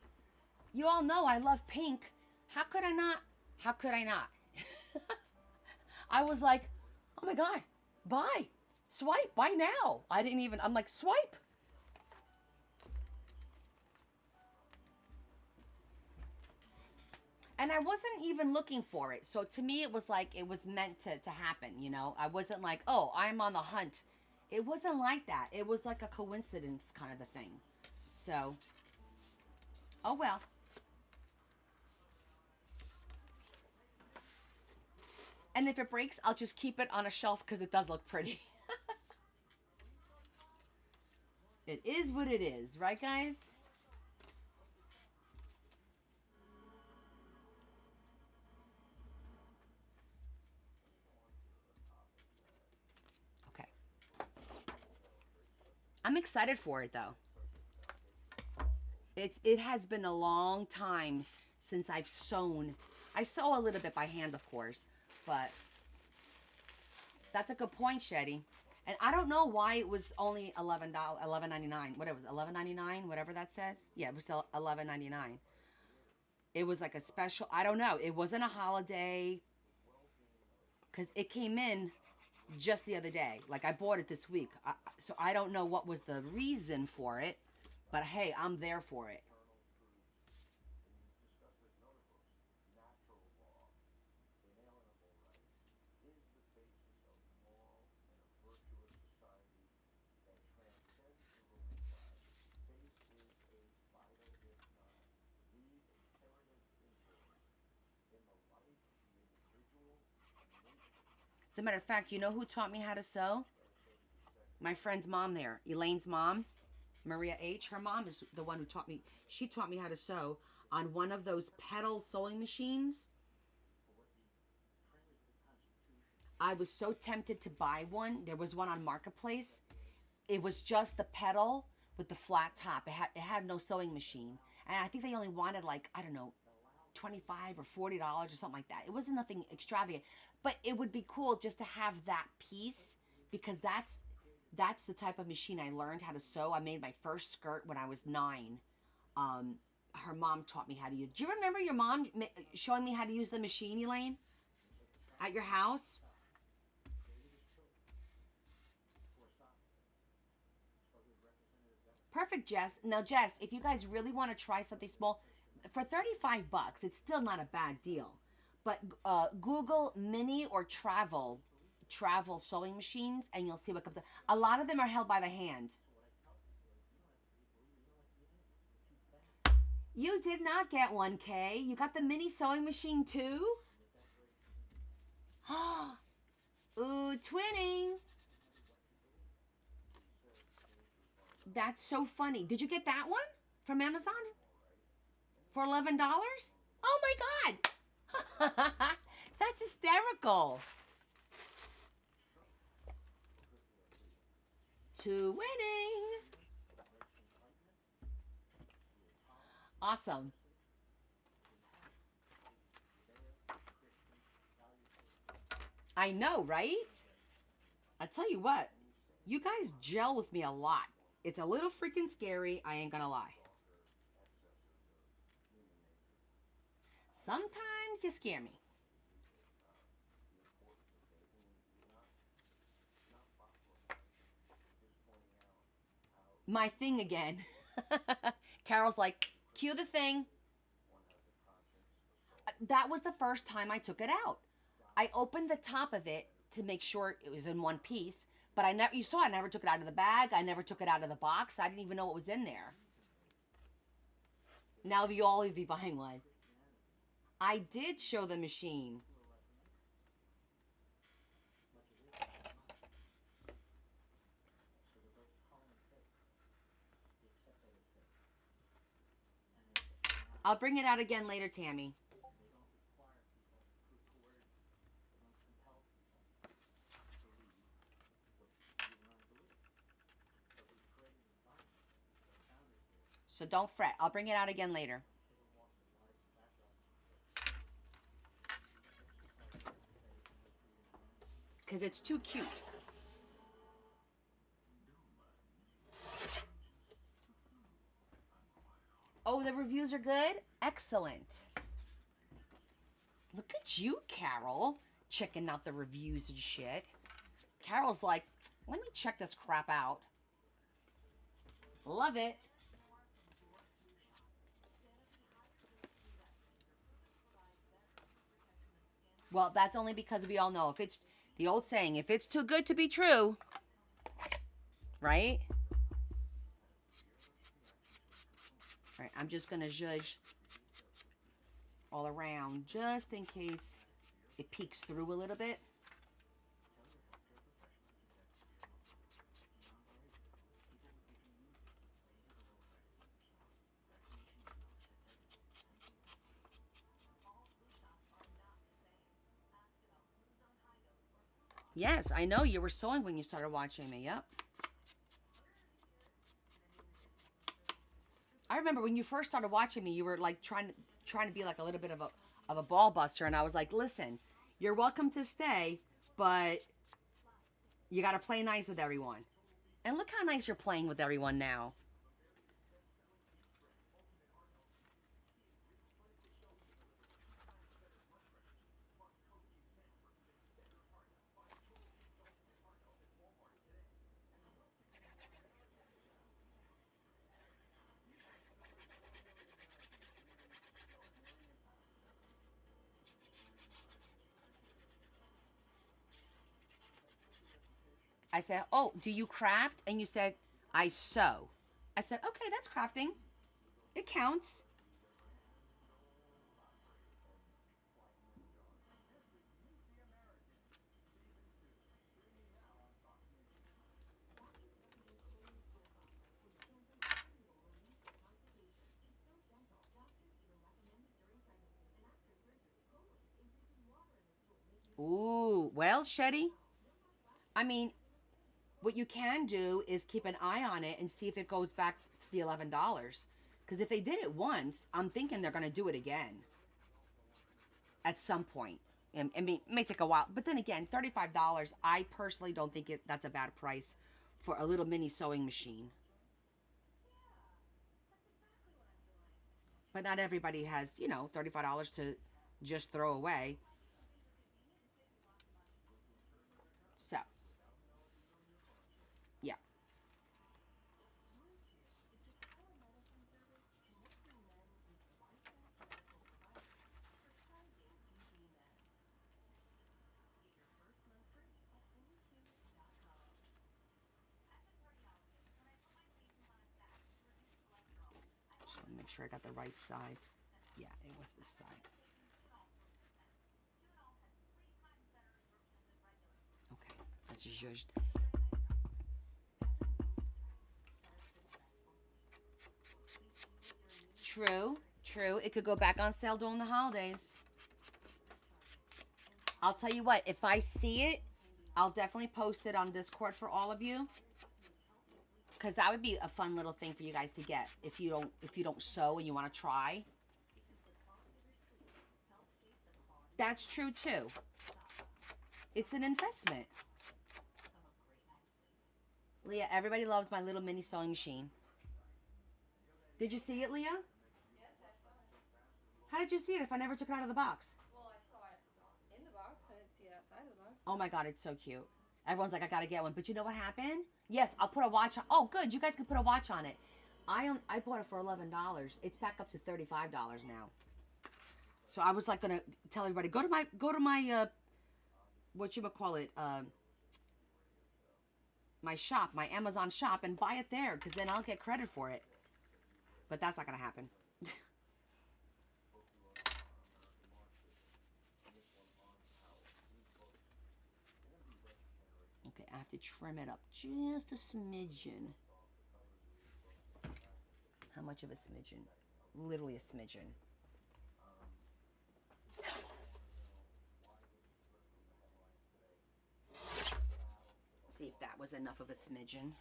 You all know I love pink. How could I not? How could I not? I was like, oh my God, buy. Swipe, buy now. I'm like, swipe. And I wasn't even looking for it. So to me, it was like, it was meant to happen, you know? I wasn't like, oh, I'm on the hunt. It wasn't like that. It was like a coincidence kind of a thing. So, oh well. And if it breaks, I'll just keep it on a shelf because it does look pretty. It is what it is, right, guys? Okay. I'm excited for it, though. It has been a long time since I've sewn. I sew a little bit by hand, of course, but that's a good point, Shetty. And I don't know why it was only $11.99. What it was, $11.99, whatever that said. Yeah, it was still $11.99. It was like a special. I don't know. It wasn't a holiday because it came in just the other day. Like I bought it this week, so I don't know what was the reason for it. But hey, I'm there for it. As a matter of fact, you know who taught me how to sew? My friend's mom there, Elaine's mom, Maria H. Her mom is the one who taught me. She taught me how to sew on one of those pedal sewing machines. I was so tempted to buy one. There was one on Marketplace. It was just the pedal with the flat top. It had no sewing machine. And I think they only wanted like, I don't know, $25 or $40 or something like that. It wasn't nothing extravagant. But it would be cool just to have that piece because that's the type of machine I learned how to sew. I made my first skirt when I was 9. her mom taught me how to use. Do you remember your mom showing me how to use the machine, Elaine, at your house? Perfect, Jess. Now, Jess, if you guys really want to try something small, for 35 bucks, it's still not a bad deal. But Google mini or travel sewing machines, and you'll see what comes up. A lot of them are held by the hand. You did not get one, Kay. You got the mini sewing machine too? Ooh, twinning. That's so funny. Did you get that one from Amazon? For $11? Oh my God. That's hysterical. To winning. Awesome. I know, right? I tell you what, you guys gel with me a lot. It's a little freaking scary, I ain't gonna lie. Sometimes you scare me. My thing again. Carol's like, cue the thing. That was the first time I took it out. I opened the top of it to make sure it was in one piece, but you saw I never took it out of the bag. I never took it out of the box. I didn't even know what was in there. Now you all be buying one. I did show the machine. I'll bring it out again later, Tammy. So don't fret. I'll bring it out again later. Because it's too cute. Oh, the reviews are good? Excellent. Look at you, Carol. Checking out the reviews and shit. Carol's like, let me check this crap out. Love it. Well, that's only because we all know if it's the old saying, if it's too good to be true, right? All right, I'm just going to zhuzh all around just in case it peeks through a little bit. Yes, I know you were sewing when you started watching me. Yep. I remember when you first started watching me, you were like trying to be like a little bit of a ball buster, and I was like, listen, you're welcome to stay, but you got to play nice with everyone. And look how nice you're playing with everyone now. I said, oh, do you craft? And you said, I sew. I said, okay, that's crafting. It counts. Ooh, well, Shetty, I mean, what you can do is keep an eye on it and see if it goes back to the $11. Because if they did it once, I'm thinking they're going to do it again at some point. I mean, it may take a while. But then again, $35, I personally don't think that's a bad price for a little mini sewing machine. But not everybody has, you know, $35 to just throw away. So, yeah. Just want to make sure I got the right side. Yeah, it was this side. Okay, let's judge this. True, true. It could go back on sale during the holidays. I'll tell you what, if I see it, I'll definitely post it on Discord for all of you. Because that would be a fun little thing for you guys to get if you don't sew and you want to try. That's true too. It's an investment. Leah, everybody loves my little mini sewing machine. Did you see it, Leah?
Yes, I saw it.
How did you see it if I never took it out of the box?
Well, I saw it in the box. I didn't see it outside of the box.
Oh my God, it's so cute. Everyone's like, I gotta get one. But you know what happened? Yes, I'll put a watch on. Oh, good. You guys can put a watch on it. I bought it for $11. It's back up to $35 now. So I was like gonna tell everybody, go to my whatchamacallit, my shop, my Amazon shop, and buy it there, because then I'll get credit for it. But that's not gonna happen. Okay, I have to trim it up just a smidgen. How much of a smidgen? Literally a smidgen. See if that was enough of a smidgen.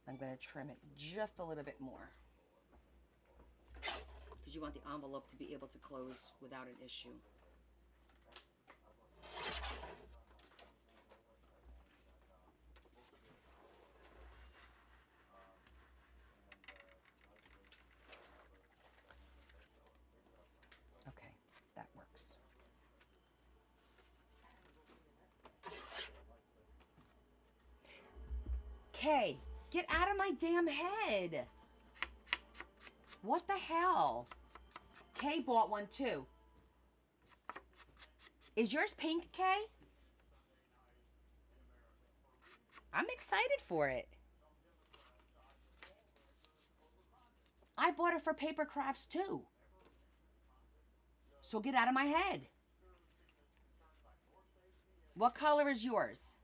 I'm going to trim it just a little bit more, because you want the envelope to be able to close without an issue. Okay, that works. Kay, get out of my damn head. What the hell? Kay bought one too. Is yours pink, Kay? I'm excited for it. I bought it for paper crafts too. So get out of my head. What color is yours?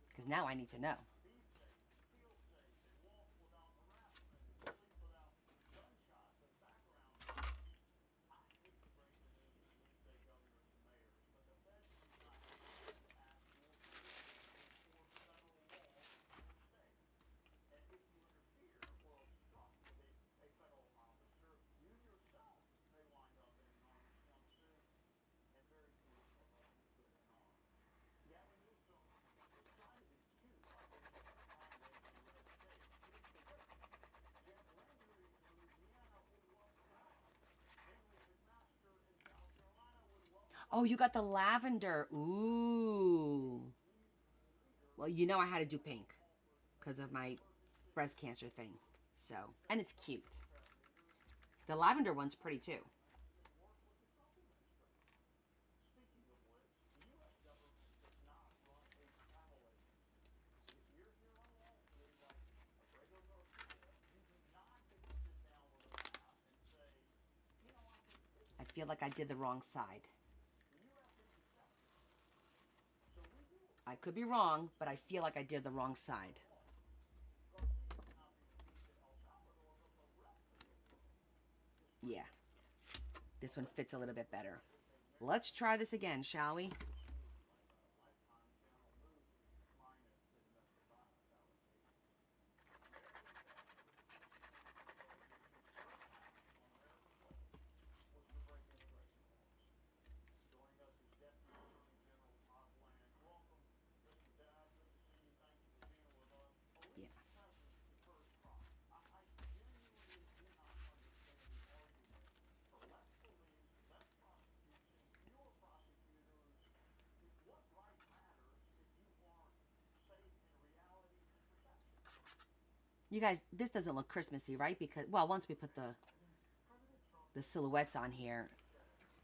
Because now I need to know. Oh, you got the lavender. Ooh. Well, you know I had to do pink because of my breast cancer thing. So, and it's cute. The lavender one's pretty too. I feel like I did the wrong side. I could be wrong, but I feel like I did the wrong side. Yeah. This one fits a little bit better. Let's try this again, shall we? You guys, this doesn't look Christmassy, right? Because, well, once we put the silhouettes on here,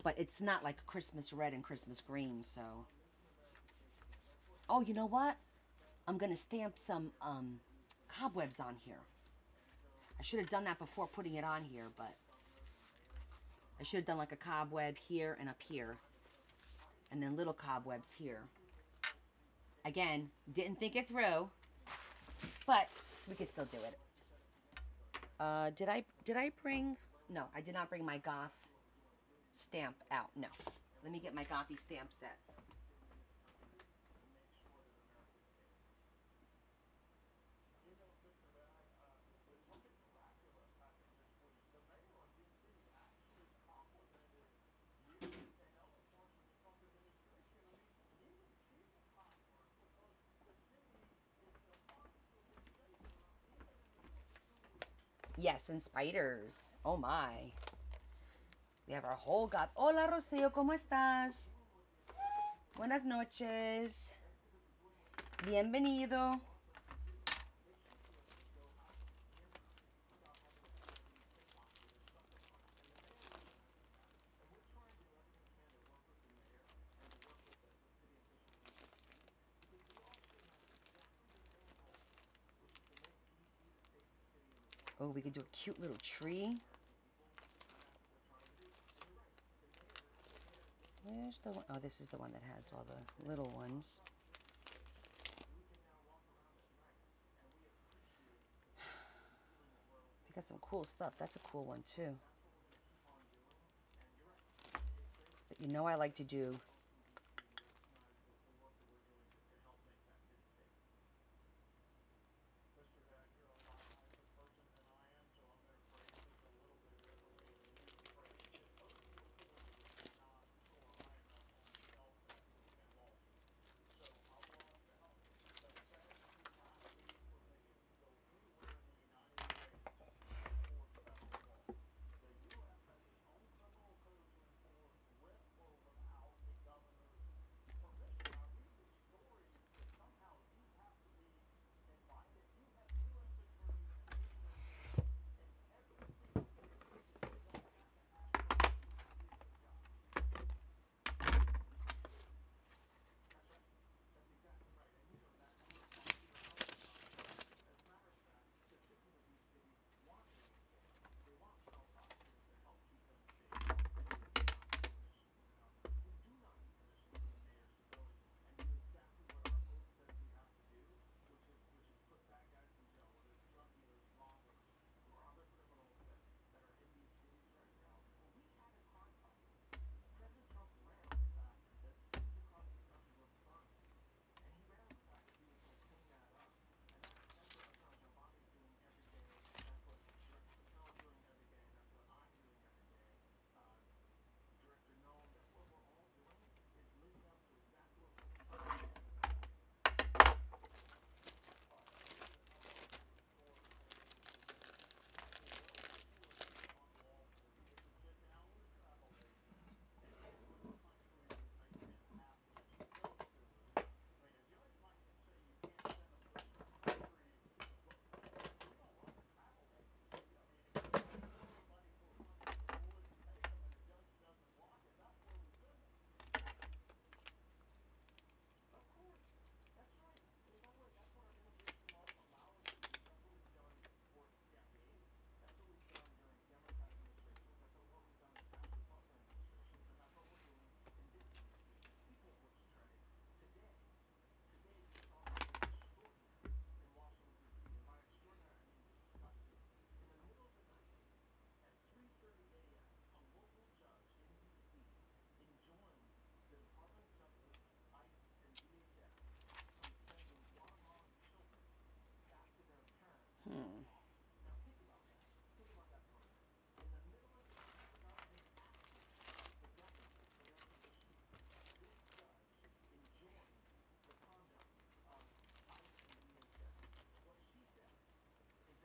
but it's not like Christmas red and Christmas green, so. Oh, you know what? I'm going to stamp some cobwebs on here. I should have done that before putting it on here, but I should have done like a cobweb here and up here. And then little cobwebs here. Again, didn't think it through, but we could still do it. Did I bring? No, I did not bring my Goth stamp out. No. Let me get my Gothy stamp set. Yes, and spiders. Oh my. We have our whole Goth. Hola, Rocío, ¿cómo estás? Buenas noches. Bienvenido. Oh, we could do a cute little tree. Where's the one? Oh, this is the one that has all the little ones. We got some cool stuff. That's a cool one, too. But you know I like to do...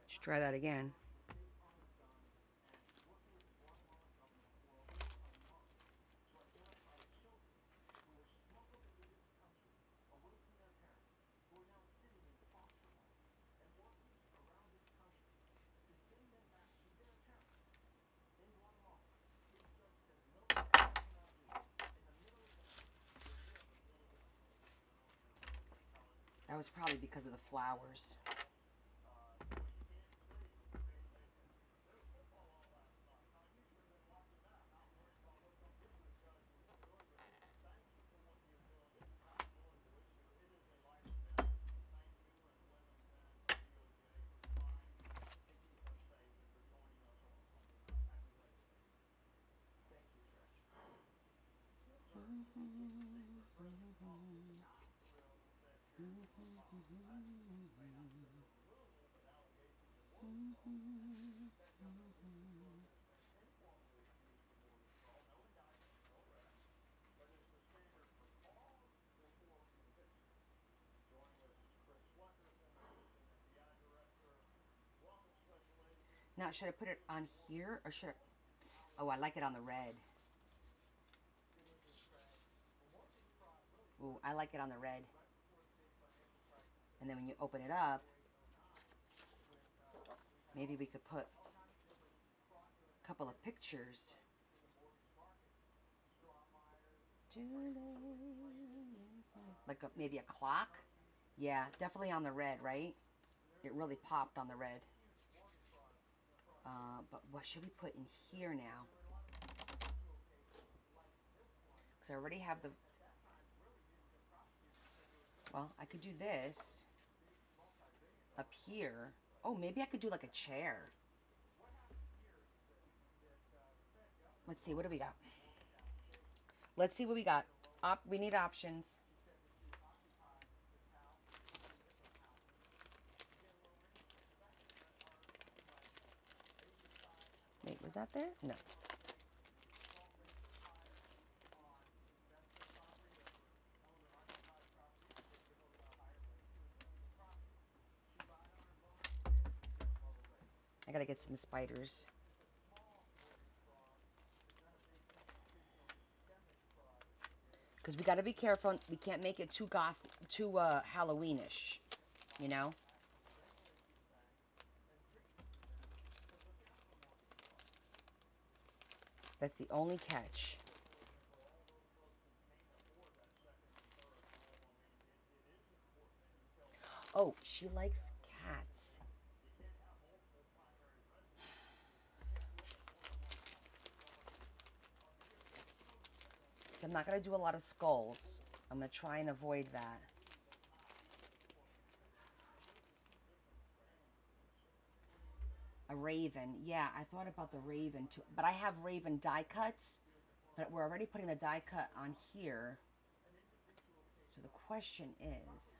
Let's try that again. That was probably because of the flowers. Now, should I put it on here or should I? Oh, I like it on the red. Ooh, I like it on the red. And then when you open it up, maybe we could put a couple of pictures. Like maybe a clock. Yeah, definitely on the red, right? It really popped on the red. But what should we put in here now? Because I already have the... Well, I could do this up here. Oh, maybe I could do like a chair. Let's see, what do we got? Let's see what we got. We need options. Wait, was that there? No. I gotta get some spiders. Because we gotta be careful. We can't make it too goth, too Halloweenish, you know? That's the only catch. Oh, she likes cats. So I'm not going to do a lot of skulls. I'm going to try and avoid that. A raven. Yeah, I thought about the raven too. But I have raven die cuts. But we're already putting the die cut on here. So the question is...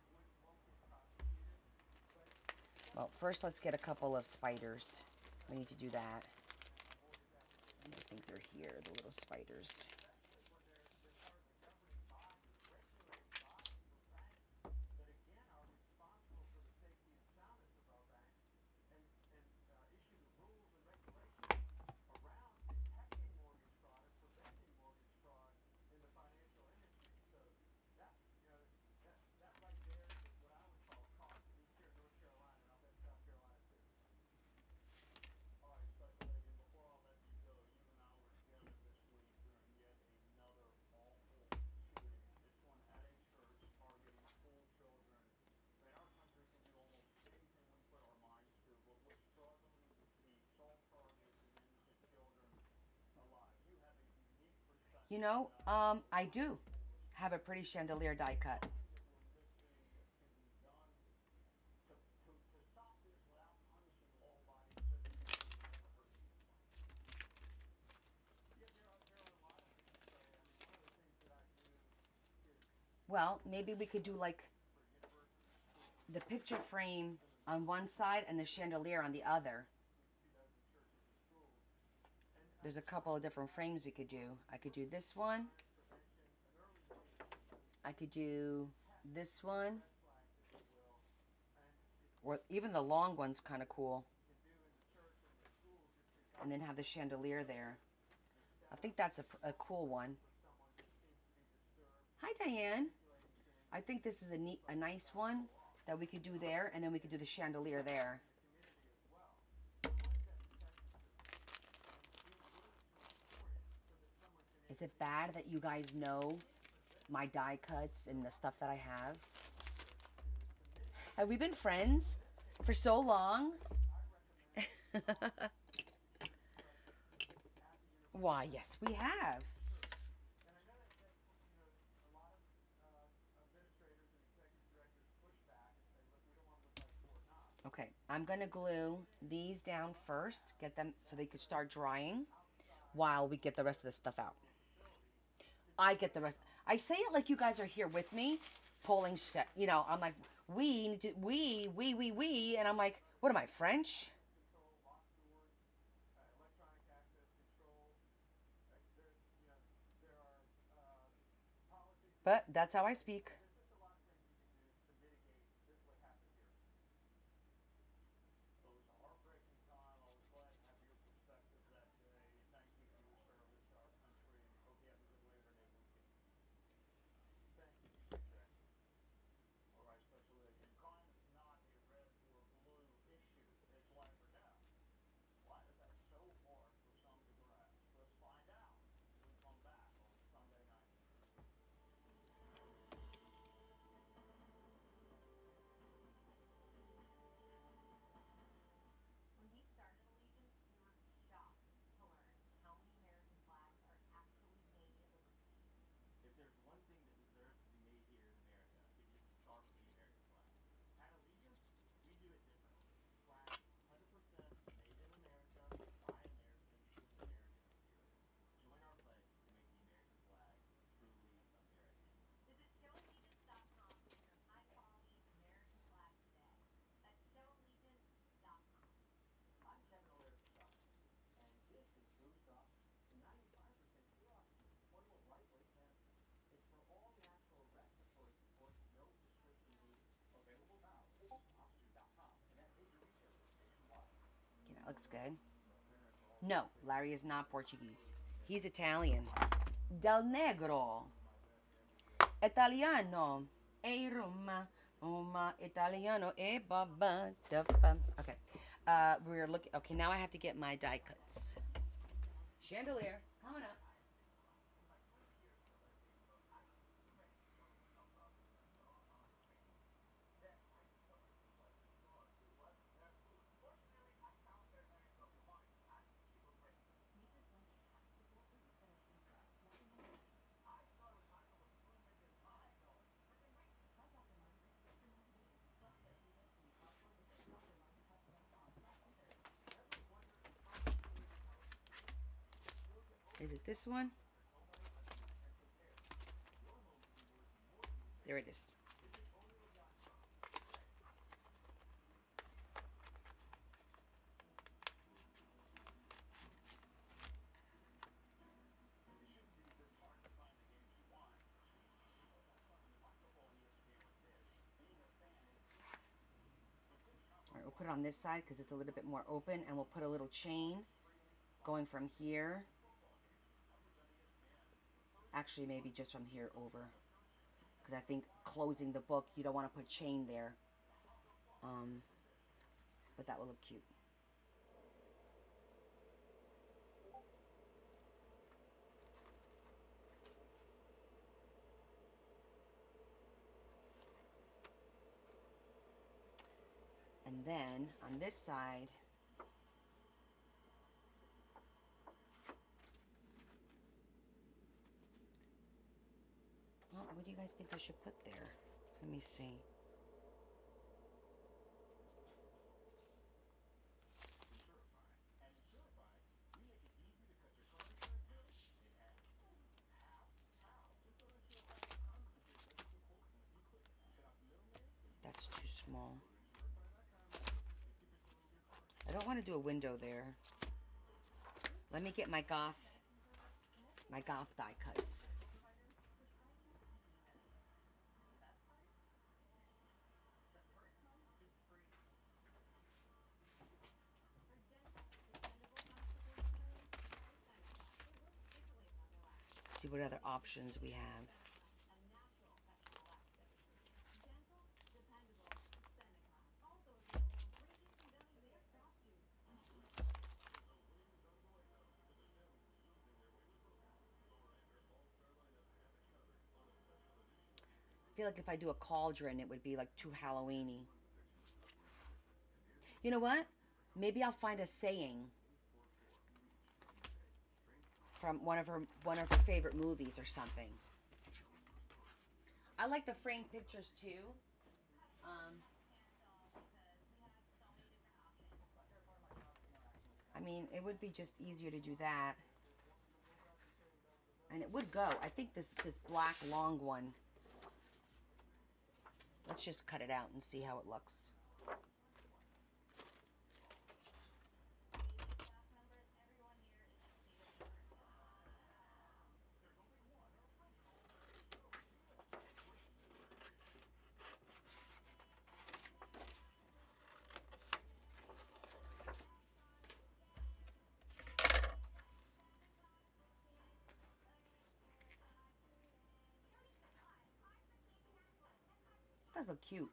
Well, first let's get a couple of spiders. We need to do that. I think they're here, the little spiders. You know, I do have a pretty chandelier die cut. Well, maybe we could do like the picture frame on one side and the chandelier on the other. There's a couple of different frames we could do. I could do this one. I could do this one. Or even the long one's kind of cool. And then have the chandelier there. I think that's a cool one. Hi, Diane. I think this is a nice one that we could do there, and then we could do the chandelier there. Is it bad that you guys know my die cuts and the stuff that I have? Have we been friends for so long? Why, yes, we have.
And I know that a lot of administrators and executive directors push back and say, look, we don't want to look like Fort Knox.
Okay, I'm gonna glue these down first, get them so they could start drying while we get the rest of the stuff out. I get the rest. I say it like you guys are here with me, pulling shit. You know, I'm like, we need to, we, and I'm like, what am I, French?
Control, locked doors, electronic access control. There are policies.
But that's how I speak.
There's just a lot of things you can do to mitigate what happened here.
Well, it was a heartbreaking time. I was glad to have your perspective that day. Thank you for your service to our country and hope you have a good Labor Day weekend.
Thank you.
All right, Special Agent. Crime is not a red or blue issue. It's life or death. Why is that so hard for some to grasp? Let's find out when we come back on Sunday Night.
When we started Allegiance, we were shocked to learn how many American flags are actually made overseas.
If there's one thing that deserves to be made here in America, it's the star of the American flag. At Allegiance, we do it differently. Flags 100% made in America, by Americans, with American material. Join our pledge to make the American flag truly American.
Visit showallegiance.com for your high-quality American flag today. That's showallegiance.com.
I'm Kevin O'Leary for Stop Safety, and this is Boost Drops, the 95% pure oxygen, portable, lightweight cancer. It's for all natural respiratory support, no prescription needed. Available now at boostoxygen.com and at major retailers nationwide.
Okay, that looks good. No, Larry is not Portuguese. He's Italian. Del Negro. Italiano. E Roma. Roma. Italiano. E baba. Okay. We're looking. Okay, now I have to get my die cuts. Chandelier. Coming up.
Nature's light is packed with whole foods that are freeze-dried, nothing in bags. Try Dr. Martens for 90 days, plus their free gift when you shop. Visit drmartenscuts.com/sincerity.
Is it this one? There it is. All right, we'll put it on this side because it's a little bit more open, and we'll put a little chain going from here. Actually, maybe just from here over, because I think closing the book, you don't want to put chain there. But that will look cute. And then on this side, well, what do you guys think I should put there? Let me see. That's too small. I don't want to do a window there. Let me get my Goth die cuts. See what other options we have. I feel like if I do a cauldron, it would be like too Halloween-y. You know what? Maybe I'll find a saying from one of her favorite movies or something. I like the framed pictures too. I mean, it would be just easier to do that, and it would go. I think this black long one. Let's just cut it out and see how it looks. It does look cute.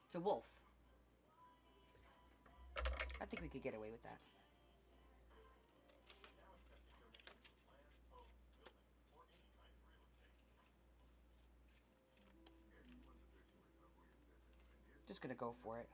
It's a wolf. I think we could get away with that. Just gonna go for it.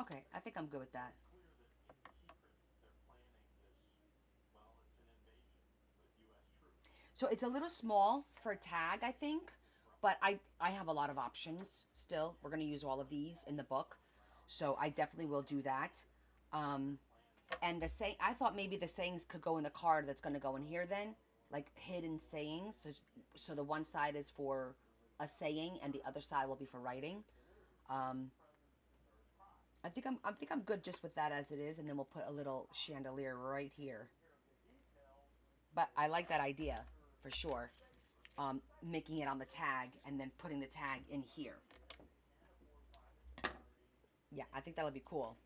Okay, I think I'm good with that. So it's a little small for a tag, I think, but I have a lot of options still. We're going to use all of these in the book, so I definitely will do that. And I thought maybe the sayings could go in the card that's going to go in here then, like hidden sayings. So the one side is for a saying and the other side will be for writing. I think I'm good just with that as it is, and then we'll put a little chandelier right here. But I like that idea for sure. Making it on the tag and then putting the tag in here. Yeah, I think that would be cool.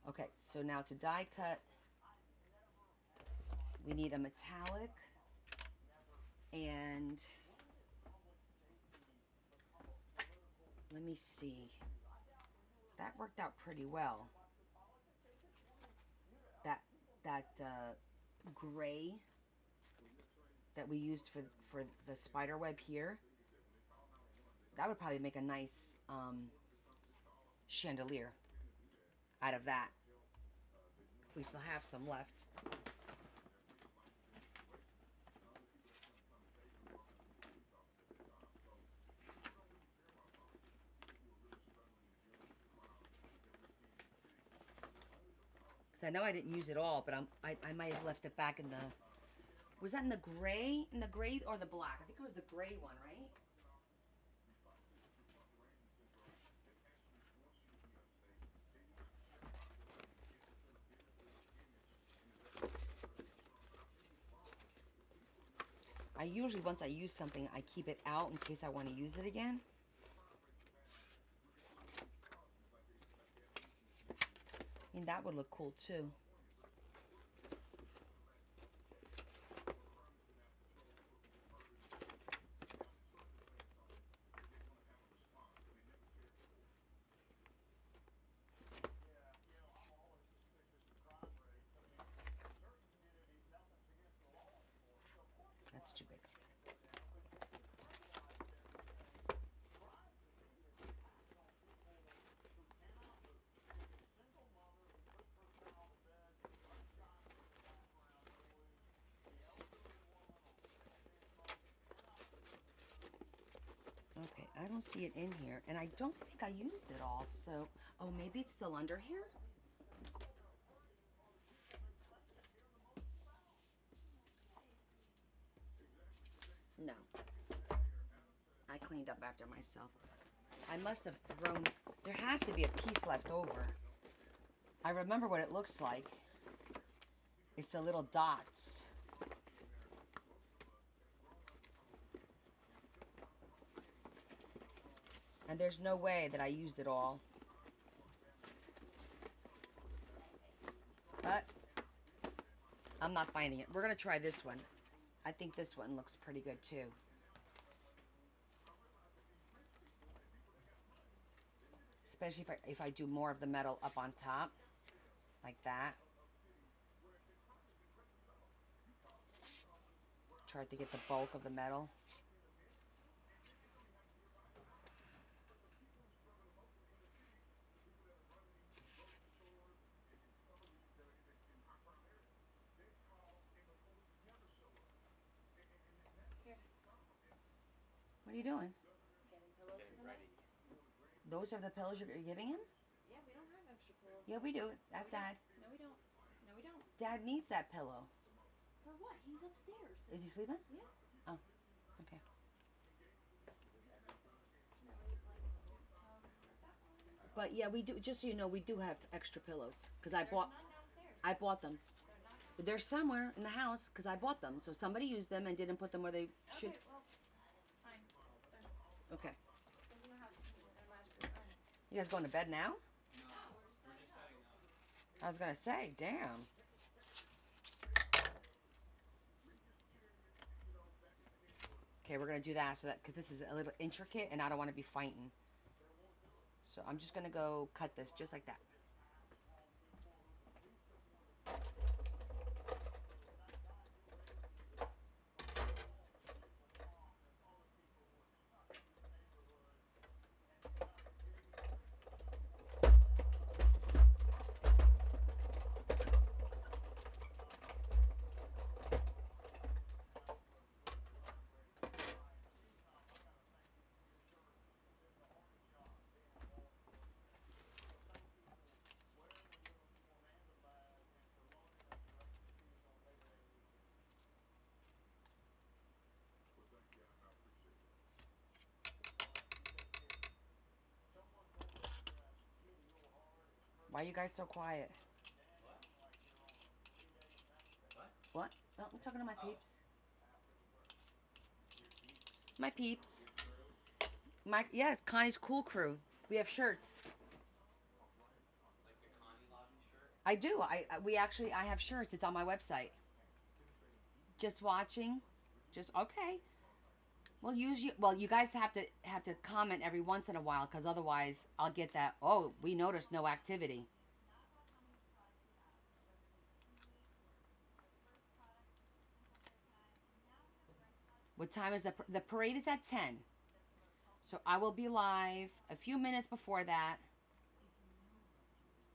Okay, so now to die cut, we need a metallic, and let me see. That worked out pretty well. That gray that we used for the spider web here, that would probably make a nice chandelier out of that, if we still have some left. So I know I didn't use it all, but I might have left it back in the... Was that in the gray? In the gray or the black? I think it was the gray one, right? I usually, once I use something, I keep it out in case I want to use it again. I mean, that would look cool too. That's too big. I don't see it in here, and I don't think I used it all. So, oh, maybe it's still under here. No, I cleaned up after myself. I must have thrown. There has to be a piece left over. I remember what it looks like. It's the little dots. And there's no way that I used it all. But I'm not finding it. We're going to try this one. I think this one looks pretty good too. Especially if I do more of the metal up on top. Like that. Try to get the bulk of the metal. What are you doing?
Getting pillows for the night.
Those are the pillows you're giving him?
Yeah, we don't have extra pillows.
Yeah, we do. That's Dad.
No, we don't. No, we don't.
Dad needs that pillow.
For what? He's upstairs.
Is he sleeping?
Yes.
Oh, okay. But yeah, we do. Just so you know, we do have extra pillows because I bought.
None downstairs.
I bought them.
They're not downstairs.
They're somewhere in the house because I bought them. So somebody used them and didn't put them where they should.
Okay, well, it's fine. They're
Okay.
in the house. We're gonna match it.
You guys going to bed now?
We're just setting up.
I was gonna say, damn. Okay, we're gonna do that so that because this is a little intricate and I don't want to be fighting. So I'm just gonna go cut this just like that. Why are you guys so quiet? What? Oh, I'm talking to my peeps. My peeps. Yeah, it's Connie's Cool Crew. We have shirts.
Like the Connie Lobby shirt?
I do. I have shirts. It's on my website. Just watching. Just okay. Well, you guys have to comment every once in a while because otherwise I'll get that. Oh, we noticed no activity. What time is the parade? Is at 10. So I will be live a few minutes before that.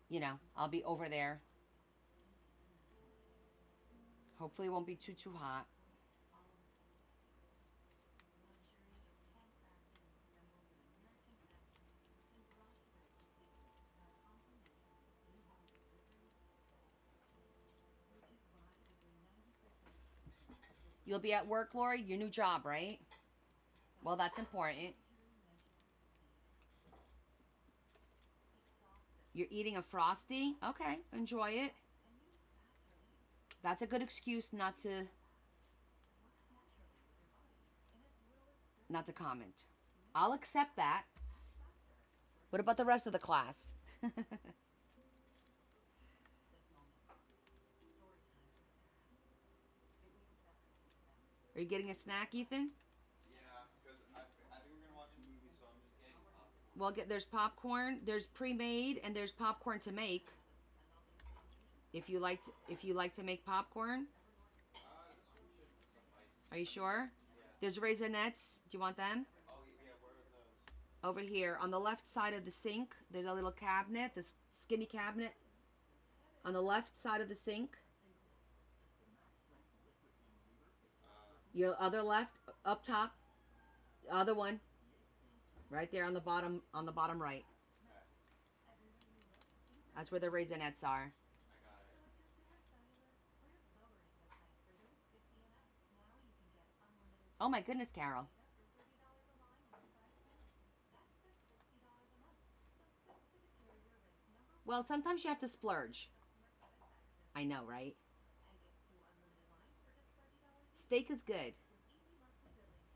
You know, I'll be over there. Hopefully, it won't be too hot. You'll be at work, Lori? Your new job, right? Well, that's important. You're eating a Frosty? Okay, enjoy it. That's a good excuse not to comment. I'll accept that. What about the rest of the class? Are you getting a snack, Ethan?
Yeah, because I think we're gonna watch a movie, so I'm just getting popcorn.
Well, there's popcorn. There's pre-made, and there's popcorn to make. If you like to make popcorn.
This one should suffice.
Are you sure?
Yeah.
There's Raisinets. Do you want them?
Oh, yeah, where are those?
Over here on the left side of the sink. There's a little cabinet, this skinny cabinet. On the left side of the sink. Your other left, up top. The other one. Right there on the bottom right.
Okay.
That's where the raisinets are.
I got it.
Oh my goodness, Carol. Well, sometimes you have to splurge. I know, right? Steak is good.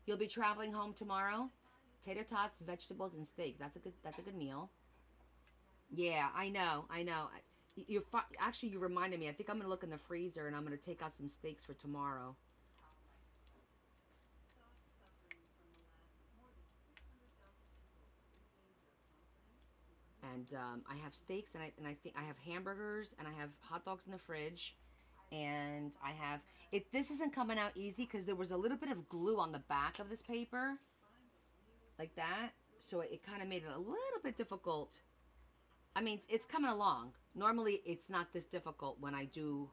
You'll be traveling home tomorrow. Tater tots, vegetables, and steak. That's a good meal. Yeah, I know. Actually, you reminded me. I think I'm gonna look in the freezer and I'm gonna take out some steaks for tomorrow. And I have steaks and I think I have hamburgers and I have hot dogs in the fridge, and I have it. This isn't coming out easy because there was a little bit of glue on the back of this paper, like that. So it kind of made it a little bit difficult. I mean, it's coming along. Normally, it's not this difficult when I do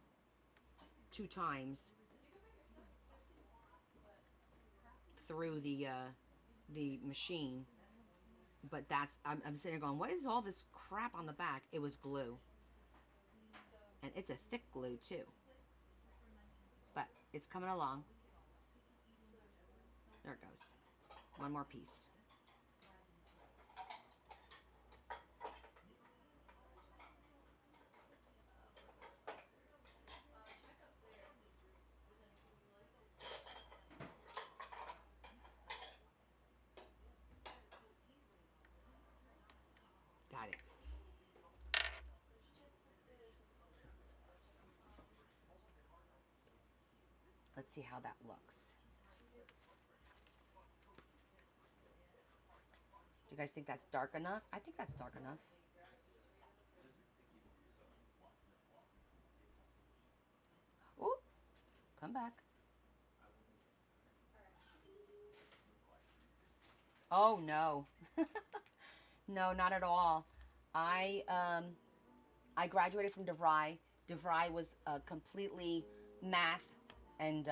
2 times through the machine. But I'm sitting there going, what is all this crap on the back? It was glue. And it's a thick glue too. But it's coming along. There it goes. One more piece. Got it. Let's see how that looks. Do you guys think that's dark enough? I think that's dark enough. Ooh, come back. Oh no. No, not at all. I graduated from DeVry. DeVry was completely math and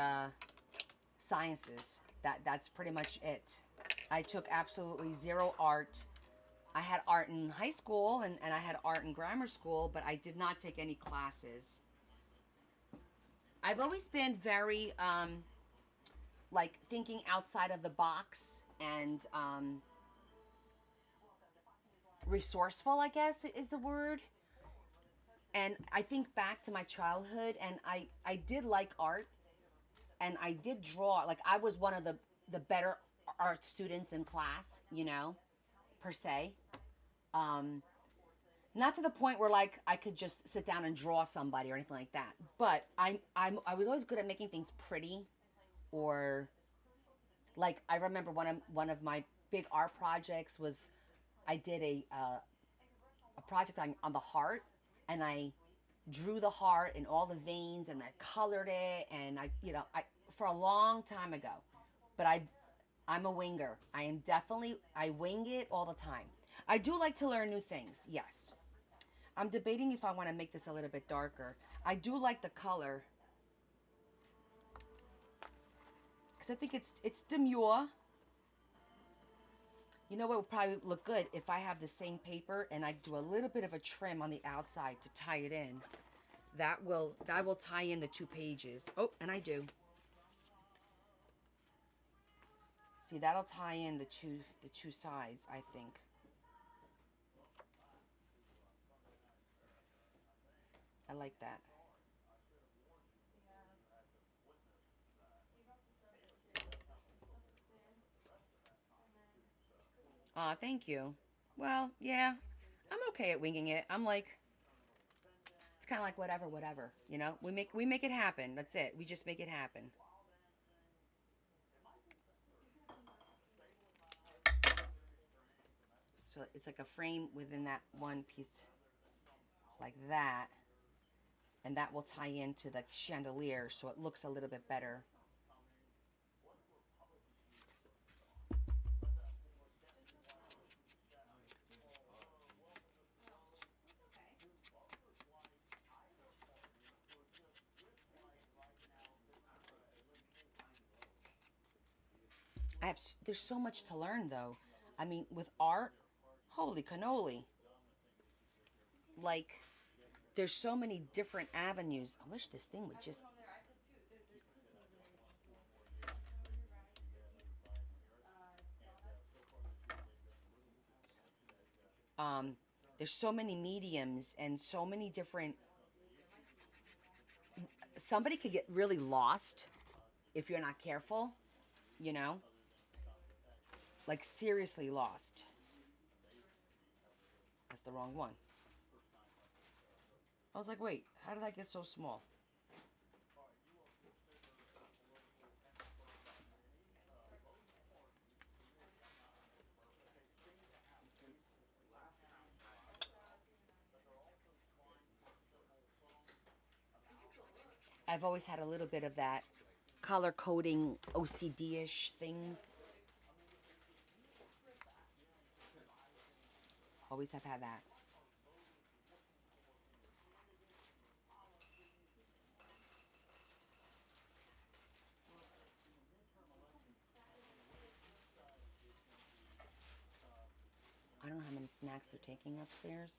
sciences. That's pretty much it. I took absolutely zero art. I had art in high school and I had art in grammar school, but I did not take any classes. I've always been very like thinking outside of the box and resourceful, I guess is the word. And I think back to my childhood, and I did like art, and I did draw. Like I was one of the better art students in class, you know, per se. Not to the point where like I could just sit down and draw somebody or anything like that. But I was always good at making things pretty, or like I remember one of my big art projects was I did a project on the heart, and I drew the heart and all the veins, and I colored it, and I for a long time ago. But I'm a winger. I wing it all the time. I do like to learn new things. Yes. I'm debating if I want to make this a little bit darker. I do like the color, because I think it's demure. You know what would probably look good if I have the same paper and I do a little bit of a trim on the outside to tie it in. That will tie in the 2 pages. Oh, and I do. See, that'll tie in the two sides, I think. I like that. Thank you. Well, yeah, I'm okay at winging it. I'm like, it's kind of like whatever, you know? We make it happen. That's it. We just make it happen. So it's like a frame within that one piece, like that. And that will tie into the chandelier, so it looks a little bit better. There's so much to learn though. I mean, with art, holy cannoli. Like, there's so many different avenues. I wish this thing would just.
On there, I said too. There's cookies in there you can pull. Pepperoni brownies, cookies, donuts.
There's so many mediums and so many different. Somebody could get really lost if you're not careful, you know? Like, seriously lost. That's the wrong one. I was like, wait, how did I get so small? I've always had a little bit of that color coding OCD-ish thing. Always have had that. I don't know how many snacks they're taking upstairs,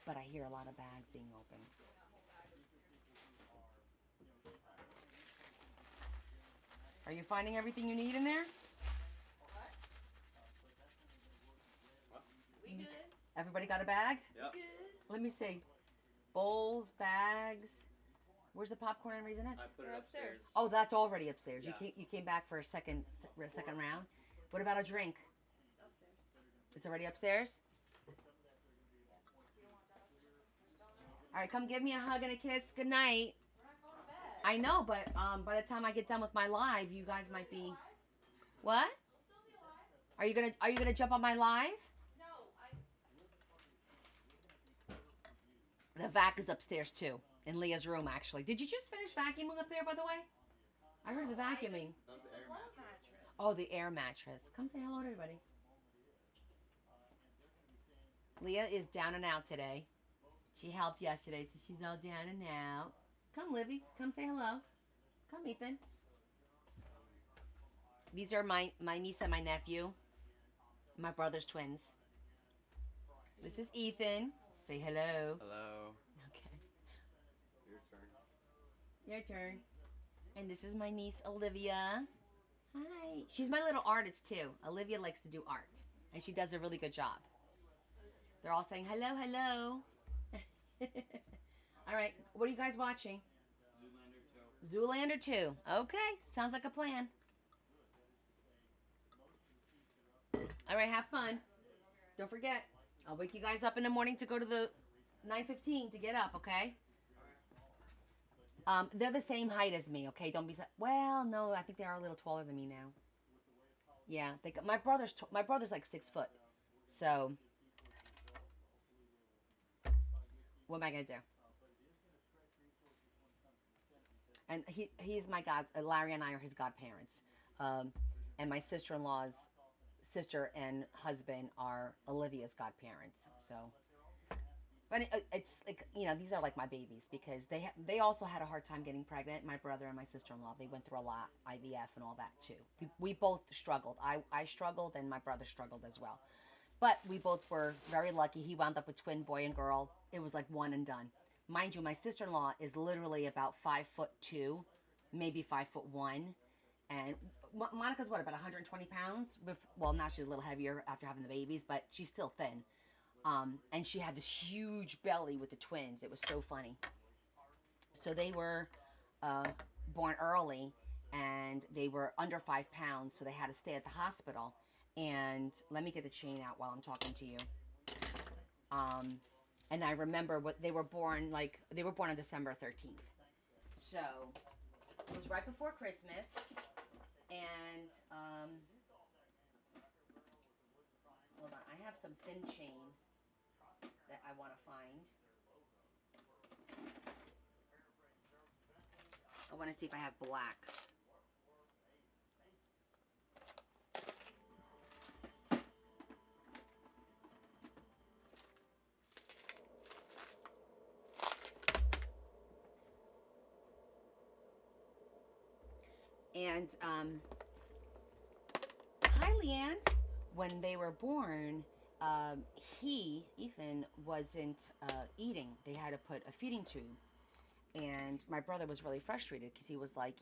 but I hear a lot of bags being opened. Are you finding everything you need in there?
We good?
Everybody got a bag?
Yep.
Good.
Let me see. Bowls, bags. Where's the popcorn and
I
Raisinets?
put it
They're
upstairs.
upstairs.
Oh, that's already upstairs.
Yeah.
You came back for a second round. What about a drink?
Upstairs.
It's already upstairs? All right, come give me a hug and a kiss. Good night.
We're not going to bed.
I know, but by the time I get done with my live, you guys might be. What?
We'll still be alive.
Are you gonna jump on my live?
No,
The vac is upstairs too, in Leah's room actually. Did you just finish vacuuming up there, by the way? I heard the vacuuming.
That was the air
love
mattress.
mattress.
Oh, the air mattress. Come say hello to everybody. Leah is down and out today. She helped yesterday, so she's all down and out. Come, Livy. Come say hello. Come, Ethan. These are my niece and my nephew. My brother's twins. This is Ethan. Say hello.
Hello.
Okay.
Your turn.
Your turn. And this is my niece, Olivia. Hi. She's my little artist, too. Olivia likes to do art. And she does a really good job. They're all saying, hello, hello. All right. What are you guys watching?
Zoolander 2.
Zoolander 2. Okay. Sounds like a plan. All right. Have fun. Don't forget. I'll wake you guys up in the morning to go to the 9:15 to get up, okay? They're the same height as me, okay? Don't be well, no, I think they are a little taller than me now. Yeah, my brother's like 6 foot. So what am I gonna do? And he's my god's. Larry and I are his godparents. And my sister-in-law's sister and husband are Olivia's godparents. So, but it's like, you know, these are like my babies because they also had a hard time getting pregnant. My brother and my sister-in-law, they went through a lot, IVF and all that too. We both struggled. I struggled and my brother struggled as well. But we both were very lucky. He wound up with twin boy and girl. It was like one and done. Mind you, my sister-in-law is literally about 5'2", maybe 5'1", and Monica's what, about 120 pounds? Well, now she's a little heavier after having the babies, but she's still thin. And she had this huge belly with the twins. It was so funny. So they were born early, and they were under 5 pounds, so they had to stay at the hospital. And let me get the chain out while I'm talking to you. And I remember what they were born, like, they were born on December 13th. So it was right before Christmas. And, hold on, I have some thin chain that I want to find. I want to see if I have black. And, hi, Leanne. when they were born, Ethan, wasn't eating. They had to put a feeding tube. And my brother was really frustrated because he was like,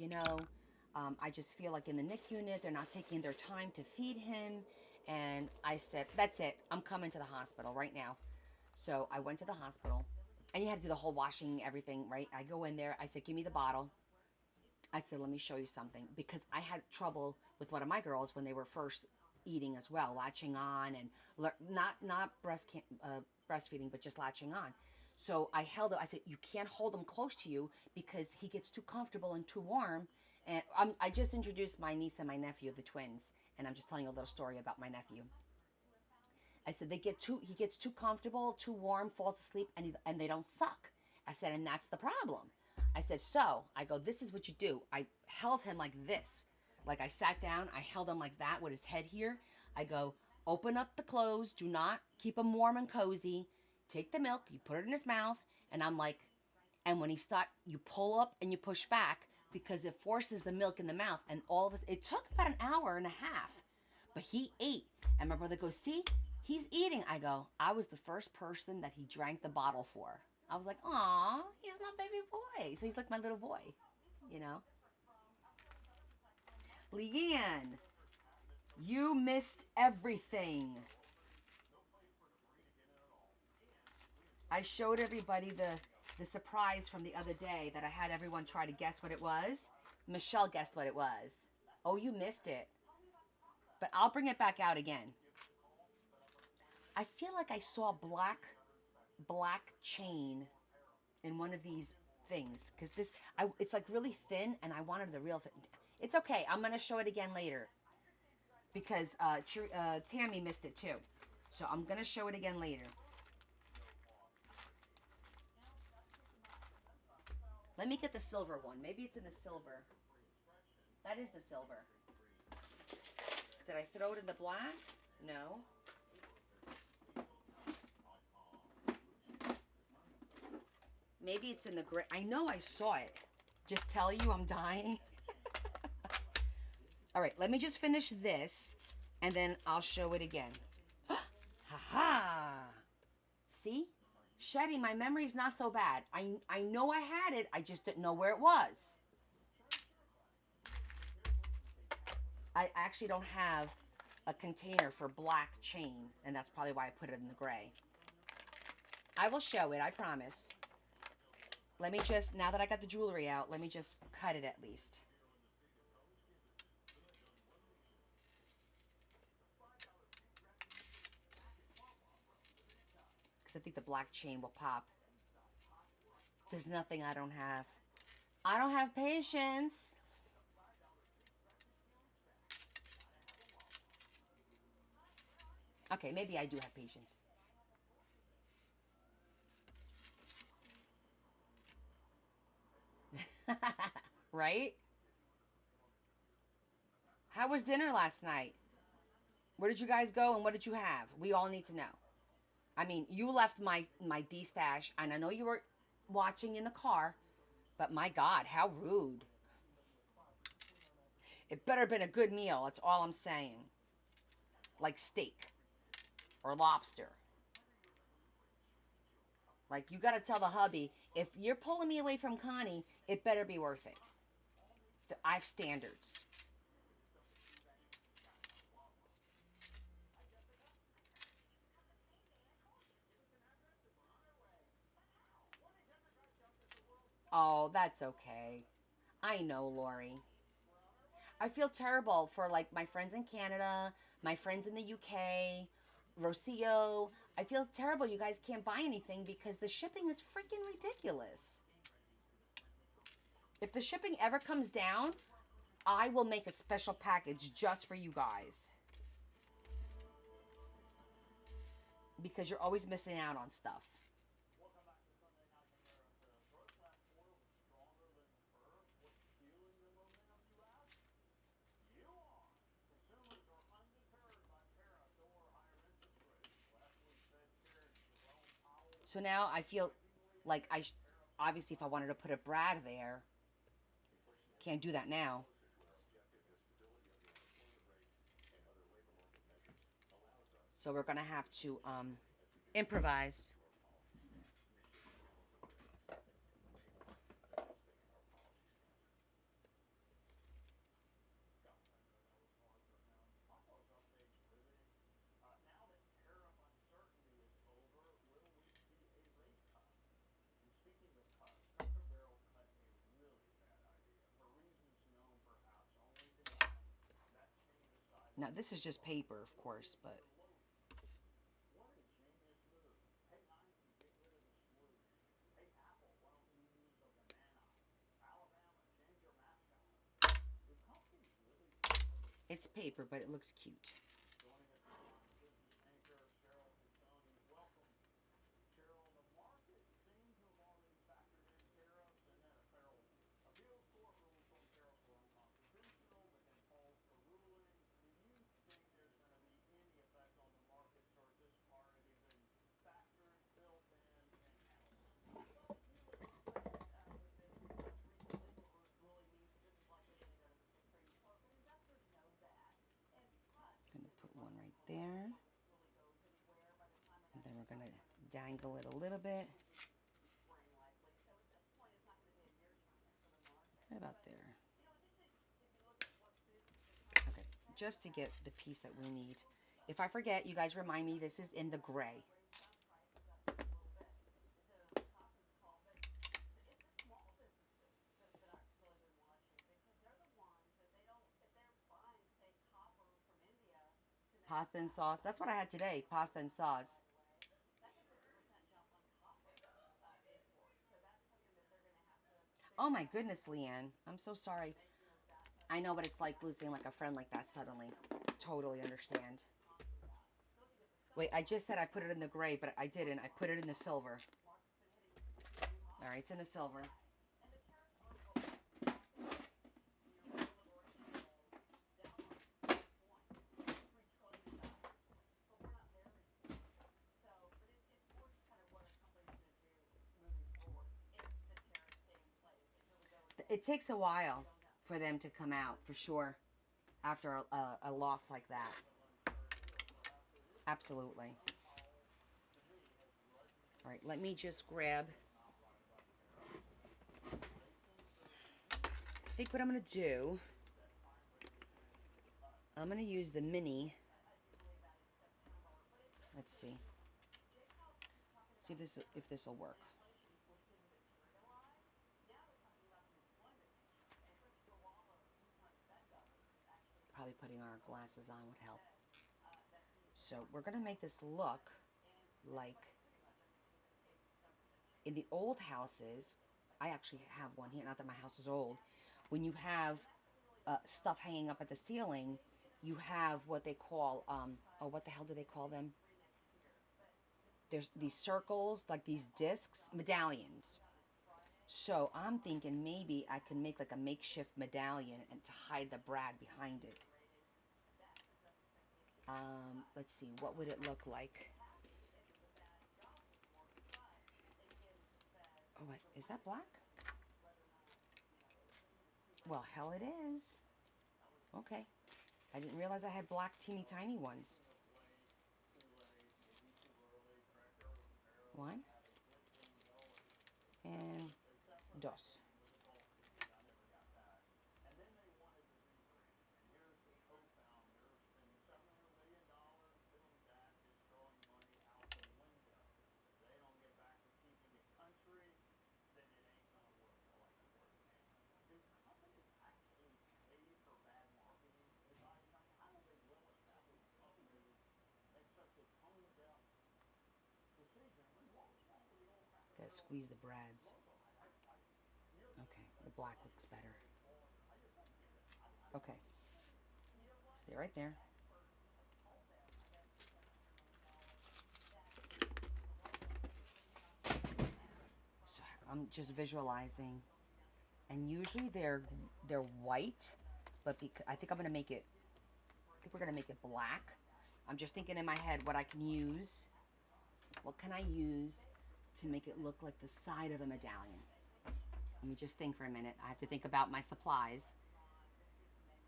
I just feel like in the NICU unit, they're not taking their time to feed him. And I said, that's it. I'm coming to the hospital right now. So I went to the hospital. And you had to do the whole washing, everything, right? I go in there. I said, give me the bottle. I said, let me show you something. Because I had trouble with one of my girls when they were first eating as well, latching on and not breastfeeding, but just latching on. So I held it. I said, you can't hold him close to you because he gets too comfortable and too warm. And I just introduced my niece and my nephew, the twins, and I'm just telling you a little story about my nephew. I said, he gets too comfortable, too warm, falls asleep, and they don't suck. I said, and that's the problem. I said, this is what you do. I held him like this. Like I sat down, I held him like that with his head here. I go, open up the clothes, do not keep him warm and cozy. Take the milk, you put it in his mouth, and I'm like, and when he stopped, you pull up and you push back because it forces the milk in the mouth. And all of us, it took about an hour and a half, but he ate. And my brother goes, see, he's eating. I go, I was the first person that he drank the bottle for. I was like, aw, he's my baby boy. So he's like my little boy, Leanne, you missed everything. I showed everybody the surprise from the other day that I had everyone try to guess what it was. Michelle guessed what it was. Oh, you missed it. But I'll bring it back out again. I feel like I saw a black chain in one of these things because it's like really thin and I wanted the real thing. It's okay. I'm going to show it again later because Tammy missed it too. So I'm going to show it again later. Let me get the silver one. Maybe it's in the silver. That is the silver. Did I throw it in the black? No. Maybe it's in the gray. I know I saw it. Just tell you I'm dying. All right, let me just finish this, and then I'll show it again. Ha-ha! See? Shetty, my memory's not so bad. I know I had it. I just didn't know where it was. I actually don't have a container for black chain, and that's probably why I put it in the gray. I will show it, I promise. Let me just, now that I got the jewelry out, let me just cut it at least. Because I think the black chain will pop. There's nothing I don't have. I don't have patience. Okay, maybe I do have patience. Right? How was dinner last night? Where did you guys go and what did you have? We all need to know. I mean, you left my D-stash, and I know you were watching in the car, but my God, how rude. It better have been a good meal, that's all I'm saying. Like steak or lobster. Like, you got to tell the hubby, if you're pulling me away from Connie, it better be worth it. I have standards. Oh, that's okay. I know, Lori. I feel terrible for, like, my friends in Canada, my friends in the UK, Rocio. I feel terrible you guys can't buy anything because the shipping is freaking ridiculous. If the shipping ever comes down, I will make a special package just for you guys. Because you're always missing out on stuff. So now I feel like obviously if I wanted to put a Brad there, can't do that now. So we're going to have to improvise.
Follow-up updates riveting. Now that tariff uncertainty is over, will we see a rate cut? And speaking of cuts, Cracker Barrel cut a really bad idea for reasons known perhaps only to God. That change of size.
Now, this is just paper, of course, but
What a genius move. Hey Nike, get rid of the swoosh. Hey Apple, why don't you use a banana? Alabama, change your mascot. Do companies really think of the
it's paper, but it looks cute.
Joining us now, business anchor Cheryl Castoni. Welcome, Cheryl. The market seemed to have already factored in tariffs, and then a federal appeals court ruled some tariffs were unconstitutional, but then paused the ruling. Do you think there's going to be any effect on the markets, or has this already been factored, built in-house?
Well, it's really complex with this recently ruling means that this is likely going to go to the Supreme Court, but investors know that. And plus,
Going to
it's
put
less
one right
predictable
there.
how this really goes anywhere by the time it
And then
actually
we're going to
starts running
dangle it a little bit.
the spring likely. So at this point, it's not going to be a near-term hit for the market.
Right about
But,
there.
you know, it's interesting if you look at what this is becoming.
Okay, just to get the piece that we need. If I forget, you guys remind me, this is in the gray.
Bring some prices up just a little bit. It's a conference call, but it's the small businesses that I've really been watching because they're the ones that they don't, if they're buying, say, copper from India to
Pasta and
manufacture
sauce. That's what I had today, pasta and sauce.
that's a 50% jump on copper imports. So that's something that they're going to have to
Oh
figure
my
out.
goodness, Leanne. I'm so sorry.
Making those bathtubs
I know, but it's like losing like a friend like that suddenly. Totally understand.
talking about. Looking at the stock
Wait, I just said I put it in the gray, but I didn't. I put it in the silver.
market's been hitting new highs.
All right, it's in the silver.
And the tariffs are going to go back to the Liberation Day down on this point, $3 trillion, but we're not there anymore. So, but it's more just kind of what a company's going to do moving forward if the tariffs stay in place, and here we go again.
It takes a while for them to come out, for sure, after a loss like that. Absolutely. All right, let me just grab. I think what I'm going to do, I'm going to use the mini. Let's see. See if this will work. Probably putting our glasses on would help. So we're going to make this look like in the old houses. I actually have one here, not that my house is old. When you have stuff hanging up at the ceiling, you have what they call, oh, what the hell do they call them? There's these circles, like these discs, medallions. So I'm thinking maybe I can make like a makeshift medallion and to hide the brad behind it. Let's see, what would it look like? Oh, wait, is that black? Well, hell it is. Okay. I didn't realize I had black teeny tiny ones. One. And dos.
And then they wanted to rebrand. And here's the co-founder spending $700 million, feeling that is throwing money out the window. If they don't get back to keeping it country, then it ain't going to work. I like the word ain't. Do companies actually pay for bad marketing advice? I mean, how do they will it? That was a tough move. Make such a tone-deaf decision. I mean, what was wrong with the old Cracker
Gotta
Barrel
squeeze the brads. Okay, the black looks better. Okay. Stay right there. So I'm just visualizing. And usually they're white, but I think I'm gonna make it. I think we're gonna make it black. I'm just thinking in my head what I can use. What can I use to make it look like the side of a medallion? Let me just think for a minute. I have to think about my supplies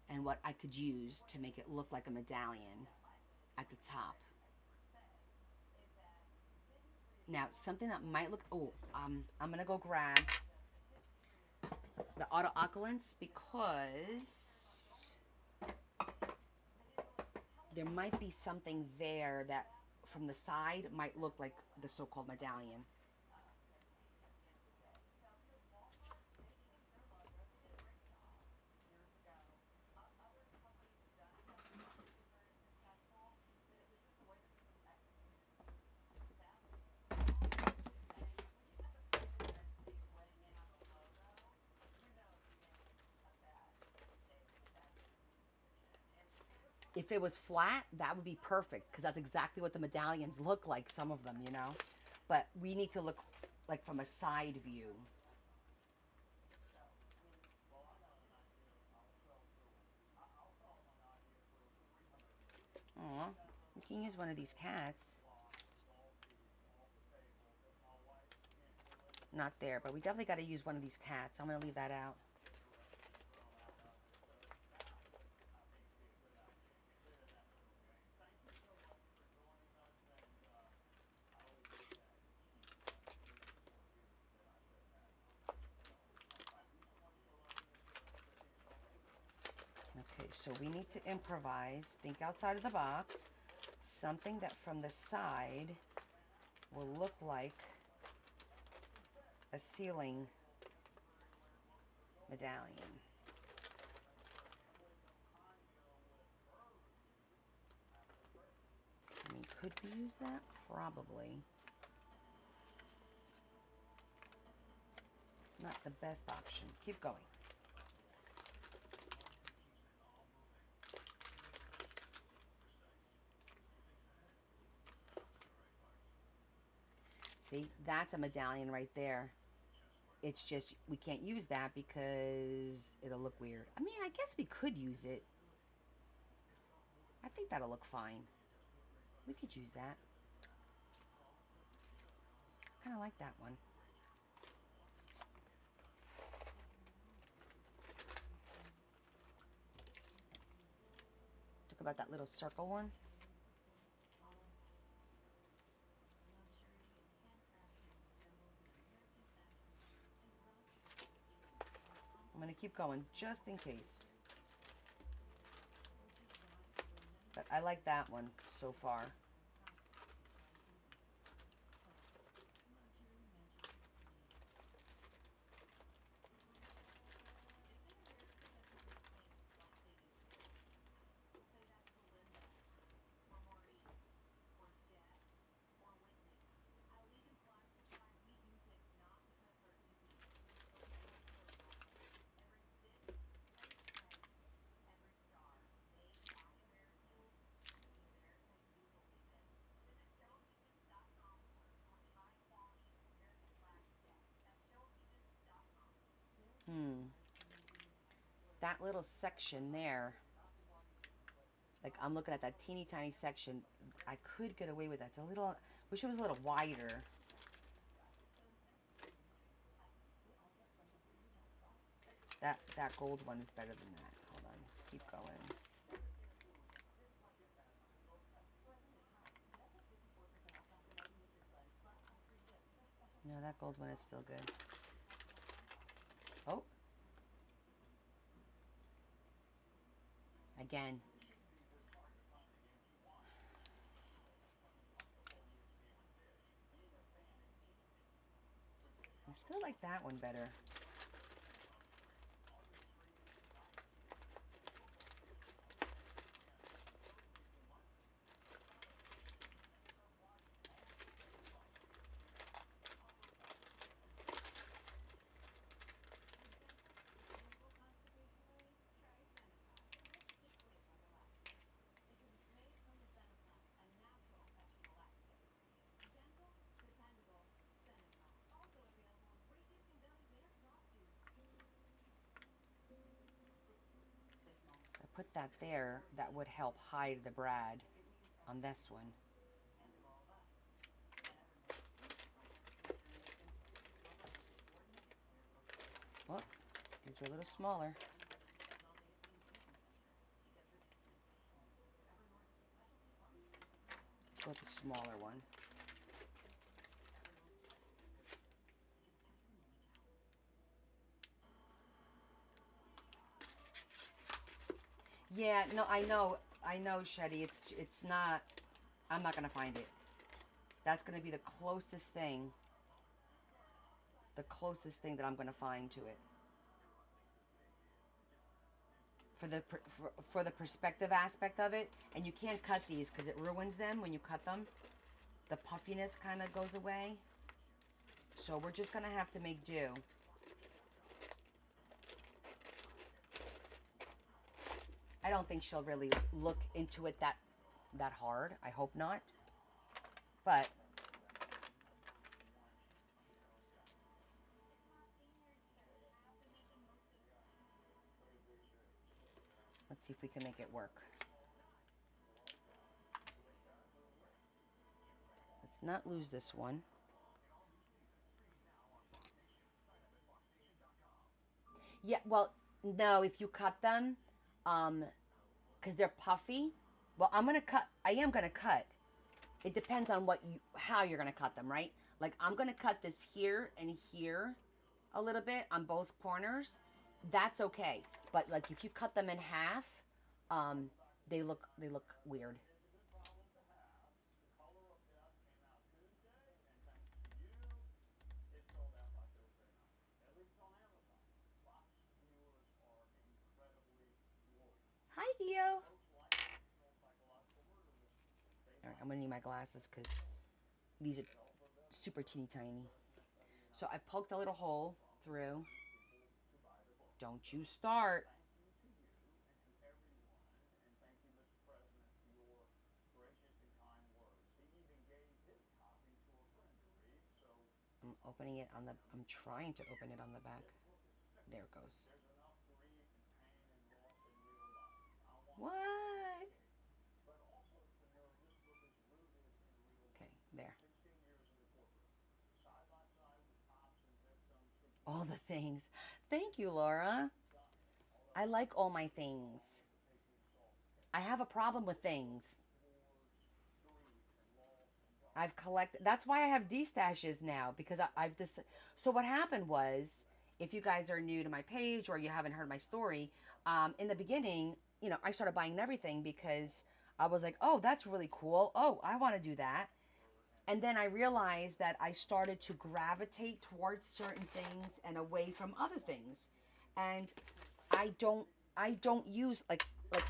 and what I could use to make it look like a medallion at the top. Now, something that might look... Oh, I'm going to go grab the auto occlants because there might be something there that from the side might look like the so-called medallion. If it was flat, that would be perfect because that's exactly what the medallions look like, some of them, you know. But we need to look like from a side view. Aw, we can use one of these cats. Not there, but we definitely got to use one of these cats. I'm going to leave that out. Okay, so we need to improvise, think outside of the box, something that from the side will look like a ceiling medallion. I mean, could we use that? Probably. Not the best option. Keep going. See, that's a medallion right there. It's just, we can't use that because it'll look weird. I mean, I guess we could use it. I think that'll look fine. We could use that. I kind of like that one. Talk about that little circle one. I'm going to keep going just in case. But I like that one so far. That little section there, like I'm looking at that teeny tiny section, I could get away with that. It's a little, wish it was a little wider. That gold one is better than that. Hold on, let's keep going. No, that gold one is still good. Oh. Again. I still like that one better. Put that there, that would help hide the brad on this one. Oh, these are a little smaller. Go with the smaller one. Yeah, no, I know, Shetty. It's not. I'm not gonna find it. That's gonna be the closest thing. The closest thing that I'm gonna find to it. For the perspective aspect of it, and you can't cut these because it ruins them when you cut them. The puffiness kind of goes away. So we're just gonna have to make do. I don't think she'll really look into it that hard. I hope not. But let's see if we can make it work. Let's not lose this one. Yeah, well, no, if you cut them, because they're puffy. Well, I am gonna cut. It depends on how you're gonna cut them, right? Like I'm gonna cut this here and here a little bit on both corners. That's okay. But like if you cut them in half, they look weird. Hi, Eo. All right, I'm gonna need my glasses because these are super teeny tiny. So I poked a little hole through. Don't you start. I'm opening it on the, I'm trying to open it on the back. There it goes. What? Okay, there. All the things. Thank you, Laura. I like all my things. I have a problem with things. I've collected. That's why I have D-stashes now because I've this. So what happened was, if you guys are new to my page or you haven't heard my story, in the beginning, I started buying everything because I was like, oh, that's really cool. Oh, I want to do that. And then I realized that I started to gravitate towards certain things and away from other things. And I don't use like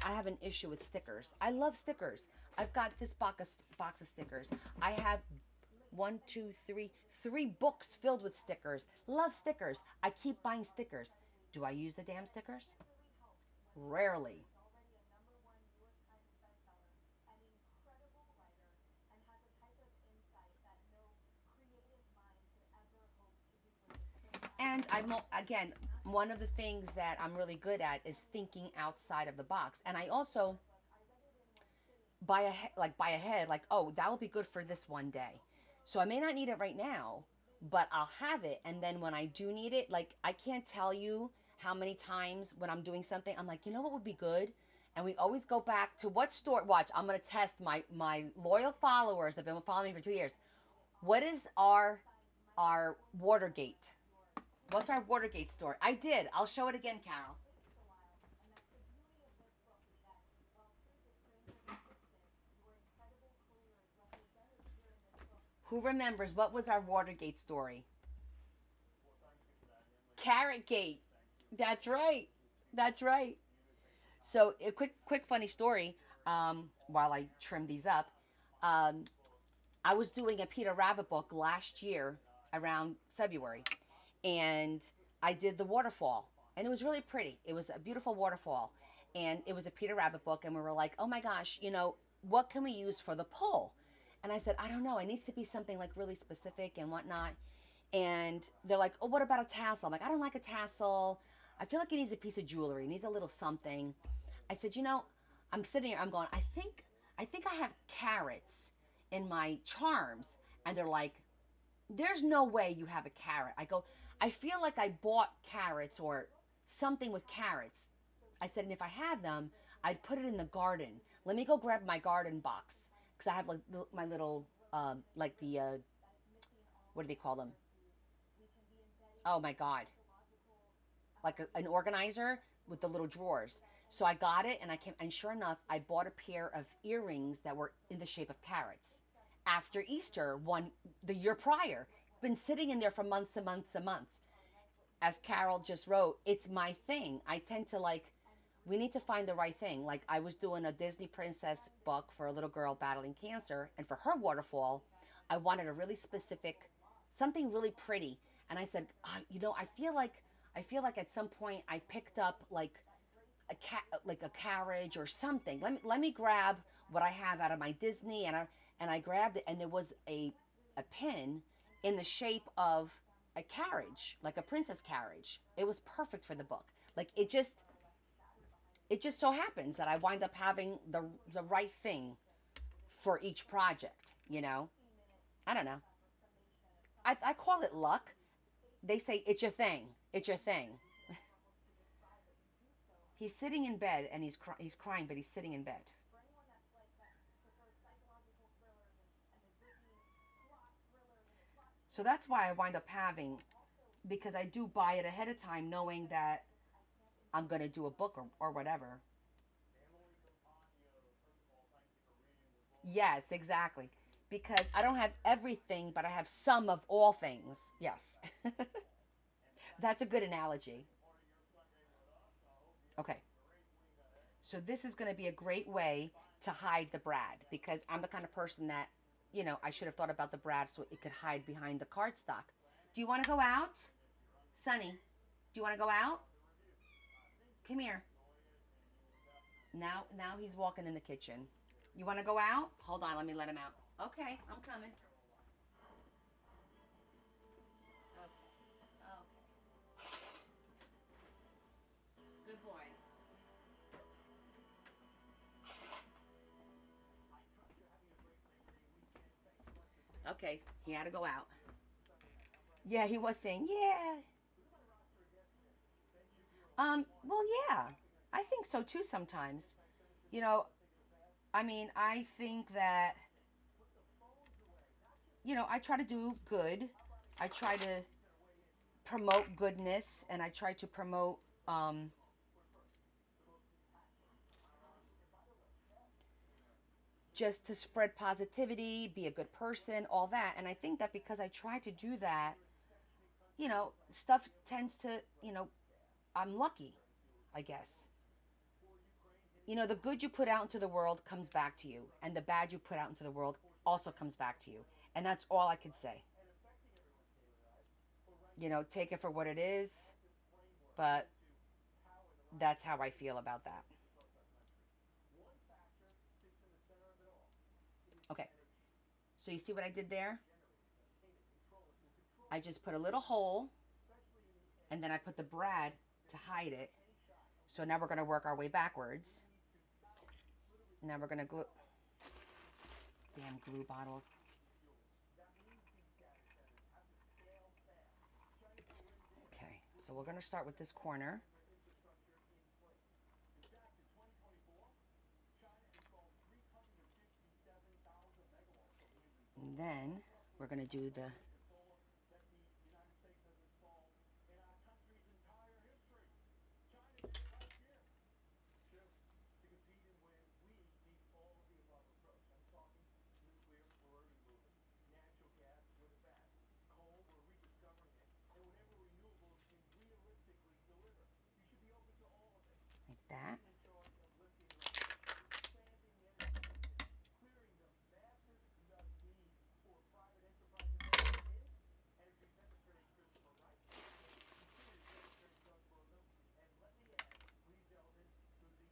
I have an issue with stickers. I love stickers. I've got this box of stickers. I have one, two, three books filled with stickers. Love stickers. I keep buying stickers. Do I use the damn stickers? Rarely. And again, one of the things that I'm really good at is thinking outside of the box. And I also buy ahead, like, oh, that will be good for this one day. So I may not need it right now, but I'll have it. And then when I do need it, like, I can't tell you how many times when I'm doing something, I'm like, you know what would be good? And we always go back to what store. Watch, I'm going to test my loyal followers that have been following me for 2 years. What is our Watergate? What's our Watergate store? I did. I'll show it again, Carol. Who remembers what was our Watergate story? Carrot Gate. That's right. That's right. So a quick funny story. While I trim these up, I was doing a Peter Rabbit book last year around February, and I did the waterfall, and it was really pretty. It was a beautiful waterfall, and it was a Peter Rabbit book, and we were like, oh my gosh, what can we use for the pull? And I said, I don't know. It needs to be something like really specific and whatnot. And they're like, oh, what about a tassel? I'm like, I don't like a tassel. I feel like it needs a piece of jewelry. It needs a little something. I said, I'm sitting here. I'm going, I think I have carrots in my charms. And they're like, there's no way you have a carrot. I go, I feel like I bought carrots or something with carrots. I said, and if I had them, I'd put it in the garden. Let me go grab my garden box. Because I have like my little, like the, what do they call them? Oh my God. Like an organizer with the little drawers. So I got it, and I came, and sure enough, I bought a pair of earrings that were in the shape of carrots. After Easter, the year prior, been sitting in there for months and months and months. As Carol just wrote, it's my thing. I tend to like, we need to find the right thing. Like, I was doing a Disney princess book for a little girl battling cancer, and for her waterfall, I wanted a really specific, something really pretty. And I said, you know, I feel like at some point I picked up like like a carriage or something. Let me grab what I have out of my Disney, and I grabbed it, and there was a pin in the shape of a carriage, like a princess carriage. It was perfect for the book. Like, it just so happens that I wind up having the right thing for each project, you know? I don't know. I call it luck. They say it's your thing. It's your thing. He's sitting in bed, and he's crying, but he's sitting in bed.
For anyone that's like that prefers psychological thrillers and the gripping plot thrillers and the plot
So that's why I wind up having, because I do buy it ahead of time knowing that I'm going to do a book or whatever. Yes, exactly. Because I don't have everything, but I have some of all things. Yes. That's a good analogy. Okay. So this is going to be a great way to hide the brad, because I'm the kind of person that, you know, I should have thought about the brad so it could hide behind the cardstock. Do you want to go out? Sonny, do you want to go out? Come here. Now he's walking in the kitchen. You want to go out? Hold on, let me let him out. Okay, I'm coming. Okay. Good boy. Okay, he had to go out. Yeah, he was saying, yeah. Well, yeah. I think so too sometimes. You know, I mean, I think that, you know, I try to do good. I try to promote goodness, and I try to promote just to spread positivity, be a good person, all that. And I think that because I try to do that, you know, stuff tends to, you know, I'm lucky, I guess. You know, the good you put out into the world comes back to you, and the bad you put out into the world also comes back to you. And that's all I could say. You know, take it for what it is, but that's how I feel about that. Okay. So you see what I did there? I just put a little hole, and then I put the brad to hide it. So now we're going to work our way backwards. Now we're going to glue. Damn glue bottles. Okay, so we're going to start with this corner. And then we're going to do the like that.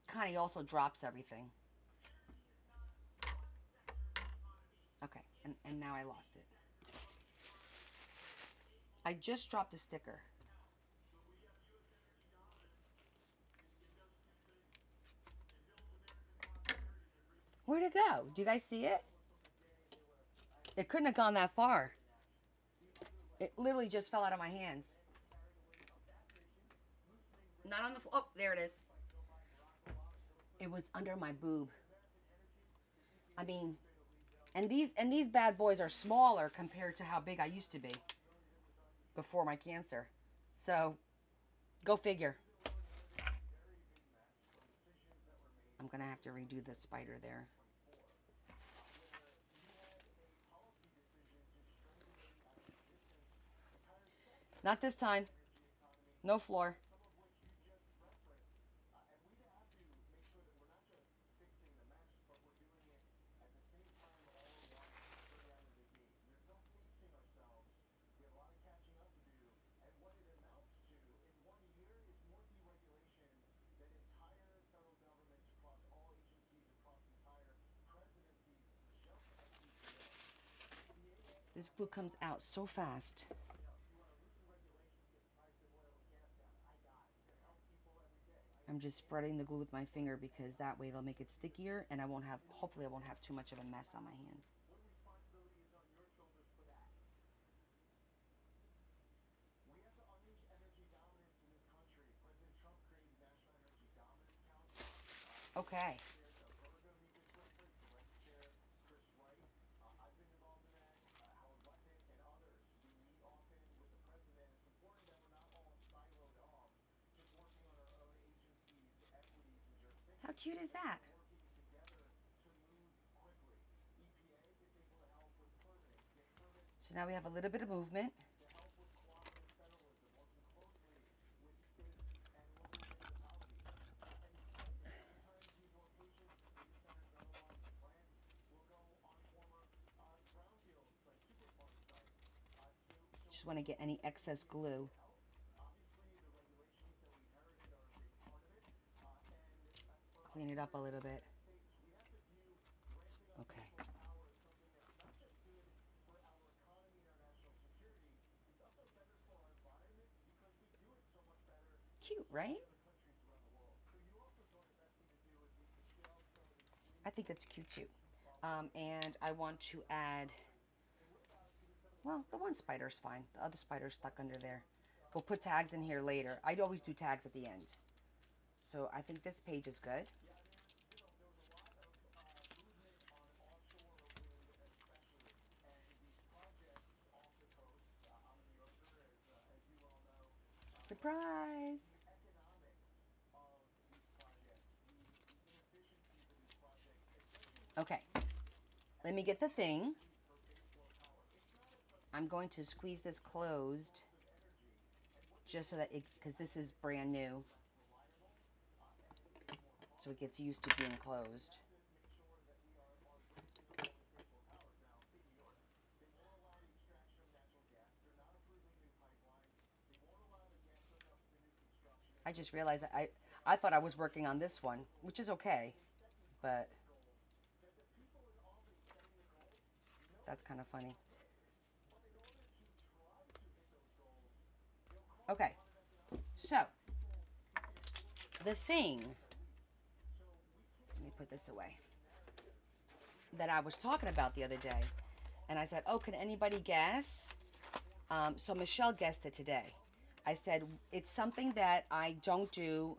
Connie also drops everything. Okay, and now I lost it. I just dropped a sticker. Where'd it go? Do you guys see it? It couldn't have gone that far. It literally just fell out of my hands. Not on the floor. Oh, there it is. It was under my boob. I mean, and these bad boys are smaller compared to how big I used to be before my cancer. So, go figure. I'm gonna have to redo the spider there. Not this time. No floor. This glue comes out so fast. I'm just spreading the glue with my finger because that way it'll make it stickier and I won't have, hopefully I won't have too much of a mess on my hands. Okay. How cute is that? So now we have a little bit of movement. Just want to get any excess glue. Clean it up a little bit. Okay. Cute, right? I think that's cute too. And I want to add, well, the one spider's fine. The other spider's stuck under there. We'll put tags in here later. I'd always do tags at the end. So I think this page is good. Surprise! Okay, let me get the thing. I'm going to squeeze this closed just so that it, because this is brand new, so it gets used to being closed. I just realized that I thought I was working on this one, which is okay, but that's kind of funny. Okay, so the thing, let me put this away, that I was talking about the other day, and I said, oh, can anybody guess? So Michelle guessed it today. I said, it's something that I don't do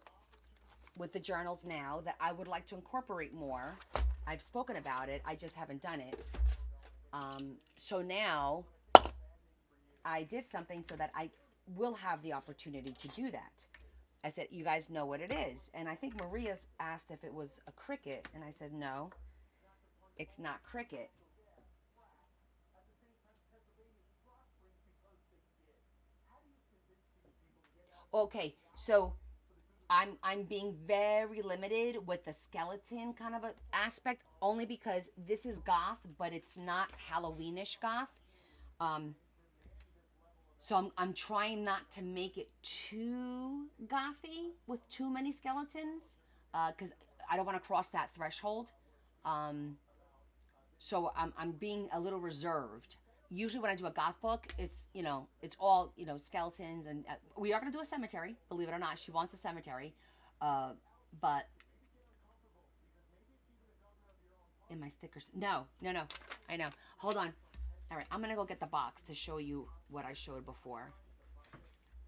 with the journals now that I would like to incorporate more. I've spoken about it, I just haven't done it. So now I did something so that I will have the opportunity to do that. I said, you guys know what it is. And I think Maria asked if it was a cricket, and I said, no, it's not cricket. Okay, so I'm being very limited with the skeleton kind of a aspect, only because this is goth, but it's not Halloweenish goth. So I'm trying not to make it too gothy with too many skeletons, because I don't want to cross that threshold. So I'm being a little reserved. Usually when I do a goth book, it's, you know, it's all, you know, skeletons, and we are going to do a cemetery, believe it or not. She wants a cemetery. But in my stickers, no, I know. Hold on. All right, I'm going to go get the box to show you what I showed before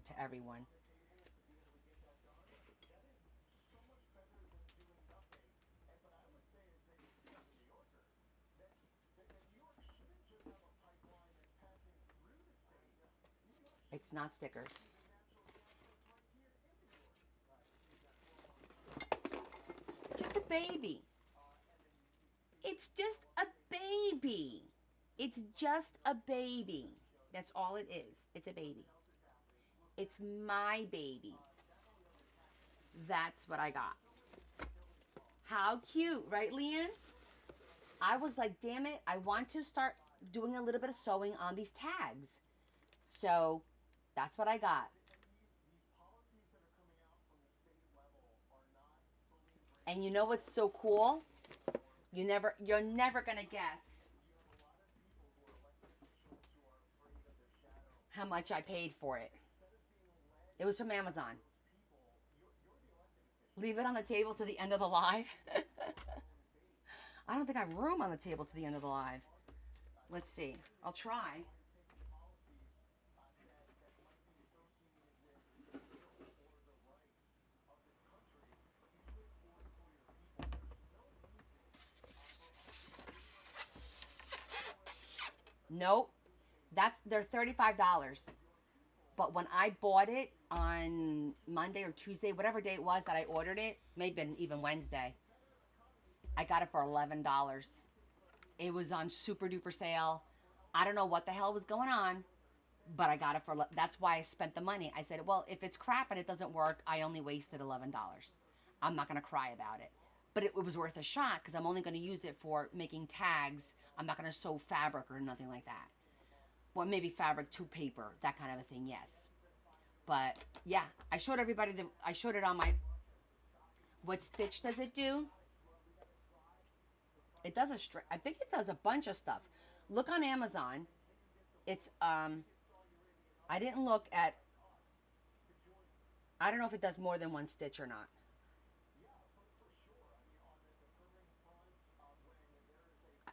to everyone. It's not stickers. Just baby. It's just a baby. It's just a baby. That's all it is. It's a baby. It's my baby. That's what I got. How cute, right, Leanne? I was like, damn it, I want to start doing a little bit of sewing on these tags. So that's what I got. And you know what's so cool? You're never gonna guess how much I paid for it. It was from Amazon. Leave it on the table to the end of the live. I don't think I have room on the table to the end of the live. Let's see. I'll try. Nope. They're $35. But when I bought it on Monday or Tuesday, whatever day it was that I ordered it, maybe been even Wednesday, I got it for $11. It was on super duper sale. I don't know what the hell was going on, but I got it for, that's why I spent the money. I said, well, if it's crap and it doesn't work, I only wasted $11. I'm not going to cry about it. But it was worth a shot because I'm only going to use it for making tags. I'm not going to sew fabric or nothing like that. Well, maybe fabric to paper, that kind of a thing, yes. But yeah, I showed everybody, I showed it on my, what stitch does it do? It does I think it does a bunch of stuff. Look on Amazon. It's, I didn't look at, I don't know if it does more than one stitch or not.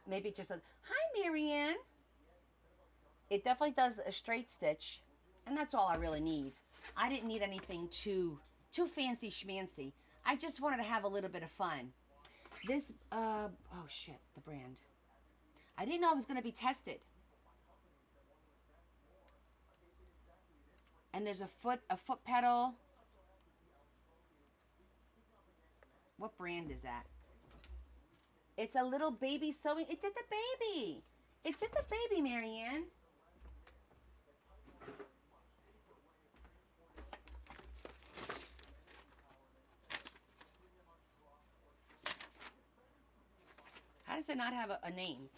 Maybe it just says, hi, Marianne. It definitely does a straight stitch, and that's all I really need. I didn't need anything too fancy schmancy. I just wanted to have a little bit of fun. This, oh shit, the brand. I didn't know I was going to be tested. And there's a foot pedal. What brand is that? It's a little baby sewing. It did the baby. It did the baby, Marianne. How does it not have a name?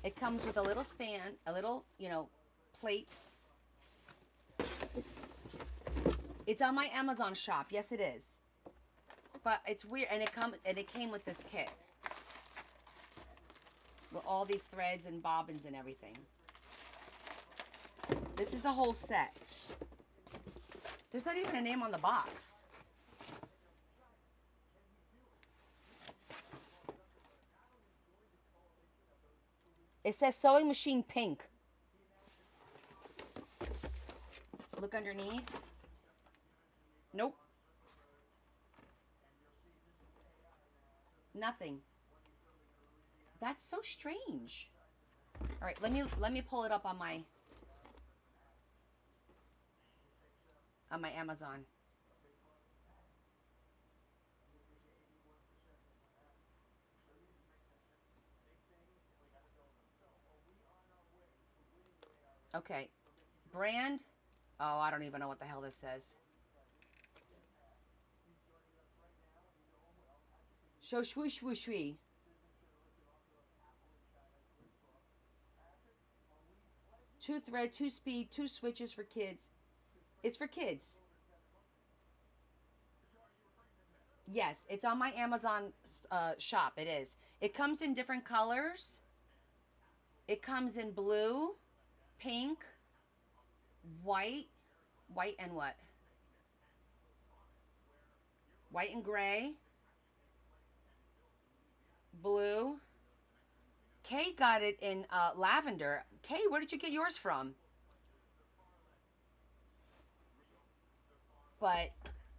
It comes with a little stand, a little, plate. It's on my Amazon shop. Yes, it is. But it's weird, and it came with this kit with all these threads and bobbins and everything. This is the whole set. There's not even a name on the box. It says sewing machine pink. Look underneath. Nope. Nothing. That's so strange. All right, let me pull it up on my Amazon. Okay. Brand. Oh, I don't even know what the hell this says. Show swoosh swoosh swee. Two thread, two speed, two switches for kids. It's for kids. Yes, it's on my Amazon shop. It is. It comes in different colors. It comes in blue, pink, white and what? White and gray, blue. Kay got it in lavender. Kay, where did you get yours from? But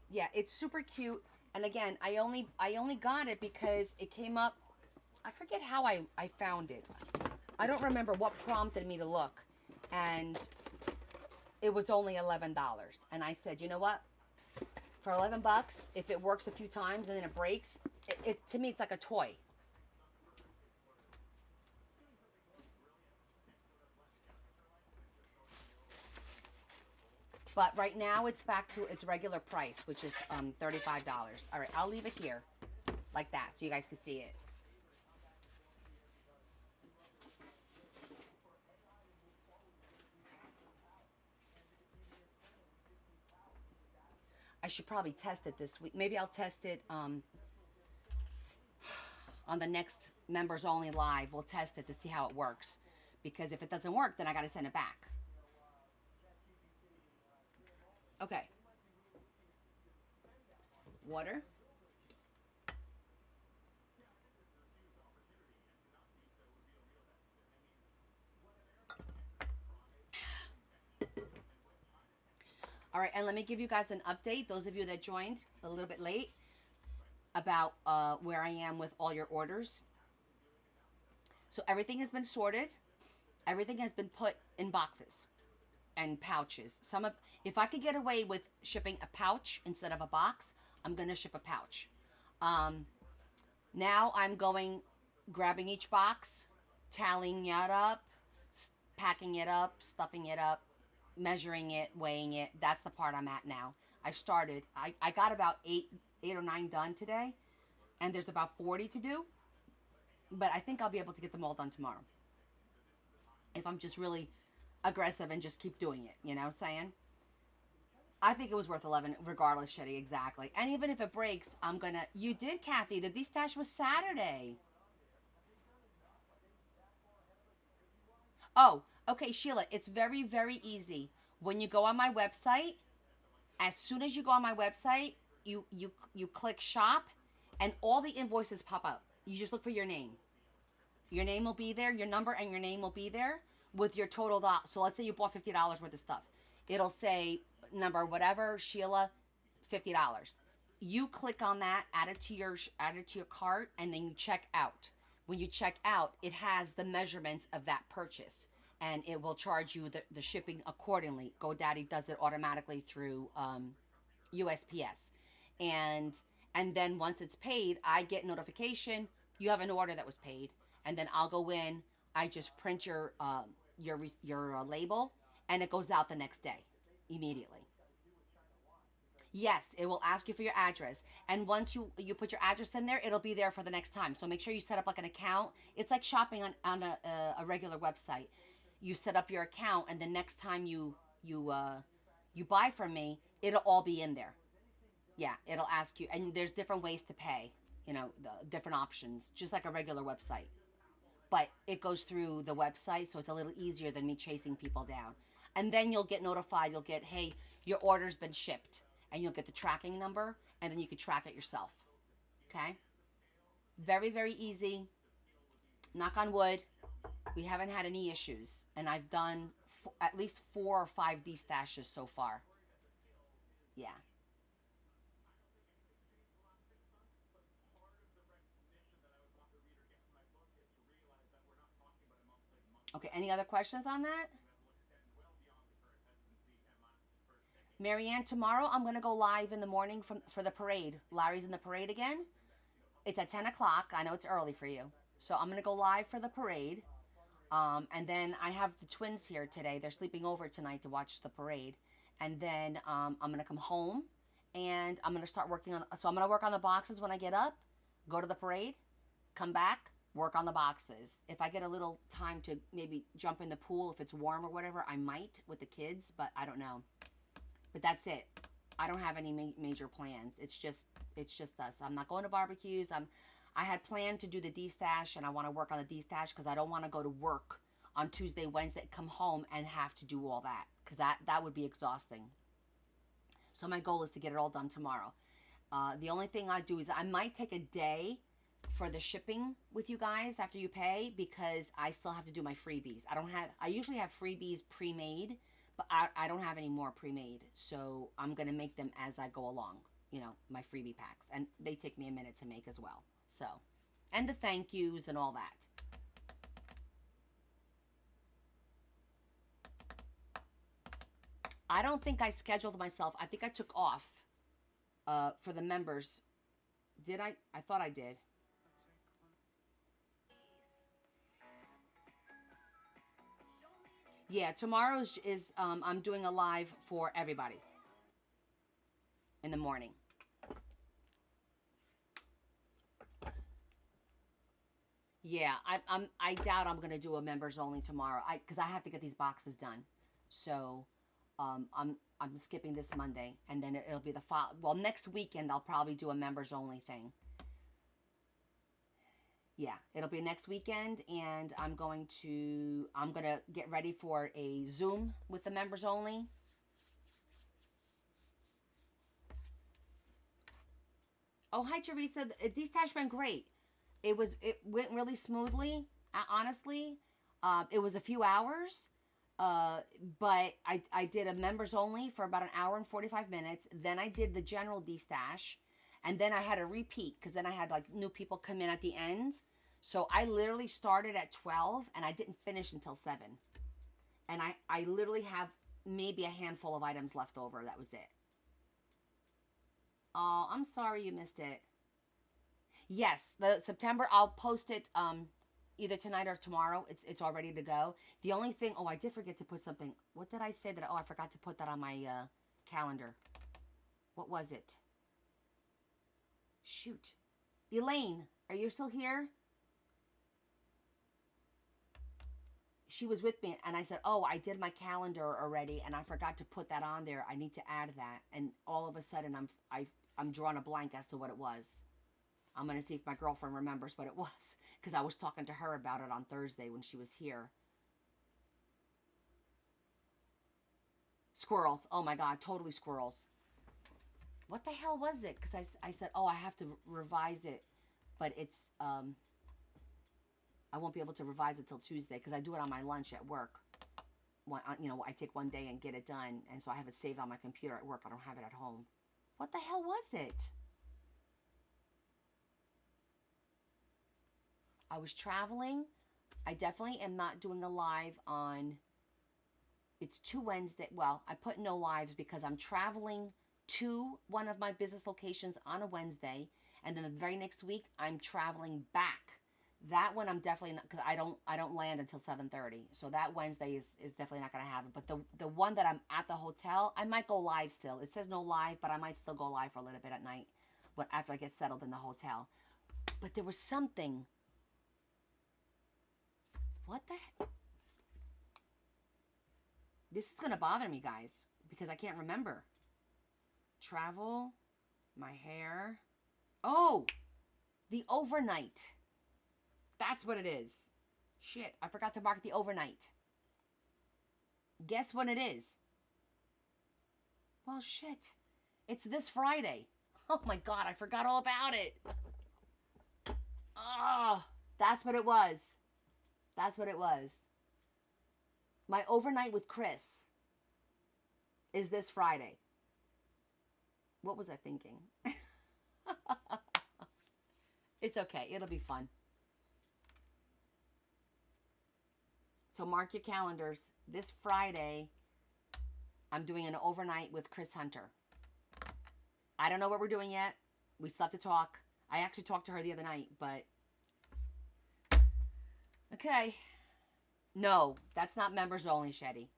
yeah, it's super cute. And again, I only got it because it came up. I forget how I found it. I don't remember what prompted me to look. And it was only $11. And I said, you know what? For 11 bucks, if it works a few times and then it breaks, to me, it's like a toy. But right now, it's back to its regular price, which is $35. All right, I'll leave it here like that so you guys can see it. I should probably test it this week. Maybe I'll test it on the next members only live. We'll test it to see how it works. Because if it doesn't work, then I got to send it back. Okay. Water. All right, and let me give you guys an update, those of you that joined a little bit late, about where I am with all your orders. So everything has been sorted. Everything has been put in boxes and pouches. If I could get away with shipping a pouch instead of a box, I'm going to ship a pouch. Now I'm grabbing each box, tallying it up, packing it up, stuffing it up, measuring it, weighing it. That's the part I'm at now. I got about eight or nine done today, and there's about 40 to do, but I think I'll be able to get them all done tomorrow if I'm just really aggressive and just keep doing it. You know what I'm saying? I think it was worth 11 regardless, Shetty, exactly. And even if it breaks, you did, Kathy. The D-Stash was Saturday. Oh, okay, Sheila, it's very, very easy. When you go on my website, as soon as you go on my website, you click shop, and all the invoices pop up. You just look for your name. Your name will be there, your number and your name will be there with your total. So let's say you bought $50 worth of stuff. It'll say number whatever, Sheila, $50. You click on that, add it to your cart, and then you check out. When you check out, it has the measurements of that purchase, and it will charge you the shipping accordingly. GoDaddy does it automatically through USPS. And then once it's paid, I get notification, you have an order that was paid. And then I'll go in, I just print your label, and it goes out the next day, immediately. Yes, it will ask you for your address. And once you put your address in there, it'll be there for the next time. So make sure you set up like an account. It's like shopping on a regular website. You set up your account, and the next time you buy from me, it'll all be in there. Yeah, it'll ask you. And there's different ways to pay, the different options, just like a regular website. But it goes through the website, so it's a little easier than me chasing people down. And then you'll get notified. You'll get, hey, your order's been shipped. And you'll get the tracking number, and then you can track it yourself. Okay? Very, very easy. Knock on wood. We haven't had any issues. And I've done at least 4 or 5 D-stashes so far. Yeah. Okay, any other questions on that? Marianne, tomorrow I'm going to go live in the morning for the parade. Larry's in the parade again. It's at 10 o'clock. I know it's early for you. So I'm going to go live for the parade. And then I have the twins here today. They're sleeping over tonight to watch the parade. And then I'm going to come home, and I'm going to start working on... So I'm going to work on the boxes when I get up, go to the parade, come back, work on the boxes. If I get a little time to maybe jump in the pool, if it's warm or whatever, I might with the kids, but I don't know. But that's it. I don't have any major plans. It's just us. I'm not going to barbecues. I had planned to do the D-Stash, and I want to work on the D-Stash because I don't want to go to work on Tuesday, Wednesday, come home and have to do all that, because that would be exhausting. So my goal is to get it all done tomorrow. The only thing I do is I might take a day for the shipping with you guys after you pay, because I still have to do my freebies. I usually have freebies pre-made, but I don't have any more pre-made. So I'm going to make them as I go along, my freebie packs. And they take me a minute to make as well. So, and the thank yous and all that. I don't think I scheduled myself. I think I took off for the members. Did I? I thought I did. Yeah, tomorrow's is I'm doing a live for everybody in the morning. Yeah, I doubt I'm gonna do a members only tomorrow. Because I have to get these boxes done, so I'm skipping this Monday, and then it'll be the well, next weekend I'll probably do a members only thing. Yeah, it'll be next weekend, and I'm gonna get ready for a Zoom with the members only. Oh, hi Teresa. These tasks went great. It went really smoothly. Honestly, it was a few hours, but I did a members only for about an hour and 45 minutes. Then I did the general destash, and then I had a repeat because then I had like new people come in at the end. So I literally started at 12 and I didn't finish until 7. And I literally have maybe a handful of items left over. That was it. Oh, I'm sorry you missed it. Yes, the September, I'll post it either tonight or tomorrow. It's all ready to go. The only thing, oh, I did forget to put something. What did I say that? Oh, I forgot to put that on my calendar. What was it? Shoot. Elaine, are you still here? She was with me, and I said, oh, I did my calendar already, and I forgot to put that on there. I need to add that. And all of a sudden, I'm drawing a blank as to what it was. I'm going to see if my girlfriend remembers what it was, because I was talking to her about it on Thursday when she was here. Squirrels. Oh, my God. Totally squirrels. What the hell was it? Because I said, oh, I have to revise it, but it's... I won't be able to revise it till Tuesday because I do it on my lunch at work. You know, I take one day and get it done, and so I have it saved on my computer at work. I don't have it at home. What the hell was it? I was traveling. I definitely am not doing a live on... It's 2 Wednesday. Well, I put no lives because I'm traveling to one of my business locations on a Wednesday, and then the very next week I'm traveling back. That one I'm definitely not, because I don't land until 7:30. So that Wednesday is definitely not going to happen. But the one that I'm at the hotel, I might go live still. It says no live, but I might still go live for a little bit at night, but after I get settled in the hotel. But there was something. What the heck? This is going to bother me, guys, because I can't remember. Travel, my hair. Oh, the overnight. That's what it is. Shit, I forgot to mark the overnight. Guess when it is? Well, shit. It's this Friday. Oh my God, I forgot all about it. Oh, that's what it was. That's what it was. My overnight with Chris is this Friday. What was I thinking? It's okay. It'll be fun. So mark your calendars. This Friday, I'm doing an overnight with Chris Hunter. I don't know what we're doing yet. We still have to talk. I actually talked to her the other night, but... Okay. No, that's not members only, Shetty.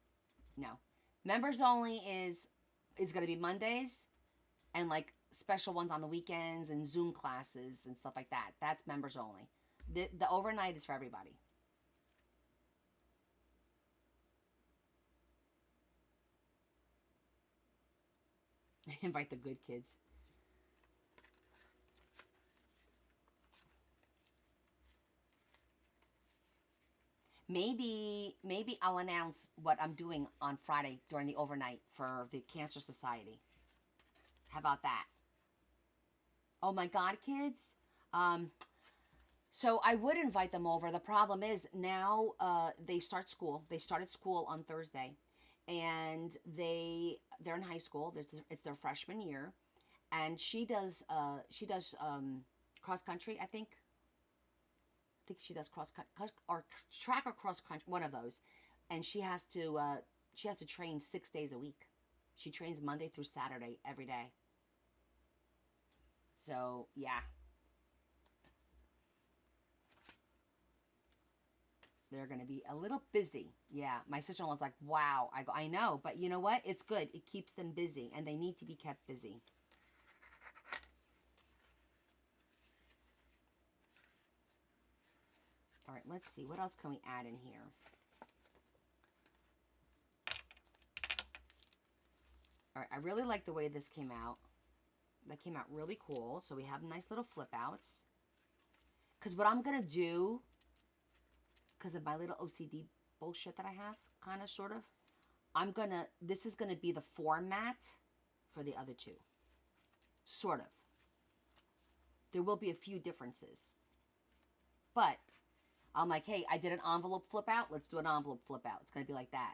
No. Members only is going to be Mondays and like special ones on the weekends and Zoom classes and stuff like that. That's members only. The overnight is for everybody. Invite the good kids. Maybe I'll announce what I'm doing on Friday during the overnight for the Cancer Society. How about that? Oh my God, kids. So I would invite them over. The problem is now they start school. They started school on Thursday, and they're in high school. It's their freshman year, and she does cross country. I think she does cross country or track or cross country, one of those, and she has to train 6 days a week. She trains Monday through Saturday every day. So, yeah. They're going to be a little busy. Yeah, my sister-in-law's like, wow. I go, I know, but you know what? It's good. It keeps them busy, and they need to be kept busy. All right, let's see. What else can we add in here? All right, I really like the way this came out. That came out really cool. So we have nice little flip outs. Because what I'm going to do, because of my little OCD bullshit that I have, kind of, sort of, this is going to be the format for the other two. Sort of. There will be a few differences. But I'm like, hey, I did an envelope flip out. Let's do an envelope flip out. It's going to be like that.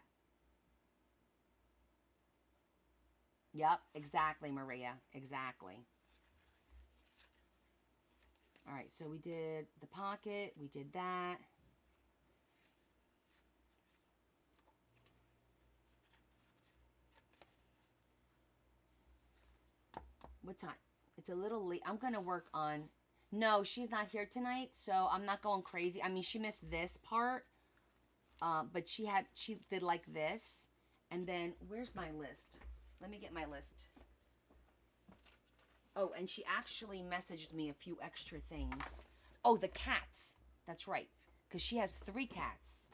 Yep, exactly, Maria. Exactly. All right, so we did the pocket. We did that. What time? It's a little late. I'm going to work on... No, she's not here tonight, so I'm not going crazy. I mean, she missed this part, but she did like this. And then, where's my list? Let me get my list. Oh, and she actually messaged me a few extra things. Oh, the cats. That's right, because she has 3 cats.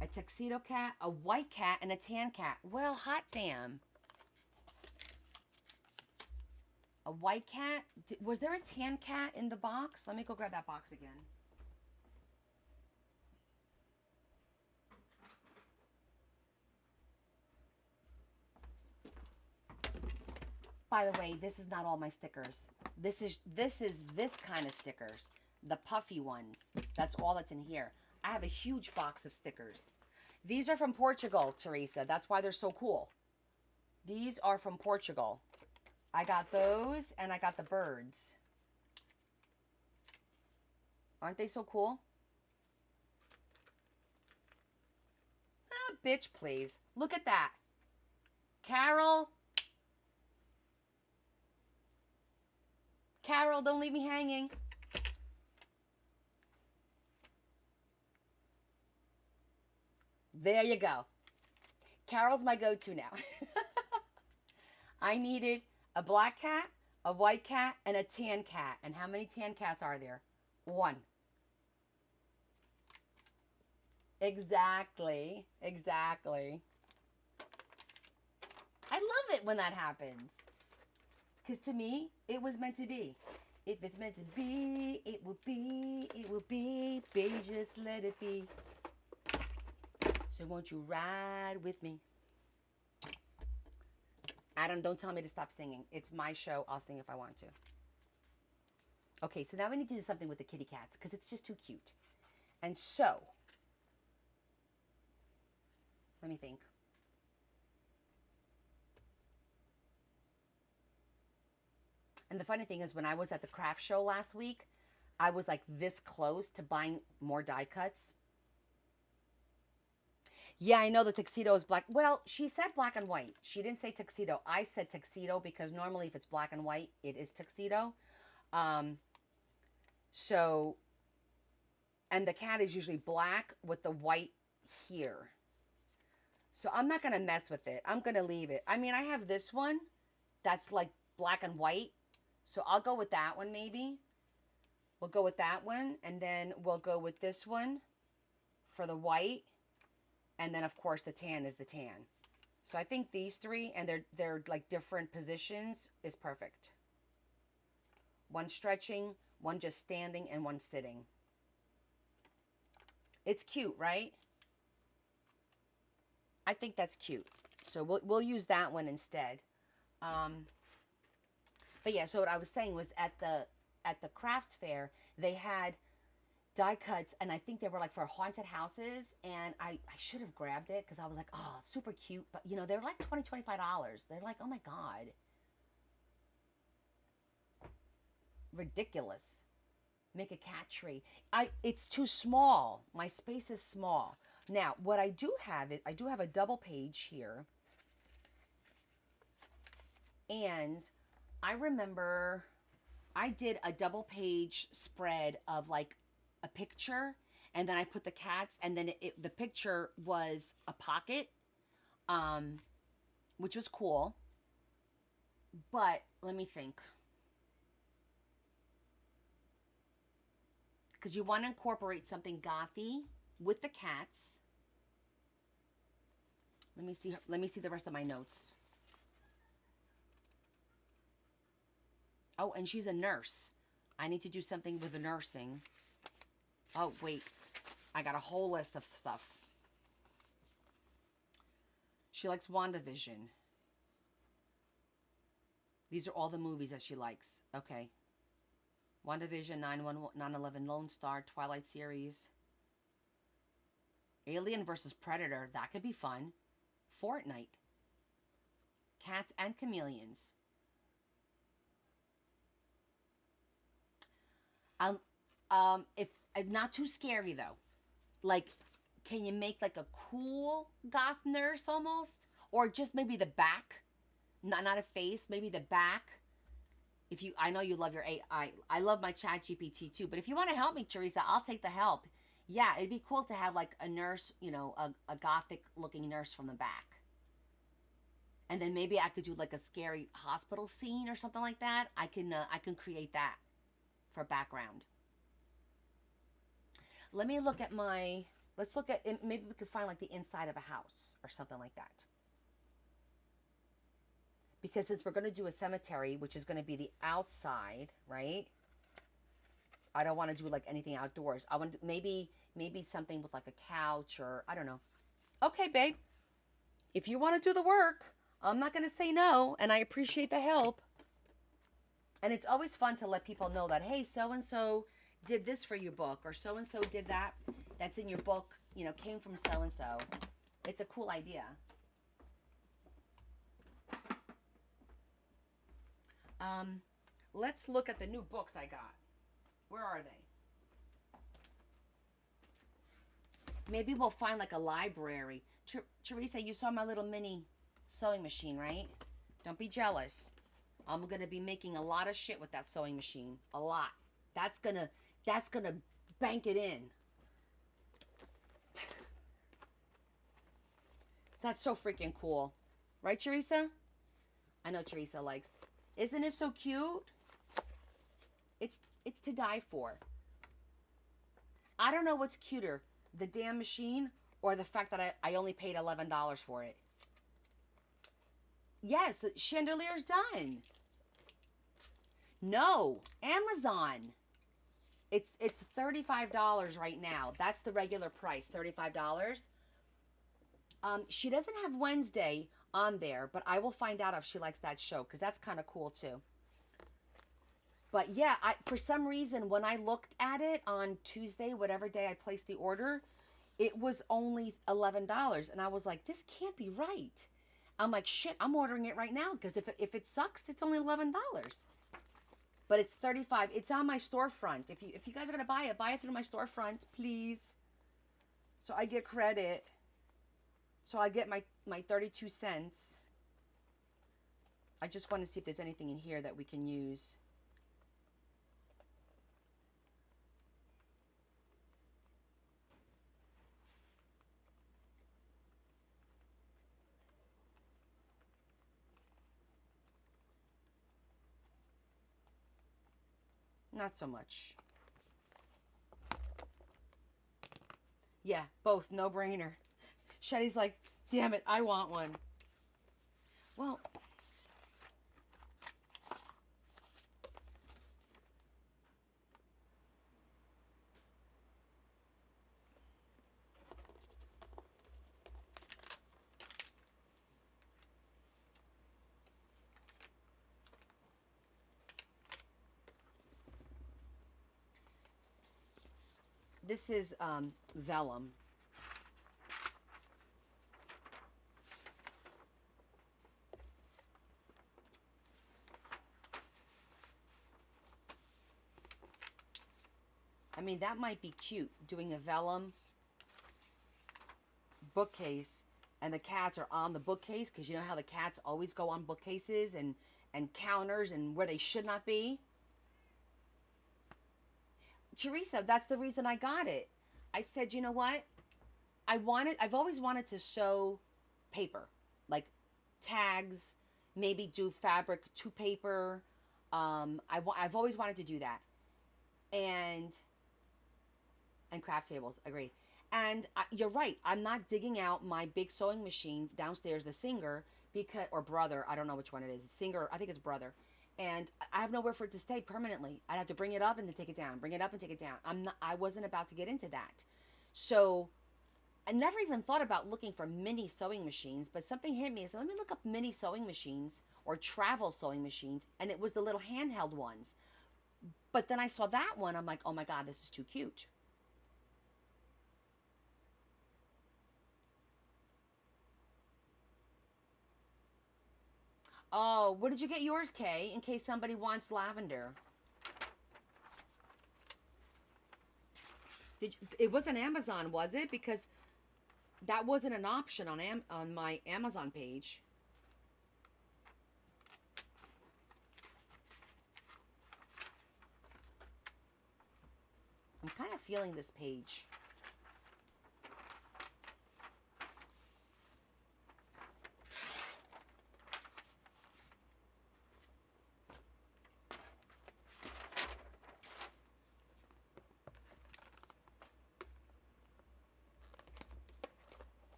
A tuxedo cat, a white cat, and a tan cat. Well, hot damn. A white cat? Was there a tan cat in the box? Let me go grab that box again. By the way, this is not all my stickers. This is this kind of stickers. The puffy ones. That's all that's in here. I have a huge box of stickers. These are from Portugal, Teresa. That's why they're so cool. These are from Portugal. I got those, and I got the birds. Aren't they so cool? Ah, bitch, please. Look at that. Carol. Carol, don't leave me hanging. There you go. Carol's my go-to now. I needed a black cat, a white cat, and a tan cat. And how many tan cats are there? 1. Exactly. Exactly. I love it when that happens. Because to me, it was meant to be. If it's meant to be, it will be, it will be. Baby, just let it be. So won't you ride with me? Adam, don't tell me to stop singing. It's my show. I'll sing if I want to. Okay, so now we need to do something with the kitty cats because it's just too cute. And so, let me think. And the funny thing is, when I was at the craft show last week, I was like this close to buying more die cuts. Yeah, I know the tuxedo is black. Well, she said black and white. She didn't say tuxedo. I said tuxedo because normally if it's black and white, it is tuxedo. So, and the cat is usually black with the white here. So I'm not going to mess with it. I'm going to leave it. I mean, I have this one that's like black and white. So I'll go with that one maybe. We'll go with that one. And then we'll go with this one for the white. And then, of course, the tan is the tan. So I think these 3, and they're like different positions, is perfect. One stretching, one just standing, and one sitting. It's cute, right? I think that's cute. So we'll use that one instead. But yeah, so what I was saying was at the craft fair, they had die cuts, and I think they were like for haunted houses, and I should have grabbed it because I was like, oh, super cute, but you know, they're like $25. They're like, oh my God. Ridiculous. Make a cat tree. It's too small. My space is small. Now, what I do have is, I do have a double page here, and I remember, I did a double page spread of like a picture, and then I put the cats, and then the picture was a pocket, which was cool. But let me think. Because you want to incorporate something gothy with the cats. Let me see. Let me see the rest of my notes. Oh, and she's a nurse. I need to do something with the nursing. Oh, wait. I got a whole list of stuff. She likes WandaVision. These are all the movies that she likes. Okay. WandaVision, 9/11 Lone Star, Twilight series. Alien versus Predator. That could be fun. Fortnite. Cats and chameleons. If not too scary though. Like, can you make like a cool goth nurse almost, or just maybe the back, not a face, maybe the back. If you, I know you love your AI. I love my Chat GPT too. But if you want to help me, Teresa, I'll take the help. Yeah, it'd be cool to have like a nurse, you know, a gothic looking nurse from the back. And then maybe I could do like a scary hospital scene or something like that. I can create that for background. Let me look at my, let's look at, maybe we could find like the inside of a house or something like that. Because since we're going to do a cemetery, which is going to be the outside, right? I don't want to do like anything outdoors. I want to, maybe something with like a couch or, I don't know. Okay, babe. If you want to do the work, I'm not going to say no. And I appreciate the help. And it's always fun to let people know that, hey, so-and-so did this for your book, or so-and-so did that. That's in your book, you know, came from so-and-so. It's a cool idea. Let's look at the new books I got. Where are they? Maybe we'll find like a library. Teresa, you saw my little mini sewing machine, right? Don't be jealous. I'm going to be making a lot of shit with that sewing machine. A lot. That's going to bank it in. That's so freaking cool. Right, Teresa? I know Teresa likes. Isn't it so cute? It's to die for. I don't know what's cuter, the damn machine or the fact that I only paid $11 for it. Yes, the chandelier's done. No, Amazon. It's $35 right now. That's the regular price, $35. She doesn't have Wednesday on there, but I will find out if she likes that show, because that's kind of cool too. But yeah, for some reason, when I looked at it on Tuesday, whatever day I placed the order, it was only $11. And I was like, this can't be right. I'm like, shit, I'm ordering it right now, because if it sucks, it's only $11. But it's $35. It's on my storefront. If you guys are going to buy it through my storefront, please. So I get credit. So I get my 32 cents. I just want to see if there's anything in here that we can use. Not so much. Yeah, both. No brainer. Shetty's like, damn it, I want one. Well, this is vellum. I mean, that might be cute, doing a vellum bookcase and the cats are on the bookcase, because you know how the cats always go on bookcases and counters and where they should not be. Teresa, that's the reason I got it. I said, you know what? I've always wanted to sew paper, like tags, maybe do fabric to paper. I've always wanted to do that. And craft tables, agreed. And you're right. I'm not digging out my big sewing machine downstairs, the Singer, because or brother. I don't know which one it is. It's Singer. I think it's brother. And I have nowhere for it to stay permanently. I'd have to bring it up and then take it down. Bring it up and take it down. I wasn't about to get into that. So I never even thought about looking for mini sewing machines. But something hit me. I said, let me look up mini sewing machines or travel sewing machines. And it was the little handheld ones. But then I saw that one. I'm like, oh my God, this is too cute. Oh, where did you get yours, Kay? In case somebody wants lavender. It wasn't Amazon, was it? Because that wasn't an option on my Amazon page. I'm kind of feeling this page.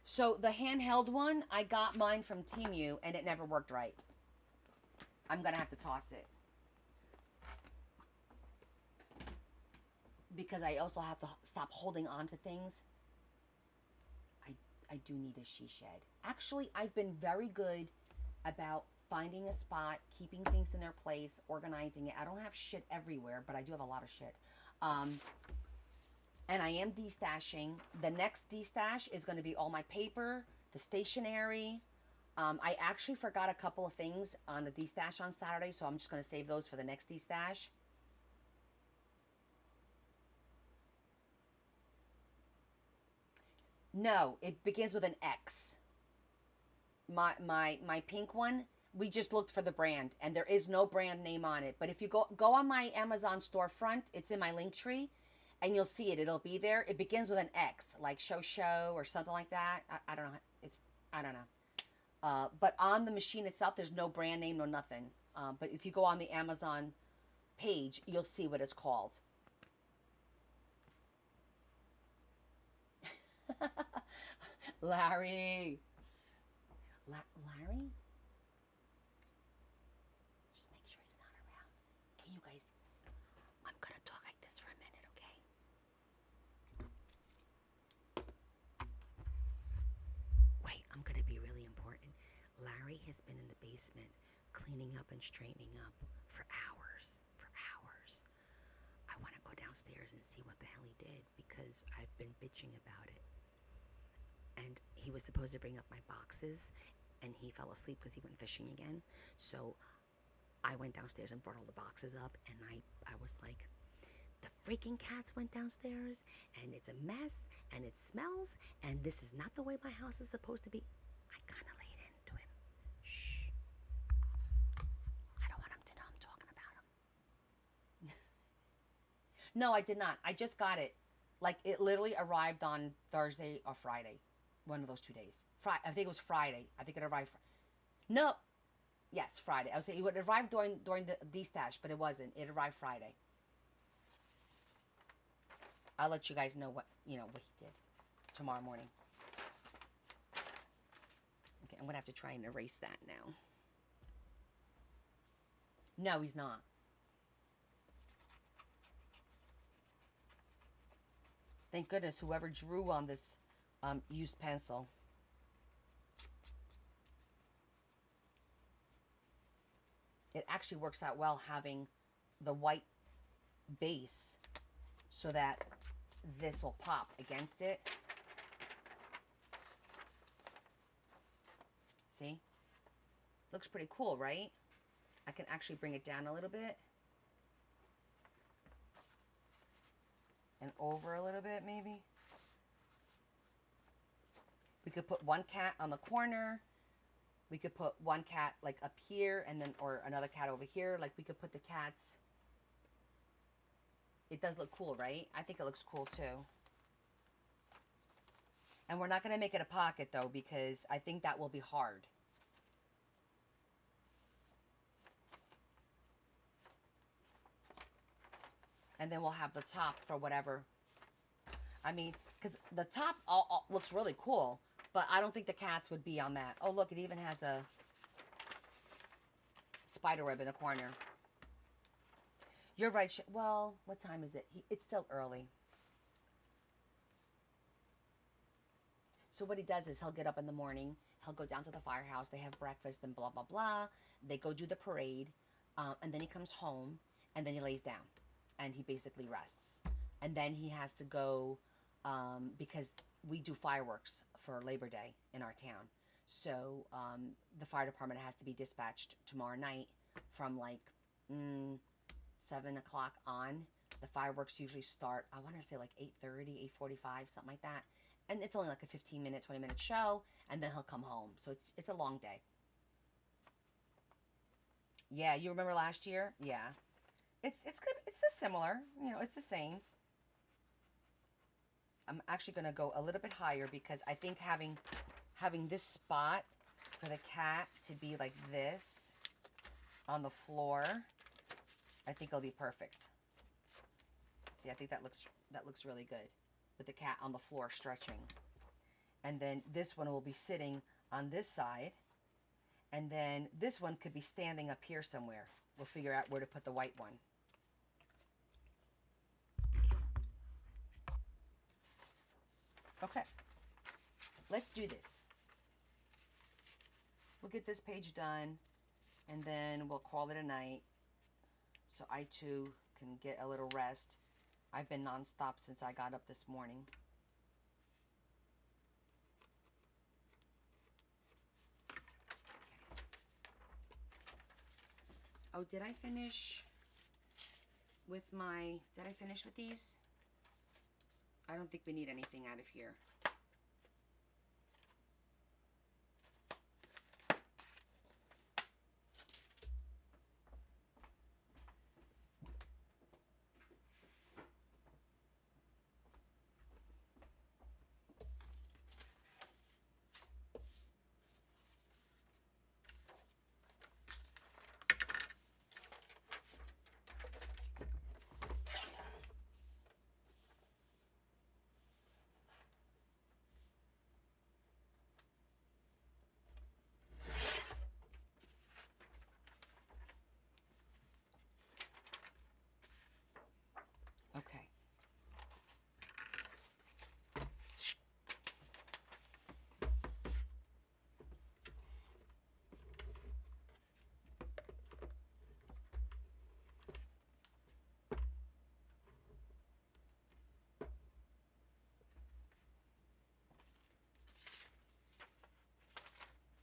So the handheld one, I got mine from Temu and it never worked right. I'm going to have to toss it. Because I also have to stop holding on to things. I do need a she shed. Actually, I've been very good about finding a spot, keeping things in their place, organizing it. I don't have shit everywhere, but I do have a lot of shit. And I am destashing. The next destash is going to be all my paper, the stationery. I actually forgot a couple of things on the destash on Saturday, so I'm just going to save those for the next destash. No, it begins with an X. My pink one, we just looked for the brand, and there is no brand name on it. But if you go on my Amazon storefront, it's in my link tree. And you'll see it. It'll be there. It begins with an X, like show or something like that. I don't know. I don't know. But on the machine itself, there's no brand name, no nothing. But if you go on the Amazon page, you'll see what it's called. Larry. Larry? Just make sure he's not around. Can you guys... I'm going to talk like this for a minute, okay? Wait, I'm going to be really important. Larry has been in the basement cleaning up and straightening up for hours. I want to go downstairs and see what the hell he did because I've been bitching about it. And he was supposed to bring up my boxes and he fell asleep because he went fishing again. So I went downstairs and brought all the boxes up and I was like, the freaking cats went downstairs and it's a mess and it smells and this is not the way my house is supposed to be. I kind of laid into him. Shh. I don't want him to know I'm talking about him. No, I did not. I just got it. Like, it literally arrived on Thursday or Friday. One of those 2 days. I think it was Friday. I think it arrived. No. Yes, Friday. I was saying it would arrive during the destash, but it wasn't. It arrived Friday. I'll let you guys know what he did tomorrow morning. Okay, I'm gonna have to try and erase that now. No, he's not. Thank goodness whoever drew on this used pencil. It actually works out well having the white base so that this will pop against it. See? Looks pretty cool, right? I can actually bring it down a little bit. And over a little bit, maybe. We could put one cat on the corner. We could put one cat like up here and then, or another cat over here. Like we could put the cats It does look cool, right? I think it looks cool too. And we're not going to make it a pocket though, because I think that will be hard. And then we'll have the top for whatever. I mean, because the top all looks really cool, but I don't think the cats would be on that. Oh, look, it even has a spider web in the corner. You're right. Well, what time is it? It's still early. So what he does is he'll get up in the morning. He'll go down to the firehouse. They have breakfast and blah, blah, blah. They go do the parade. And then he comes home and then he lays down. And he basically rests. And then he has to go, because we do fireworks for Labor Day in our town. So the fire department has to be dispatched tomorrow night from like 7 o'clock on. The fireworks usually start, I want to say like 8:30, 8:45, something like that. And it's only like a 15-minute, 20-minute show. And then he'll come home. So it's a long day. Yeah, you remember last year? Yeah. It's good. It's similar. You know, it's the same. I'm actually going to go a little bit higher because I think having this spot for the cat to be like this on the floor, I think it'll be perfect. See, I think that looks really good with the cat on the floor stretching. And then this one will be sitting on this side. And then this one could be standing up here somewhere. We'll figure out where to put the white one. Okay, let's do this. We'll get this page done, and then we'll call it a night, so I too can get a little rest. I've been nonstop since I got up this morning. Oh, did I finish with these? I don't think we need anything out of here. Okay.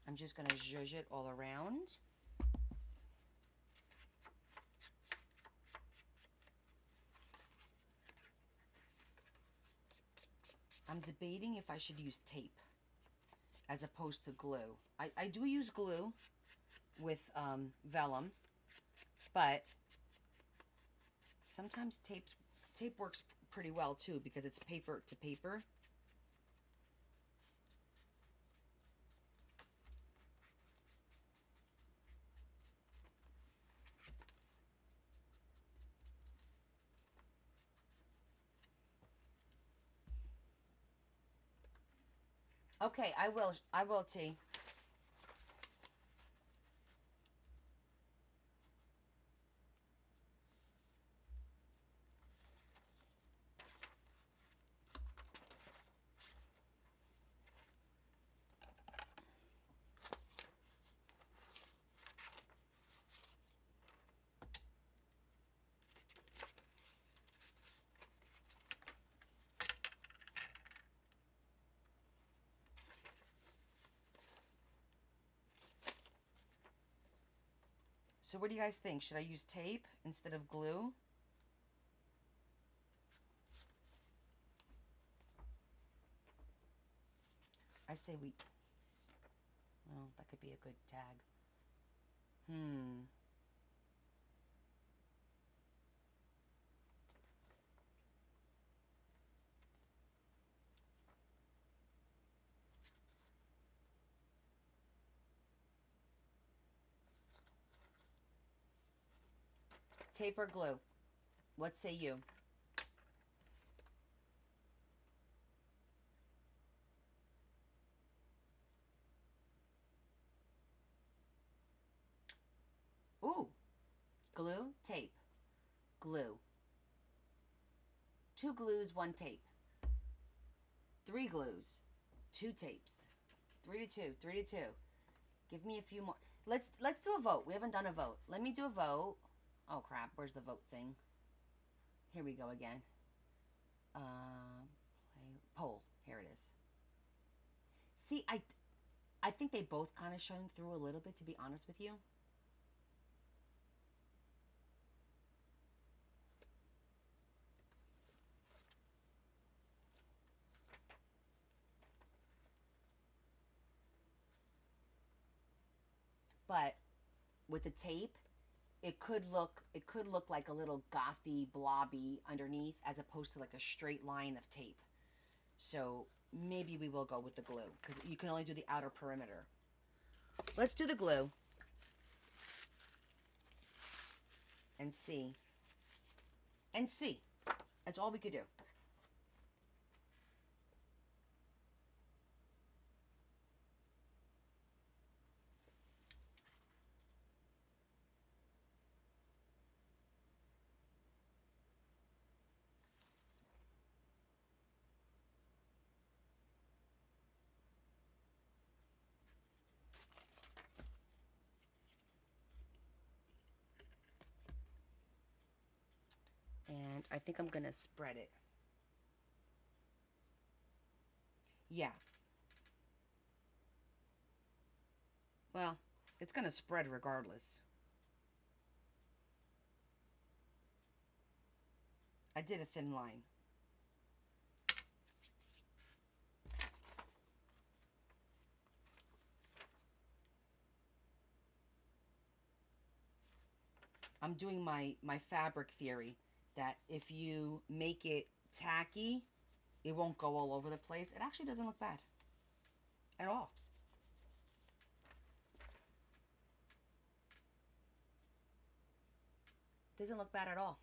I'm just going to zhuzh it all around. I'm debating if I should use tape as opposed to glue. I do use glue with vellum, but sometimes tape works pretty well too because it's paper to paper. Okay, I will, T. So what do you guys think? Should I use tape instead of glue? I say we... Well, that could be a good tag. Tape or glue? What say you? Ooh. Glue, tape. Glue. 2 glues, 1 tape. 3 glues, 2 tapes. 3 to 2, 3 to 2. Give me a few more. Let's do a vote. We haven't done a vote. Let me do a vote. Oh crap, where's the vote thing? Here we go again. Play poll. Here it is. See, I think they both kind of shone through a little bit, to be honest with you. But with the tape, it could look like a little gothy blobby underneath as opposed to like a straight line of tape. So maybe we will go with the glue because you can only do the outer perimeter. Let's do the glue and see. And see. That's all we could do. And I think I'm going to spread it. Yeah. Well, it's going to spread regardless. I did a thin line. I'm doing my fabric theory that if you make it tacky, it won't go all over the place. It actually doesn't look bad at all. Doesn't look bad at all.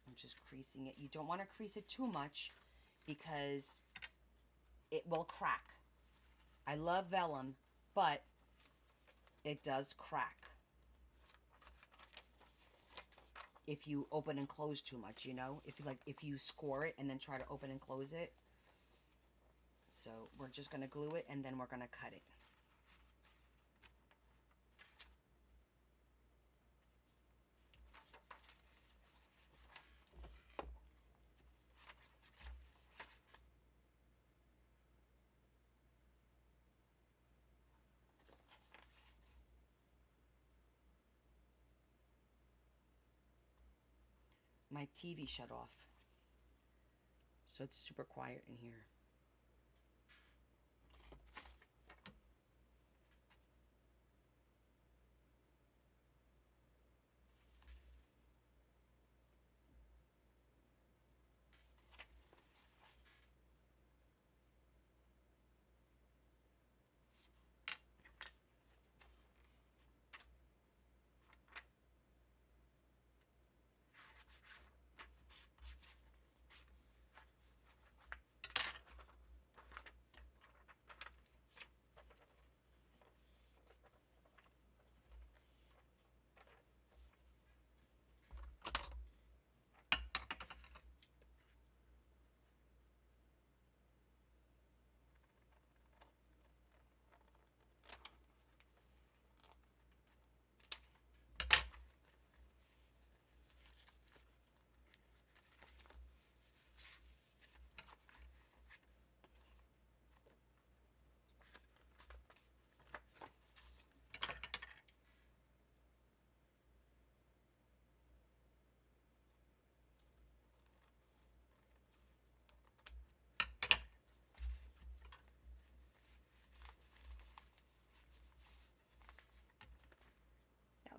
I'm just creasing it. You don't want to crease it too much because it will crack. I love vellum, but it does crack if you open and close too much, you know? If you score it and then try to open and close it. So we're just going to glue it and then we're going to cut it. My TV shut off, so it's super quiet in here.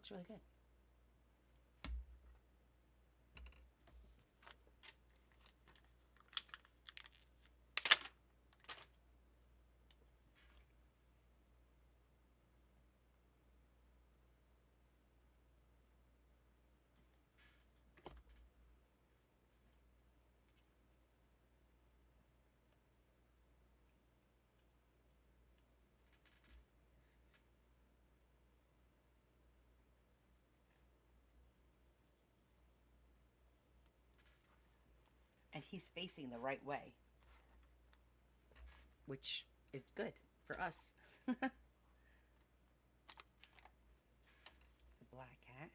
looks really good. And he's facing the right way, which is good for us. The black cat.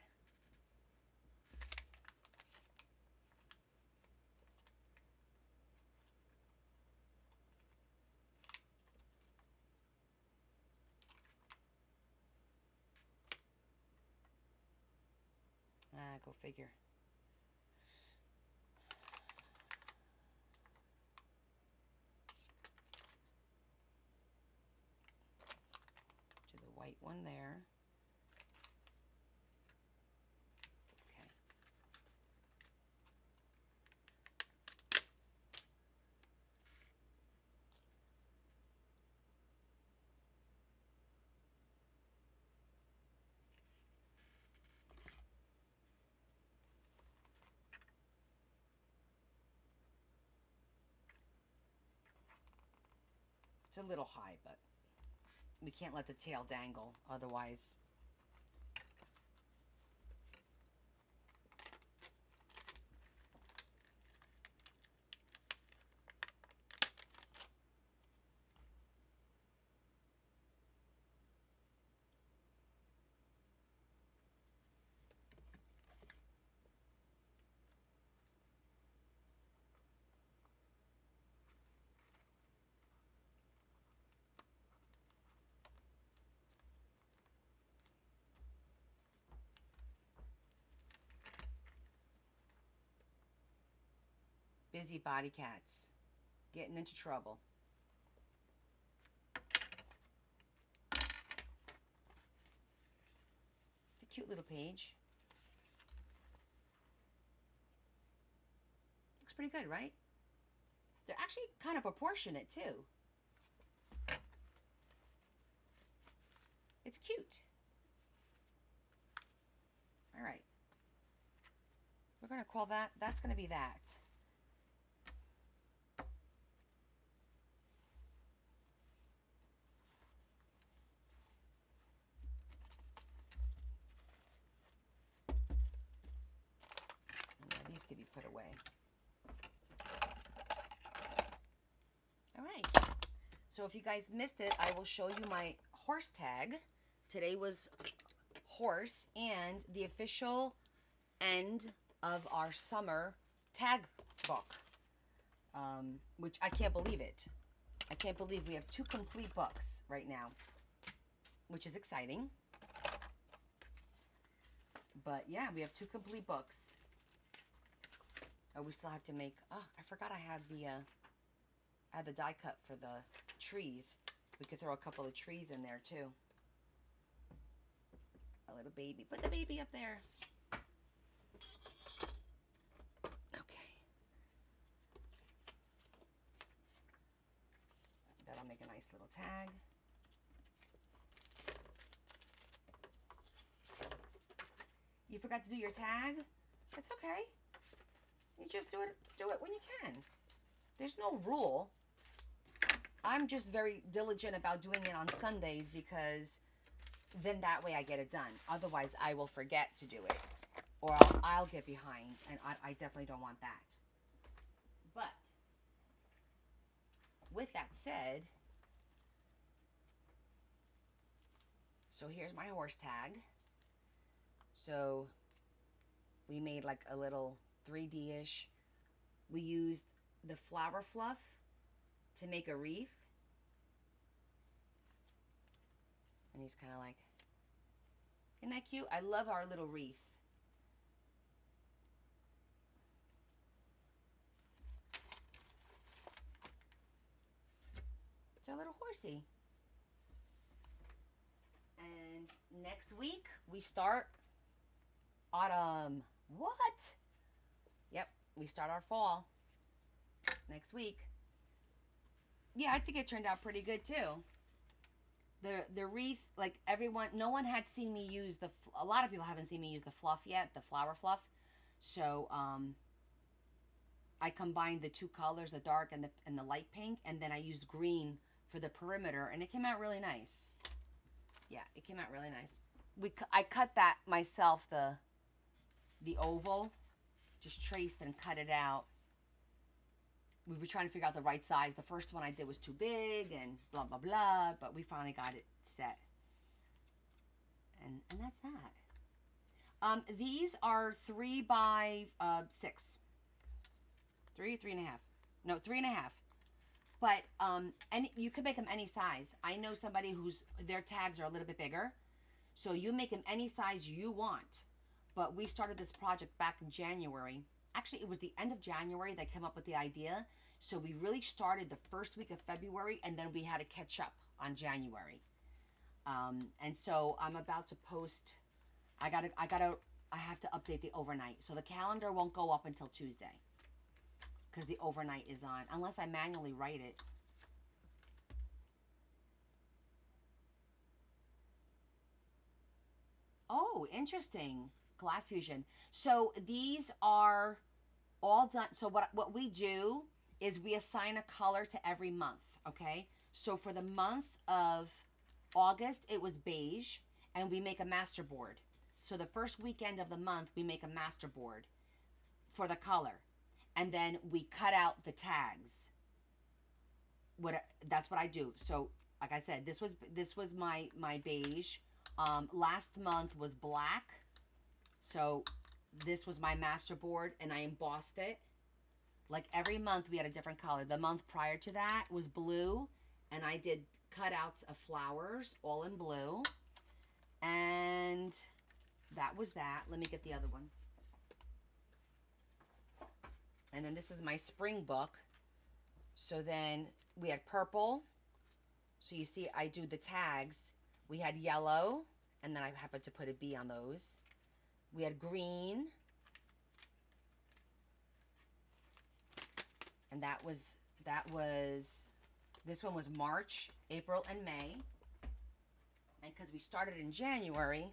Go figure. Do the white one there. Okay. It's a little high, but we can't let the tail dangle, otherwise. Busy body cats. Getting into trouble. The cute little page. Looks pretty good, right? They're actually kind of proportionate too. It's cute. All right. We're going to call that, that's going to be that. These could be put away. All right. So if you guys missed it, I will show you my horse tag. Today was horse and the official end of our summer tag book, which I can't believe it. I can't believe we have 2 complete books right now, which is exciting. But yeah, we have 2 complete books. Oh, we still have to make, oh, I forgot I had the die cut for the trees. We could throw a couple of trees in there too. A little baby. Put the baby up there. Okay. That'll make a nice little tag. You forgot to do your tag? That's okay. You just do it when you can. There's no rule. I'm just very diligent about doing it on Sundays because then that way I get it done. Otherwise, I will forget to do it. Or I'll get behind, and I definitely don't want that. But, with that said, so here's my horse tag. So, we made like a little 3D-ish. We used the flower fluff to make a wreath. And he's kind of like, isn't that cute? I love our little wreath. It's our little horsey. And next week we start autumn. What? Yep, we start our fall next week. Yeah, I think it turned out pretty good too. The wreath, like everyone, no one had seen me use a lot of people haven't seen me use the fluff yet, the flower fluff. So I combined the two colors, the dark and the light pink, and then I used green for the perimeter, and it came out really nice. Yeah, it came out really nice. I cut that myself, the oval, just traced and cut it out. We were trying to figure out the right size. The first one I did was too big and blah blah blah, but we finally got it set. And that's that. These are 3 by 6. 3.5. No, 3.5. But and you can make them any size. I know somebody whose their tags are a little bit bigger, so you make them any size you want. But we started this project back in January. Actually, it was the end of January that came up with the idea. So we really started the first week of February, and then we had to catch up on January. And so I'm about to post. I have to update the overnight. So the calendar won't go up until Tuesday, because the overnight is on, unless I manually write it. Oh, interesting. Glass fusion. So these are all done. So what we do is we assign a color to every month, okay? So for the month of August, it was beige, and we make a master board. So the first weekend of the month, we make a master board for the color. And then we cut out the tags. That's what I do. So, like I said, this was my beige. Last month was black. So this was my master board, and I embossed it. Like every month we had a different color. The month prior to that was blue, and I did cutouts of flowers all in blue. And that was that. Let me get the other one. And then this is my spring book. So then we had purple. So you see I do the tags. We had yellow, and then I happened to put a B on those. We had green. And this one was March, April, and May. And because we started in January,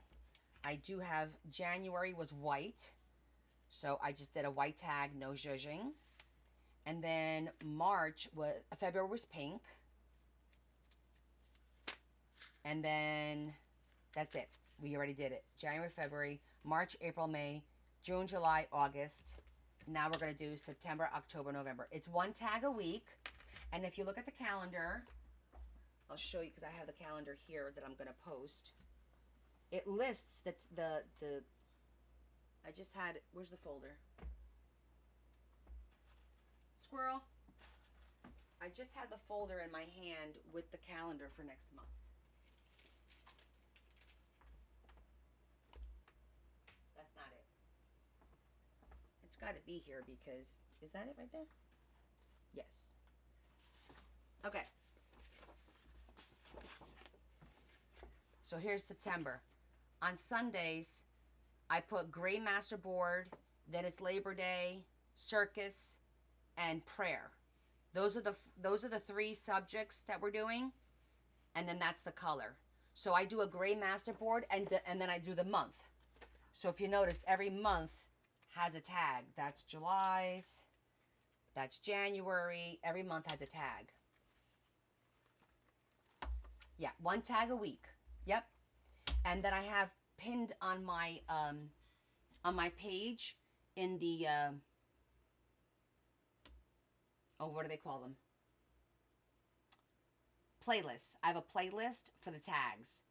I do have, January was white. So I just did a white tag, no zhuzhing. And then February was pink. And then that's it. We already did it. January, February, March, April, May, June, July, August. Now we're going to do September, October, November. It's 1 tag a week. And if you look at the calendar, I'll show you because I have the calendar here that I'm going to post. It lists I just had, where's the folder? Squirrel. I just had the folder in my hand with the calendar for next month. That's not it. It's got to be here because, is that it right there? Yes. Okay. So here's September. On Sundays, I put gray masterboard, then it's Labor Day, circus, and prayer. Those are the 3 subjects that we're doing, and then that's the color. So I do a gray masterboard, and then I do the month. So if you notice, every month has a tag. That's July's, that's January. Every month has a tag. Yeah, 1 tag a week. Yep. And then I have pinned on my page in the what do they call them? Playlists. I have a playlist for the tags,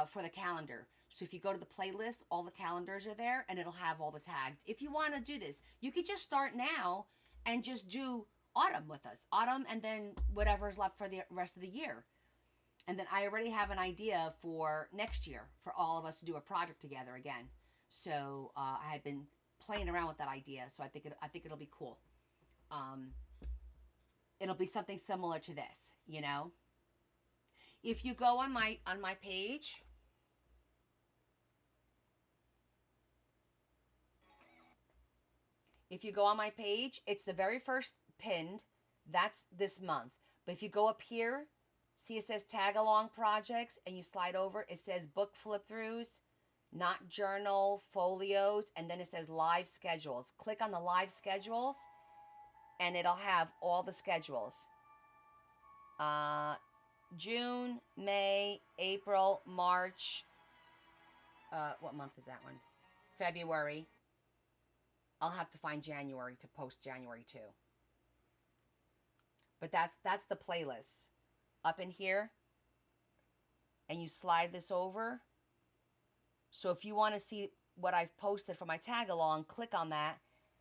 for the calendar. So if you go to the playlist, all the calendars are there, and it'll have all the tags. If you want to do this, you could just start now and just do autumn with us. Autumn, and then whatever's left for the rest of the year. And then I already have an idea for next year for all of us to do a project together again. So I had been playing around with that idea, so I think it'll be cool. It'll be something similar to this, you know. If you go on my page, if you go on my page, it's the very first pinned. That's this month. But if you go up here, see it says tag along projects, and you slide over, it says book flip throughs, not journal, folios, and then it says live schedules. Click on the live schedules, and it'll have all the schedules. June, May, April, March. What month is that one? February. I'll have to find January to post January too. But that's the playlist. Up in here. And you slide this over. So if you want to see what I've posted for my tag along, click on that.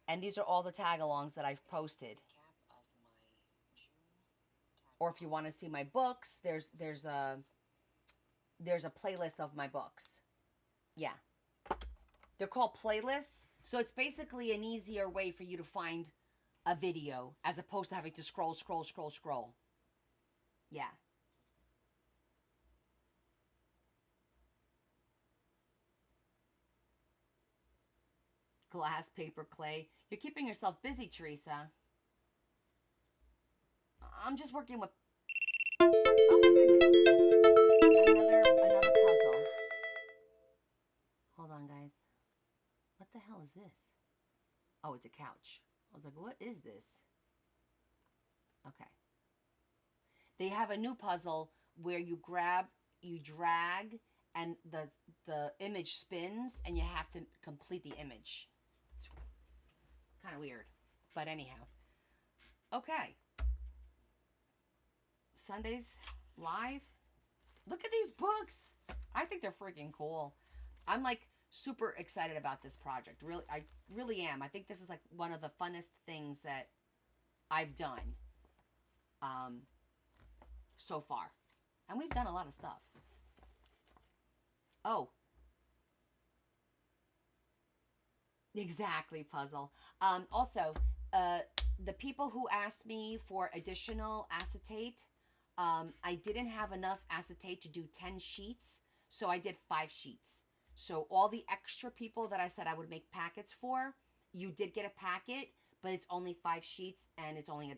And these are all the tag alongs that I've posted. Or if you want to see my books, there's a playlist of my books. Yeah. They're called playlists. So it's basically an easier way for you to find a video as opposed to having to scroll. Yeah. Glass, paper, clay. You're keeping yourself busy, Teresa. I'm just working with... Oh my goodness. Another puzzle. Hold on, guys. What the hell is this? Oh, it's a couch. I was like, what is this? Okay. They have a new puzzle where you drag, and the image spins, and you have to complete the image. It's kind of weird. But anyhow. Okay. Sundays live. Look at these books. I think they're freaking cool. I'm like super excited about this project. Really, I really am. I think this is like one of the funnest things that I've done so far. And we've done a lot of stuff. Oh. Exactly, puzzle. Also, the people who asked me for additional acetate, I didn't have enough acetate to do 10 sheets, so I did 5 sheets. So all the extra people that I said I would make packets for, you did get a packet, but it's only 5 sheets and it's only $1.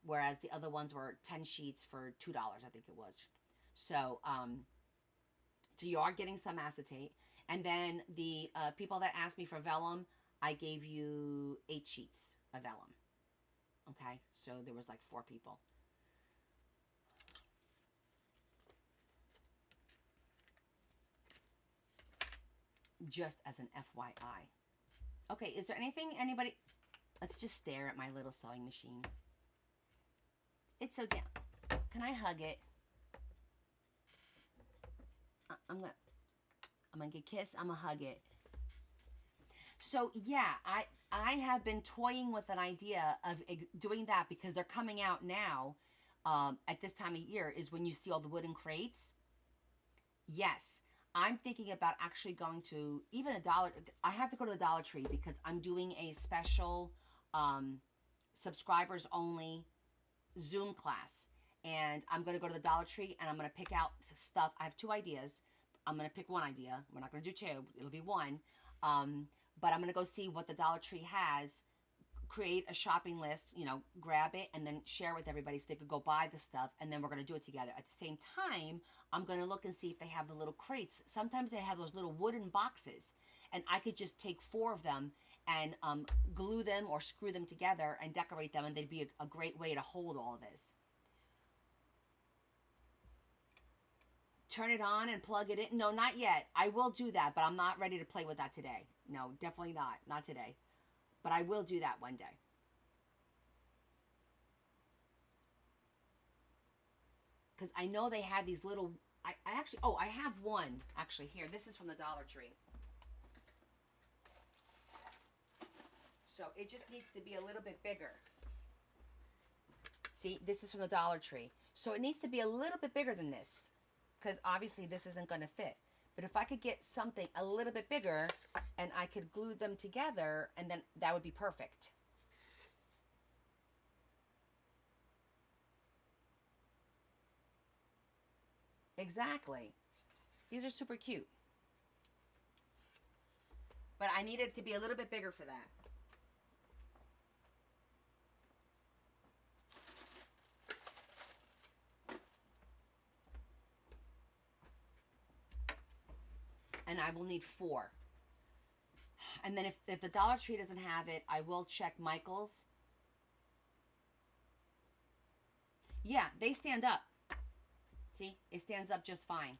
Whereas the other ones were 10 sheets for $2, I think it was. So, so you are getting some acetate. And then the people that asked me for vellum, I gave you 8 sheets of vellum. Okay, so there was like 4 people. Just as an FYI. Okay, is there anything anybody... Let's just stare at my little sewing machine. It's so down. Can I hug it? I'm gonna get kissed. I'm gonna hug it. So yeah, I have been toying with an idea of doing that because they're coming out now. At this time of year is when you see all the wooden crates. Yes. I'm thinking about actually going to even a dollar. I have to go to the Dollar Tree because I'm doing a special subscribers only Zoom class. And I'm going to go to the Dollar Tree and I'm going to pick out stuff. I have 2 ideas. I'm going to pick one idea. We're not going to do 2. It'll be 1. But I'm going to go see what the Dollar Tree has. Create a shopping list, you know, grab it and then share with everybody so they could go buy the stuff, and then we're going to do it together. At the same time, I'm going to look and see if they have the little crates. Sometimes they have those little wooden boxes, and I could just take 4 of them and glue them or screw them together and decorate them, and they'd be a great way to hold all of this. Turn it on and plug it in. No, not yet. I will do that, but I'm not ready to play with that today. No, definitely not. Not today. But I will do that one day. Because I know they had these little... I actually... Oh, I have one. Actually, here. This is from the Dollar Tree. So it just needs to be a little bit bigger. See, this is from the Dollar Tree. So it needs to be a little bit bigger than this. Because obviously this isn't going to fit. But if I could get something a little bit bigger and I could glue them together, and then that would be perfect. Exactly. These are super cute. But I need it to be a little bit bigger for that. and I will need 4. And then if the Dollar Tree doesn't have it, I will check Michael's. Yeah, they stand up. See, it stands up just fine.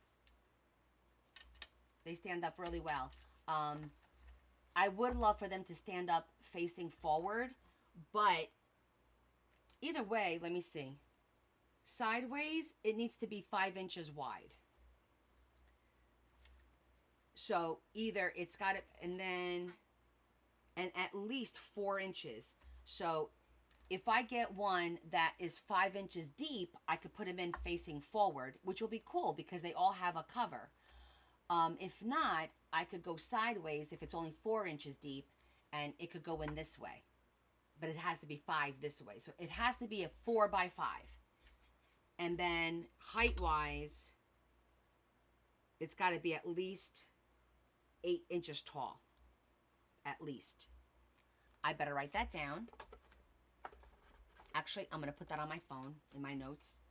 They stand up really well. I would love for them to stand up facing forward, but either way, let me see. Sideways, it needs to be 5 inches wide. So either it's got it, and at least 4 inches. So if I get one that is 5 inches deep, I could put them in facing forward, which will be cool because they all have a cover. If not, I could go sideways if it's only 4 inches deep, and it could go in this way. But it has to be 5 this way. So it has to be a 4 by 5. And then height-wise, it's got to be at least 8 inches tall. At least. I better write that down. Actually, I'm going to put that on my phone in my notes.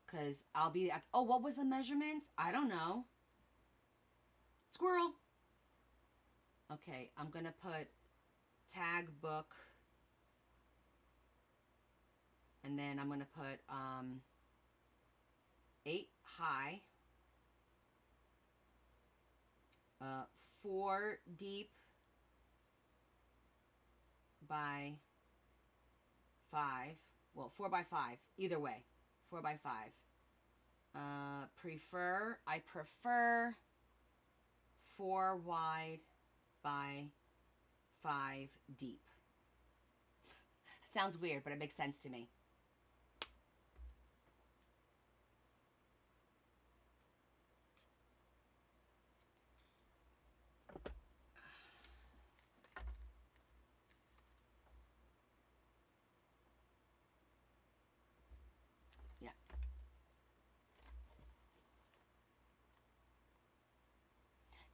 Because I'll be like, oh, what was the measurements? I don't know. Squirrel. Okay, I'm going to put tag book. And then I'm going to put 8 high. 4 deep by 5. Well, 4 by 5. Either way. 4 by 5. I prefer 4 wide by 5 deep. Sounds weird, but it makes sense to me. Yeah.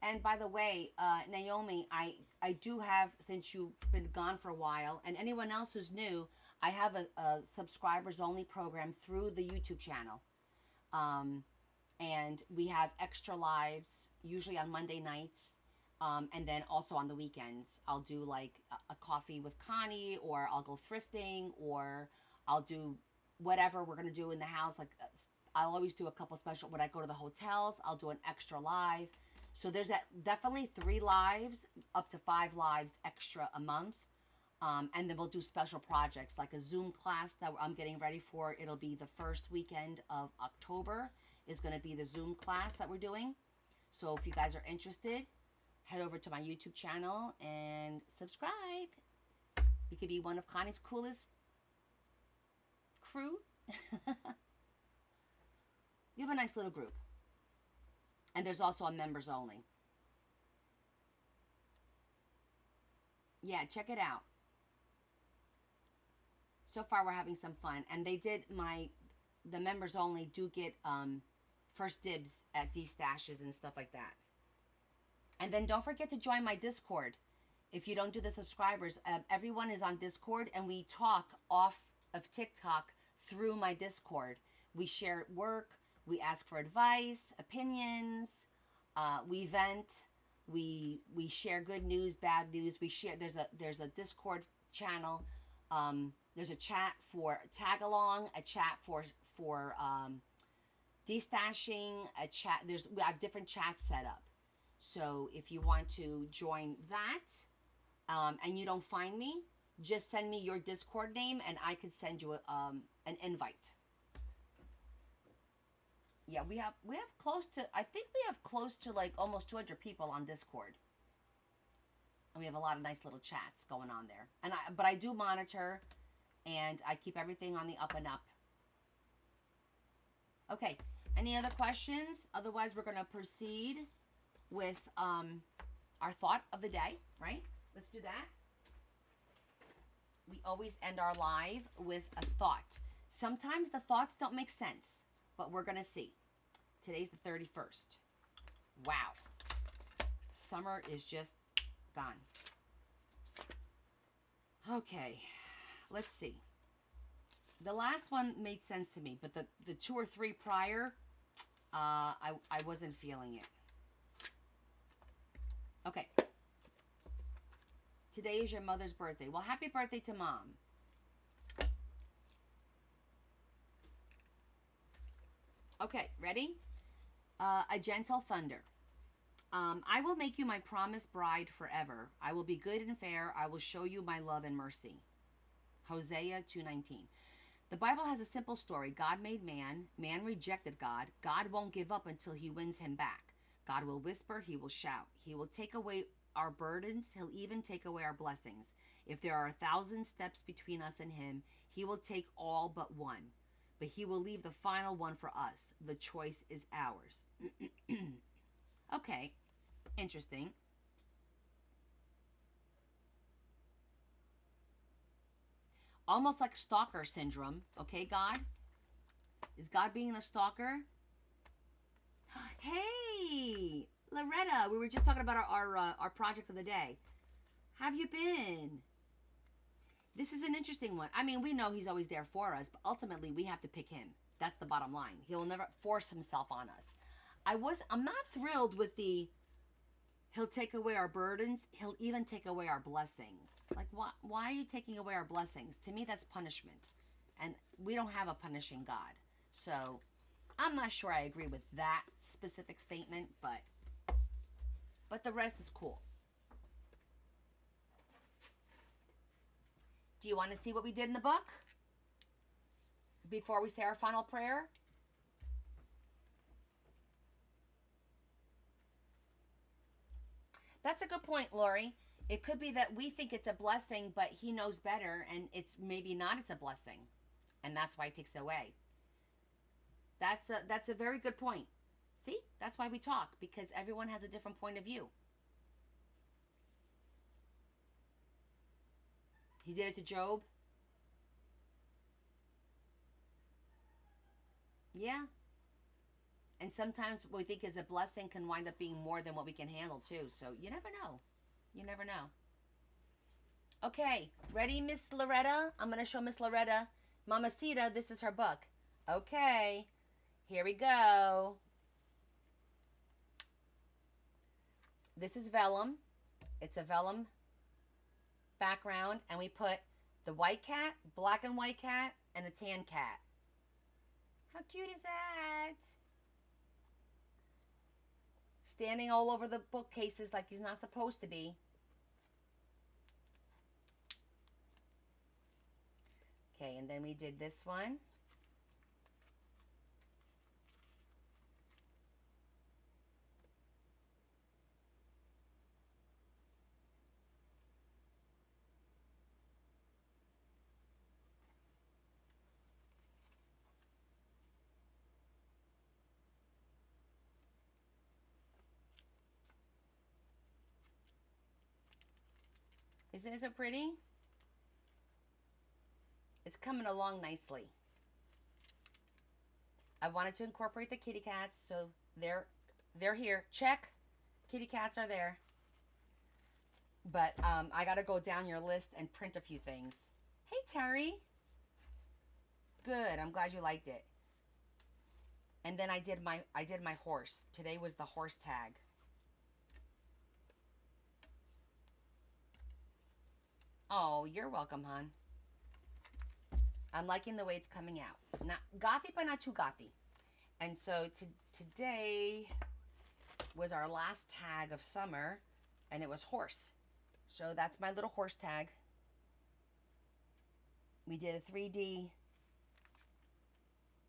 And by the way, Naomi, I do have, since you've been gone for a while, and anyone else who's new, I have a subscribers only program through the YouTube channel. And we have extra lives, usually on Monday nights, and then also on the weekends. I'll do like a coffee with Connie, or I'll go thrifting, or I'll do whatever we're going to do in the house. Like I'll always do a couple special, when I go to the hotels, I'll do an extra live. So there's definitely 3 lives, up to 5 lives extra a month. And then we'll do special projects like a Zoom class that I'm getting ready for. It'll be the first weekend of October is going to be the Zoom class that we're doing. So if you guys are interested, head over to my YouTube channel and subscribe. You could be one of Connie's coolest crew. You have a nice little group. And there's also a members only. Yeah, check it out. So far we're having some fun. And they did the members only do get first dibs at D-stashes and stuff like that. And then don't forget to join my Discord. If you don't do the subscribers, everyone is on Discord, and we talk off of TikTok through my Discord. We share work, we ask for advice, opinions, we vent, we share good news, bad news. We share. There's a Discord channel. There's a chat for tag along, a chat for destashing, a chat. We have different chats set up. So if you want to join that, and you don't find me, just send me your Discord name, and I could send you an invite. Yeah, we have close to, I think we have close to like almost 200 people on Discord. And we have a lot of nice little chats going on there. But I do monitor, and I keep everything on the up and up. Okay, any other questions? Otherwise, we're going to proceed with our thought of the day, right? Let's do that. We always end our live with a thought. Sometimes the thoughts don't make sense, but we're going to see. Today's the 31st. Wow. Summer is just gone. Okay, let's see. The last one made sense to me, but the 2 or 3 prior, I wasn't feeling it. Okay. Today is your mother's birthday. Well, happy birthday to Mom. Okay, ready? A gentle thunder. I will make you my promised bride forever. I will be good and fair. I will show you my love and mercy. Hosea 2:19. The Bible has a simple story. God made man. Man rejected God. God won't give up until he wins him back. God will whisper. He will shout. He will take away our burdens. He'll even take away our blessings. If there are 1,000 steps between us and him, he will take all but one. But he will leave the final one for us. The choice is ours. Okay, interesting. Almost like stalker syndrome. Okay, God? Is God being a stalker? Hey, Loretta, we were just talking about our project of the day. How have you been? This is an interesting one. I mean, we know he's always there for us, but ultimately we have to pick him. That's the bottom line. He will never force himself on us. I'm not thrilled with the he'll take away our burdens. He'll even take away our blessings. Like, why are you taking away our blessings? To me, that's punishment. And we don't have a punishing God. So I'm not sure I agree with that specific statement, but the rest is cool. Do you want to see what we did in the book before we say our final prayer? That's a good point, Lori. It could be that we think it's a blessing, but he knows better, and it's maybe not. It's a blessing, and that's why he takes it away. That's a very good point. See, that's why we talk, because everyone has a different point of view. He did it to Job. Yeah. And sometimes what we think is a blessing can wind up being more than what we can handle too. So you never know. You never know. Okay, ready, Miss Loretta? I'm going to show Miss Loretta. Mamacita, this is her book. Okay, here we go. This is vellum. It's a vellum background, and we put the white cat, black and white cat, and a tan cat. How cute is that? Standing all over the bookcases like he's not supposed to be. Okay, and then we did this one. Isn't it so pretty? It's coming along nicely. I wanted to incorporate the kitty cats, so they're here. Check. Kitty cats are there. But I got to go down your list and print a few things. Hey, Terry. Good. I'm glad you liked it. And then I did my horse. Today was the horse tag. Oh, you're welcome, hon. I'm liking the way it's coming out. Not gothy, but not too gothy. And so today was our last tag of summer, and it was horse. So that's my little horse tag. We did a 3D.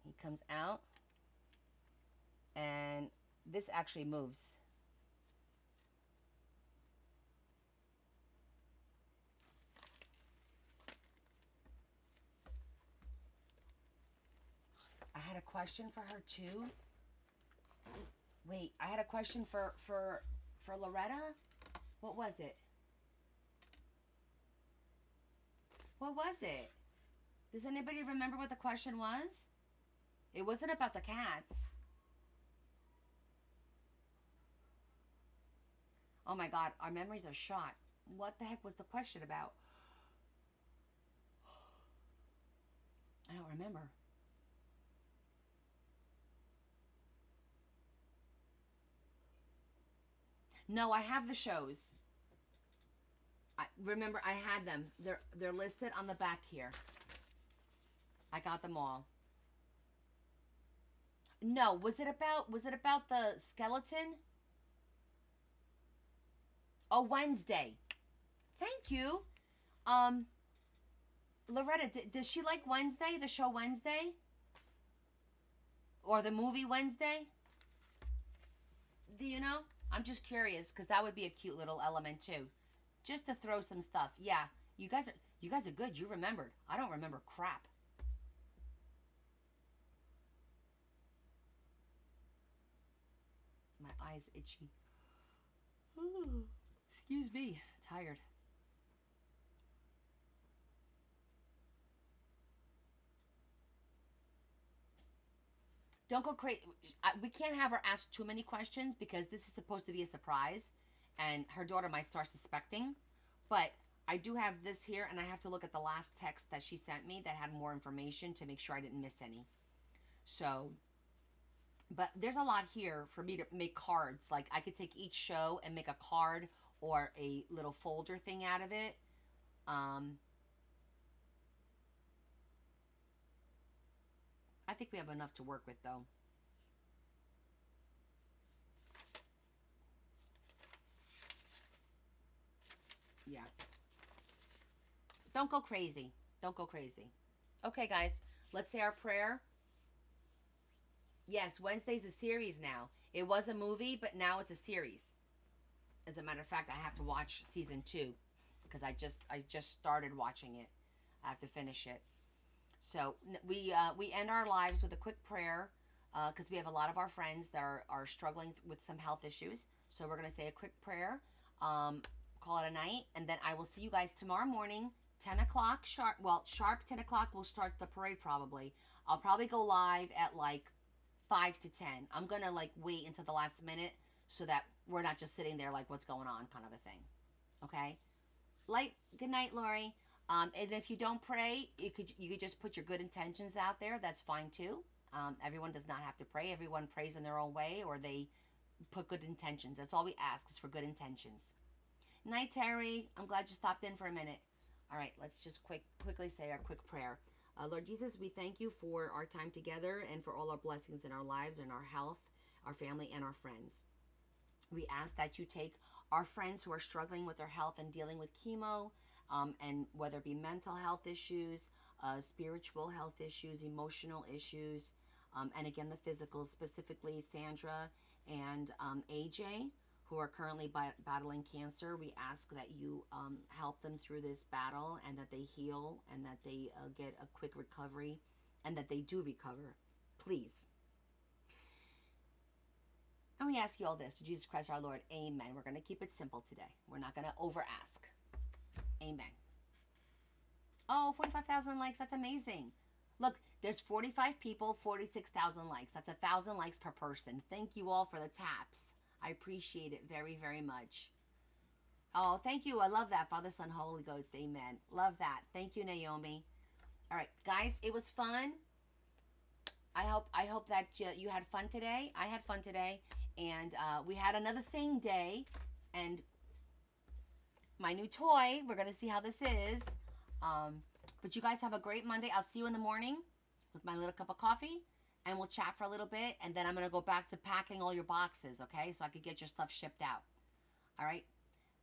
He comes out, and this actually moves. I had a question for her too. Wait, I had a question for Loretta. What was it? What was it? Does anybody remember what the question was? It wasn't about the cats. Oh my God, our memories are shot. What the heck was the question about? I don't remember. No, I have the shows. I remember I had them. They're listed on the back here. I got them all. No, was it about the skeleton? Oh, Wednesday. Thank you. Loretta, does she like Wednesday, the show Wednesday? Or the movie Wednesday? Do you know? I'm just curious because that would be a cute little element too. Just to throw some stuff. Yeah, you guys are good. You remembered. I don't remember crap. My eyes itchy. Ooh, excuse me. Tired. Don't go crazy. We can't have her ask too many questions because this is supposed to be a surprise, and her daughter might start suspecting. But I do have this here, and I have to look at the last text that she sent me that had more information to make sure I didn't miss any. So, but there's a lot here for me to make cards. Like I could take each show and make a card or a little folder thing out of it. I think we have enough to work with though. Yeah. Don't go crazy. Don't go crazy. Okay, guys, let's say our prayer. Yes, Wednesday's a series now. It was a movie, but now it's a series. As a matter of fact, I have to watch season 2 because I just started watching it. I have to finish it. So we end our lives with a quick prayer because we have a lot of our friends that are struggling with some health issues. So we're gonna say a quick prayer, call it a night, and then I will see you guys tomorrow morning, 10 o'clock sharp. Well, sharp 10 o'clock. We'll start the parade probably. I'll probably go live at like 5 to 10. I'm gonna like wait until the last minute so that we're not just sitting there like what's going on kind of a thing. Okay. Good night, Lori. And if you don't pray, you could just put your good intentions out there. That's fine too. Everyone does not have to pray. Everyone prays in their own way, or they put good intentions. That's all we ask is for good intentions. Night, Terry. I'm glad you stopped in for a minute. All right, let's just quickly say our quick prayer. Lord Jesus, we thank you for our time together and for all our blessings in our lives and our health, our family, and our friends. We ask that you take our friends who are struggling with their health and dealing with chemo, and whether it be mental health issues, spiritual health issues, emotional issues, and again, the physical, specifically Sandra and AJ, who are currently battling cancer. We ask that you help them through this battle and that they heal and that they get a quick recovery and that they do recover, please. And we ask you all this, Jesus Christ our Lord, amen. We're going to keep it simple today. We're not going to over ask. Amen. Oh, 45,000 likes. That's amazing. Look, there's 45 people, 46,000 likes. That's 1,000 likes per person. Thank you all for the taps. I appreciate it very, very much. Oh, thank you. I love that. Father, Son, Holy Ghost. Amen. Love that. Thank you, Naomi. All right, guys, it was fun. I hope that you had fun today. I had fun today. And we had another thing day. And my new toy. We're going to see how this is. But you guys have a great Monday. I'll see you in the morning with my little cup of coffee. And we'll chat for a little bit. And then I'm going to go back to packing all your boxes, okay? So I could get your stuff shipped out. All right?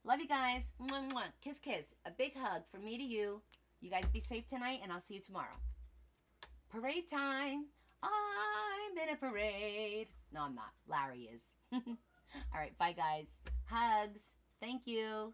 Love you guys. Mwah, mwah. Kiss, kiss. A big hug from me to you. You guys be safe tonight, and I'll see you tomorrow. Parade time. I'm in a parade. No, I'm not. Larry is. All right. Bye, guys. Hugs. Thank you.